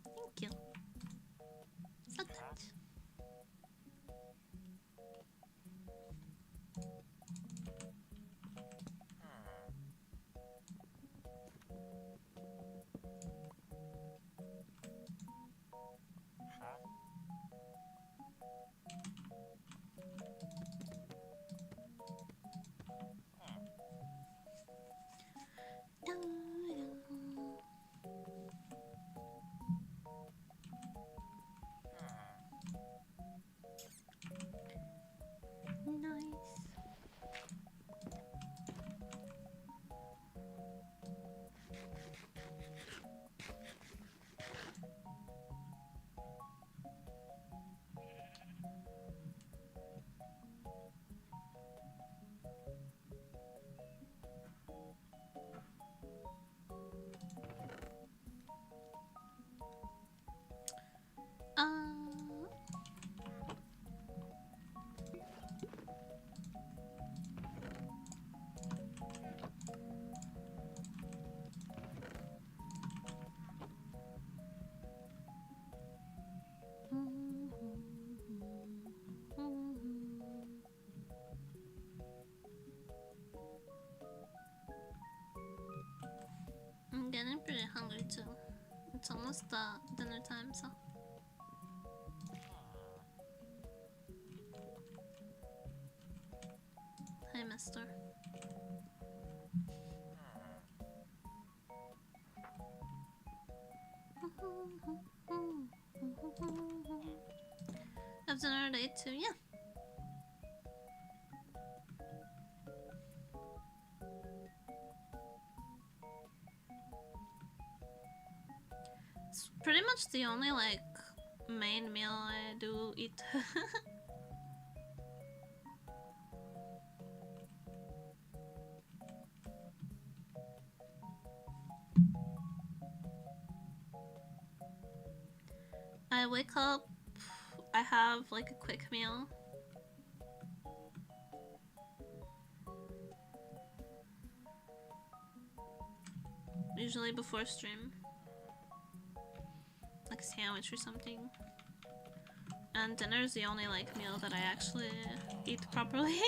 Thank you. Suck touch. It's almost dinner time, so. Hey, mister. Have dinner at 8 too, yeah. It's pretty much the only, like, main meal I do eat. I wake up, I have like a quick meal. Usually before stream. Like a sandwich or something. And dinner is the only like meal that I actually eat properly.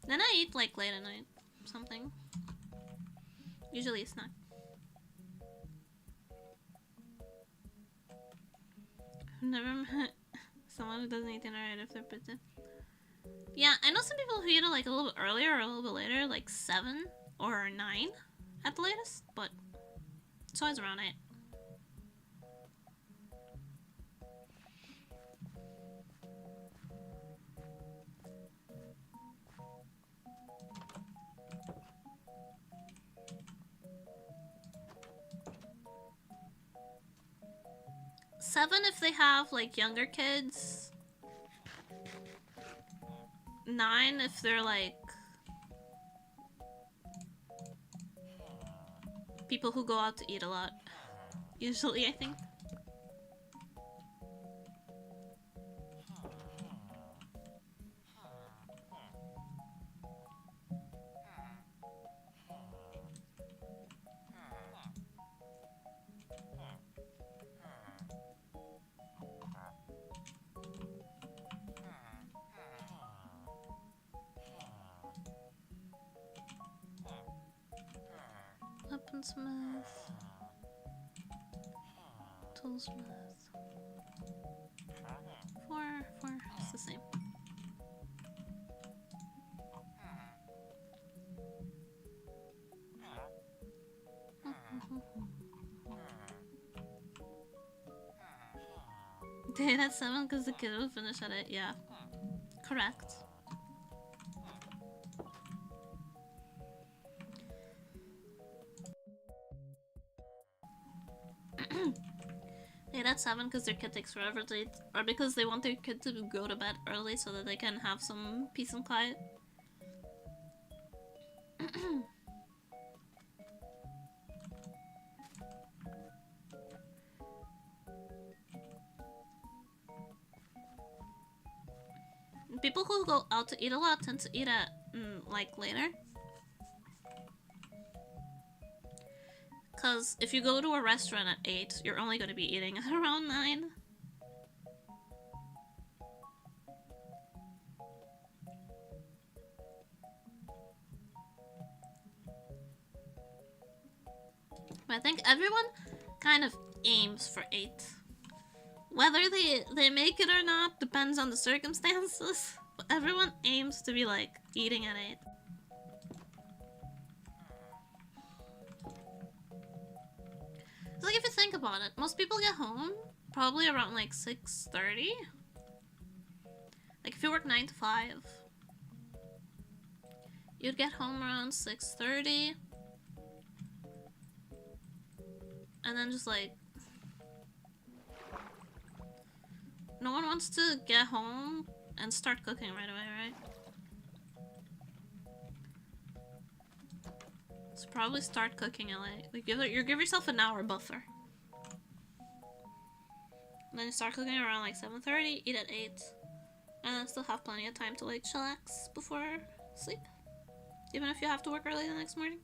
Then I eat like late at night, something. Usually a snack. I've never met someone who doesn't eat dinner right after pizza. Yeah, I know some people who eat it like a little bit earlier or a little bit later, like 7 or 9 at the latest, but it's always around 8. Seven if they have like younger kids. 9 if they're like people who go out to eat a lot. Usually, I think. Up and smooth. Tool smooth. 4, it's the same. Day at 7 because the kid will finish at 8, yeah. Correct. They at 7 because their kid takes forever to eat, or because they want their kid to go to bed early so that they can have some peace and quiet. People who go out to eat a lot tend to eat at like later. Because if you go to a restaurant at 8, you're only going to be eating at around 9. But I think everyone kind of aims for 8. Whether they make it or not depends on the circumstances. But everyone aims to be like eating at 8. It's like if you think about it, most people get home probably around like 6:30. Like if you work 9 to 5, you'd get home around 6:30. And then just like no one wants to get home and start cooking right away, right? So probably start cooking at like you give yourself an hour buffer. And then you start cooking around like 7:30, eat at 8, and then still have plenty of time to like chillax before sleep. Even if you have to work early the next morning.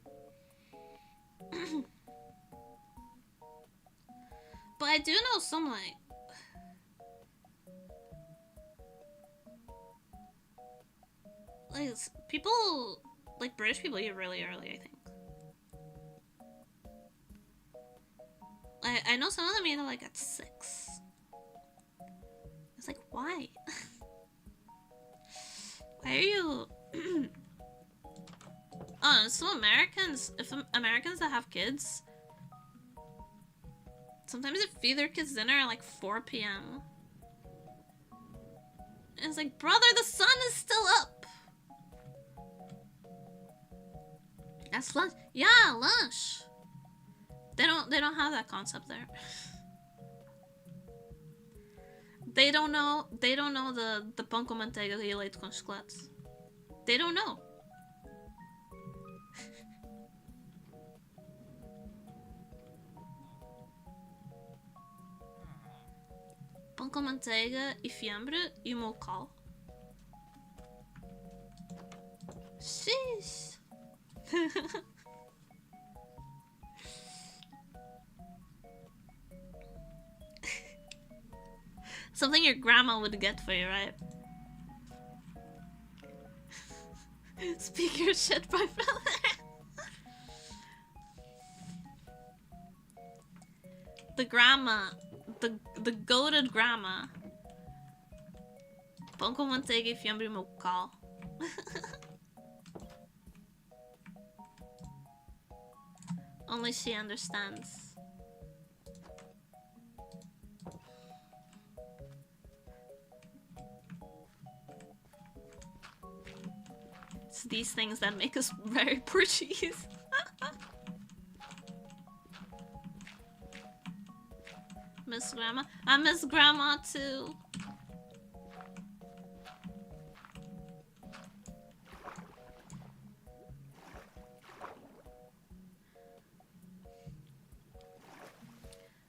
But I do know some like people, like British people eat really early, I think. I know some of them eat it like at 6. It's like, why? Why are you... Oh, so Americans, if Americans that have kids, sometimes they feed their kids dinner at like 4 p.m. And it's like, brother, the sun is still up. That's lunch. Yeah, lunch. They don't have that concept there. They don't know the pão com manteiga e leite com chocolate. They don't know. Pão com manteiga e fiambre e mocal. Sheesh. Something your grandma would get for you, right? Speak your shit, my brother. The grandma, the goated grandma. Pão com manteiga e fiambre mocal. Only she understands. It's these things that make us very Portuguese. Miss Grandma. I miss Grandma too.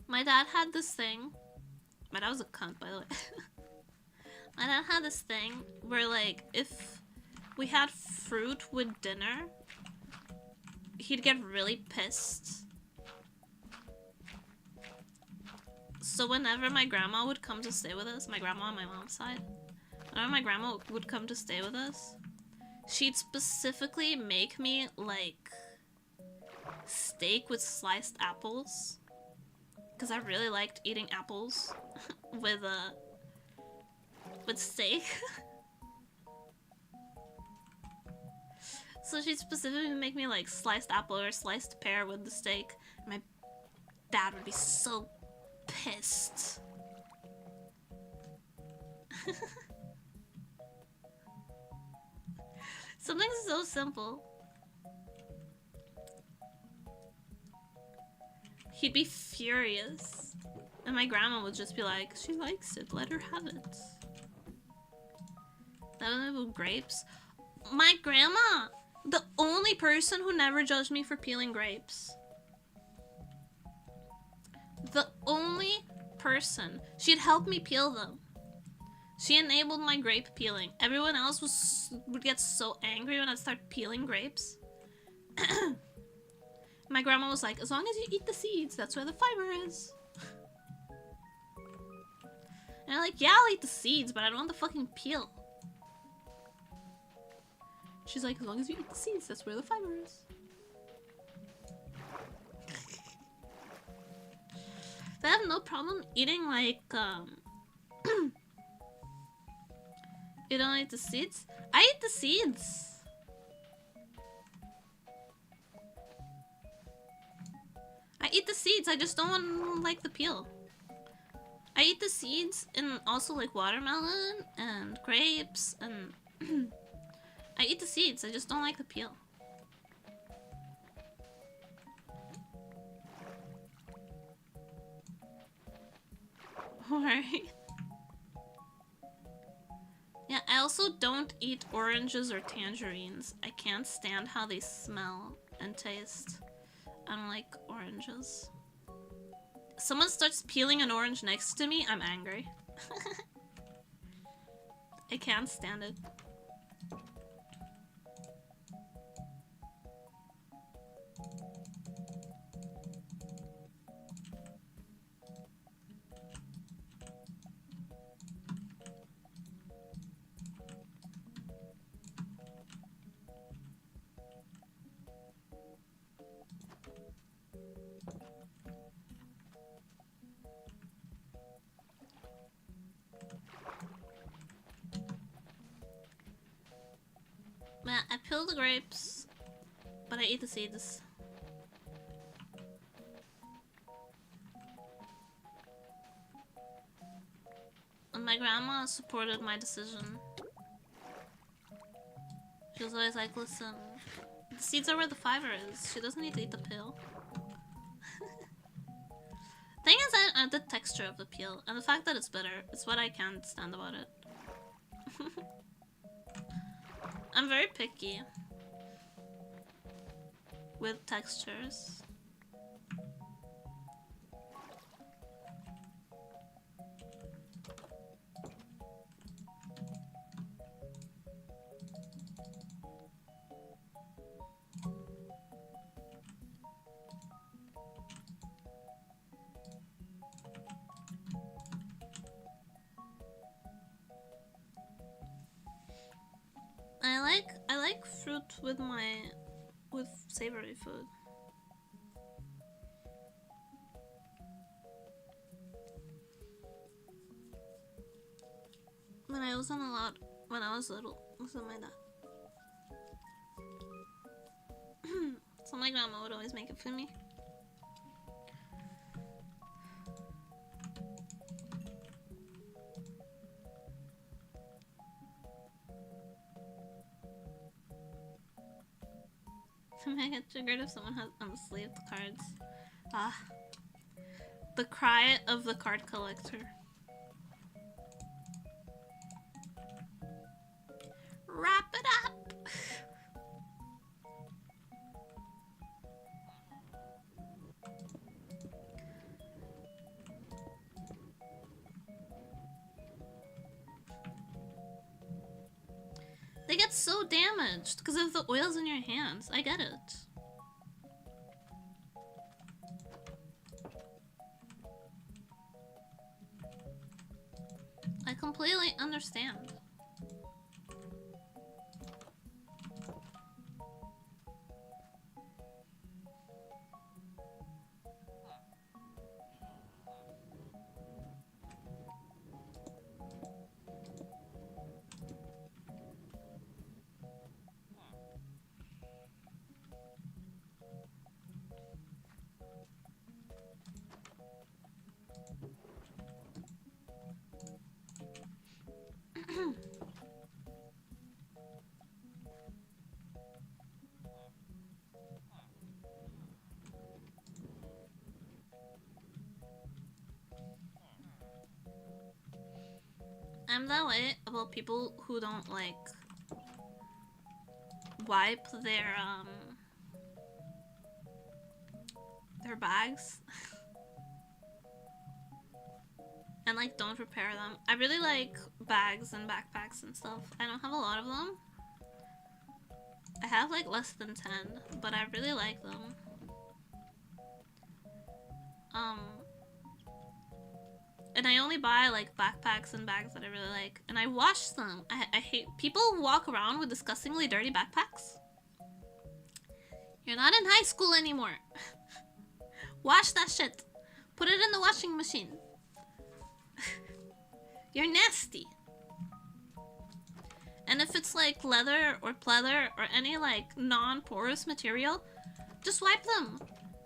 My dad had this thing. My dad was a cunt, by the way. My dad had this thing where, like, if we had fruit with dinner, he'd get really pissed. So whenever my grandma would come to stay with us, my grandma on my mom's side, whenever my grandma would come to stay with us, she'd specifically make me, like, steak with sliced apples. Because I really liked eating apples with steak. So she'd specifically make me like sliced apple or sliced pear with the steak. My dad would be so pissed. Something so simple. He'd be furious. And my grandma would just be like, she likes it, let her have it. That was with grapes. My grandma, the only person who never judged me for peeling grapes. The only person. She'd help me peel them. She enabled my grape peeling. Everyone else would get so angry when I started peeling grapes. My grandma was like, as long as you eat the seeds, that's where the fiber is. And I'm like, yeah, I'll eat the seeds, but I don't want the fucking peel. She's like, as long as you eat the seeds, that's where the fiber is. I have no problem eating, like, you don't eat the seeds? I eat the seeds! I eat the seeds, I just don't like the peel. I eat the seeds and also like watermelon and grapes and I eat the seeds, I just don't like the peel. Alright. Yeah, I also don't eat oranges or tangerines. I can't stand how they smell and taste. I don't like oranges. Someone starts peeling an orange next to me, I'm angry. I can't stand it. Man, I peel the grapes, but I eat the seeds. And my grandma supported my decision. She was always like, listen, the seeds are where the fiber is. She doesn't need to eat the peel. Thing is, the texture of the peel and the fact that it's bitter. It's what I can't stand about it. I'm very picky with textures. I like fruit with savory food. When I wasn't allowed when I was little, something like that. So my grandma would always make it for me. I get triggered if someone has unsleeved cards. Ah. The cry of the card collector. Wrap it up! They get so damaged because of the oils in your hands. I get it. I completely understand. I'm that way about people who don't like wipe their bags and like don't repair them. I really like bags and backpacks and stuff. I don't have a lot of them. I have like less than 10, but I really like them. And I only buy like backpacks and bags that I really like, and I wash them. I hate people who walk around with disgustingly dirty backpacks. You're not in high school anymore. Wash that shit. Put it in the washing machine. You're nasty. And if it's like leather or pleather or any like non-porous material, just wipe them.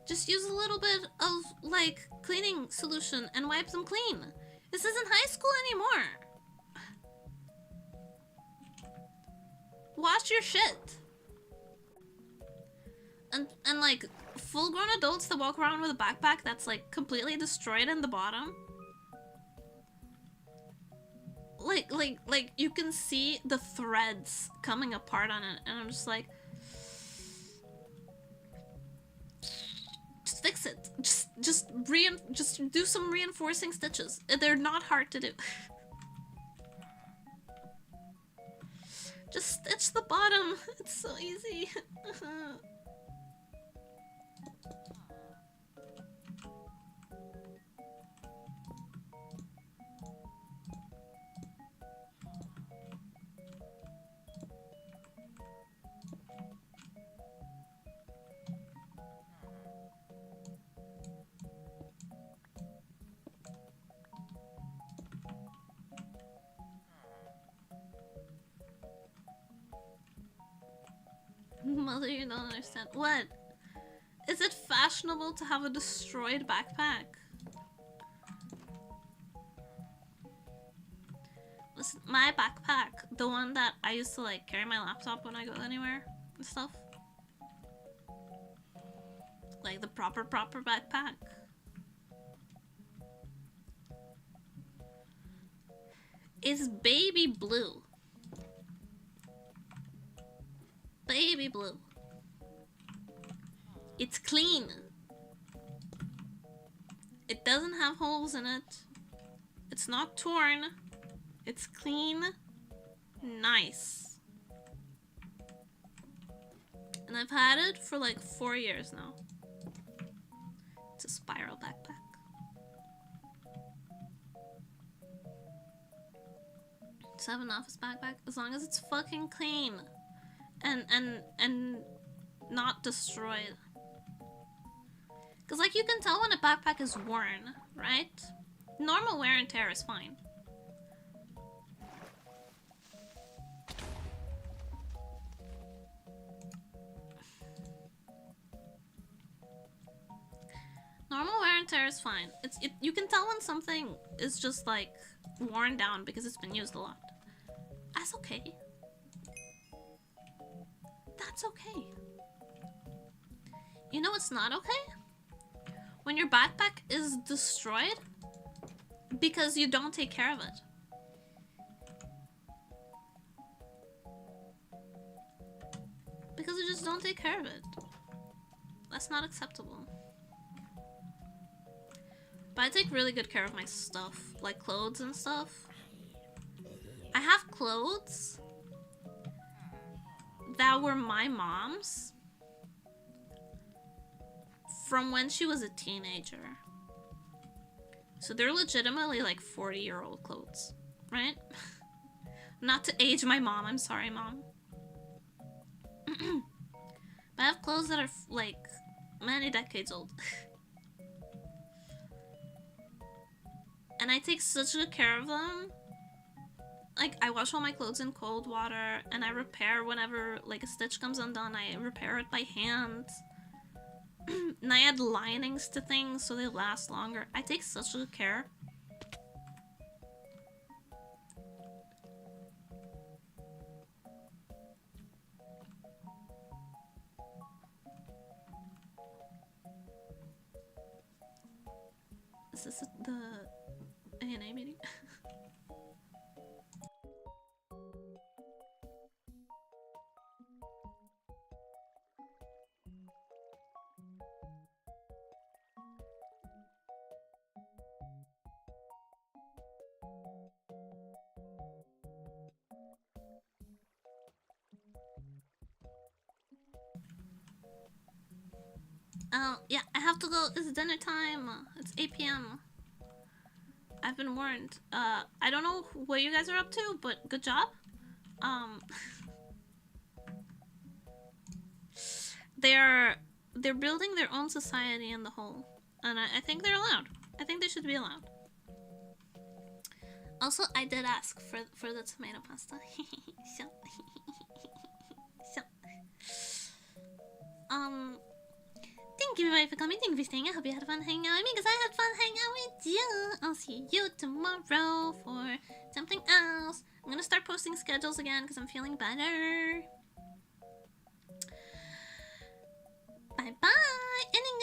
Just use a little bit of like cleaning solution and wipe them clean. This isn't high school anymore. Wash your shit. And like full-grown adults that walk around with a backpack that's like completely destroyed in the bottom. Like you can see the threads coming apart on it, and I'm just like, just fix it. Just do some reinforcing stitches. They're not hard to do. Just stitch the bottom. It's so easy. Zelda, you don't understand. What? Is it fashionable to have a destroyed backpack? Listen, my backpack, the one that I used to like carry my laptop when I go anywhere and stuff. Like the proper backpack. Is baby blue. Baby blue. It's clean. It doesn't have holes in it. It's not torn. It's clean. Nice. And I've had it for like 4 years now. It's a spiral backpack. Just have an office backpack as long as it's fucking clean and not destroyed. Cause like you can tell when a backpack is worn, right? Normal wear and tear is fine. Normal wear and tear is fine. You can tell when something is just like worn down because it's been used a lot. That's okay. That's okay. You know what's not okay? When your backpack is destroyed because you don't take care of it. Because you just don't take care of it. That's not acceptable. But I take really good care of my stuff, like clothes and stuff. I have clothes that were my mom's from when she was a teenager. So they're legitimately like 40-year-old clothes, right? Not to age my mom, I'm sorry, Mom. But I have clothes that are like many decades old. And I take such good care of them. Like, I wash all my clothes in cold water, and I repair whenever, like, a stitch comes undone, I repair it by hand. And I add linings to things so they last longer. I take such good care. Is this the ANA meeting? Oh, yeah, I have to go. It's dinner time. It's 8 p.m. I've been warned. I don't know what you guys are up to, but good job. They're building their own society in the hole, and I think they're allowed. I think they should be allowed. Also, I did ask for the tomato pasta. So, thank you everybody for coming. Thank you for staying. I hope you had fun hanging out with me because I had fun hanging out with you. I'll see you tomorrow for something else. I'm gonna start posting schedules again because I'm feeling better. Bye bye. Ending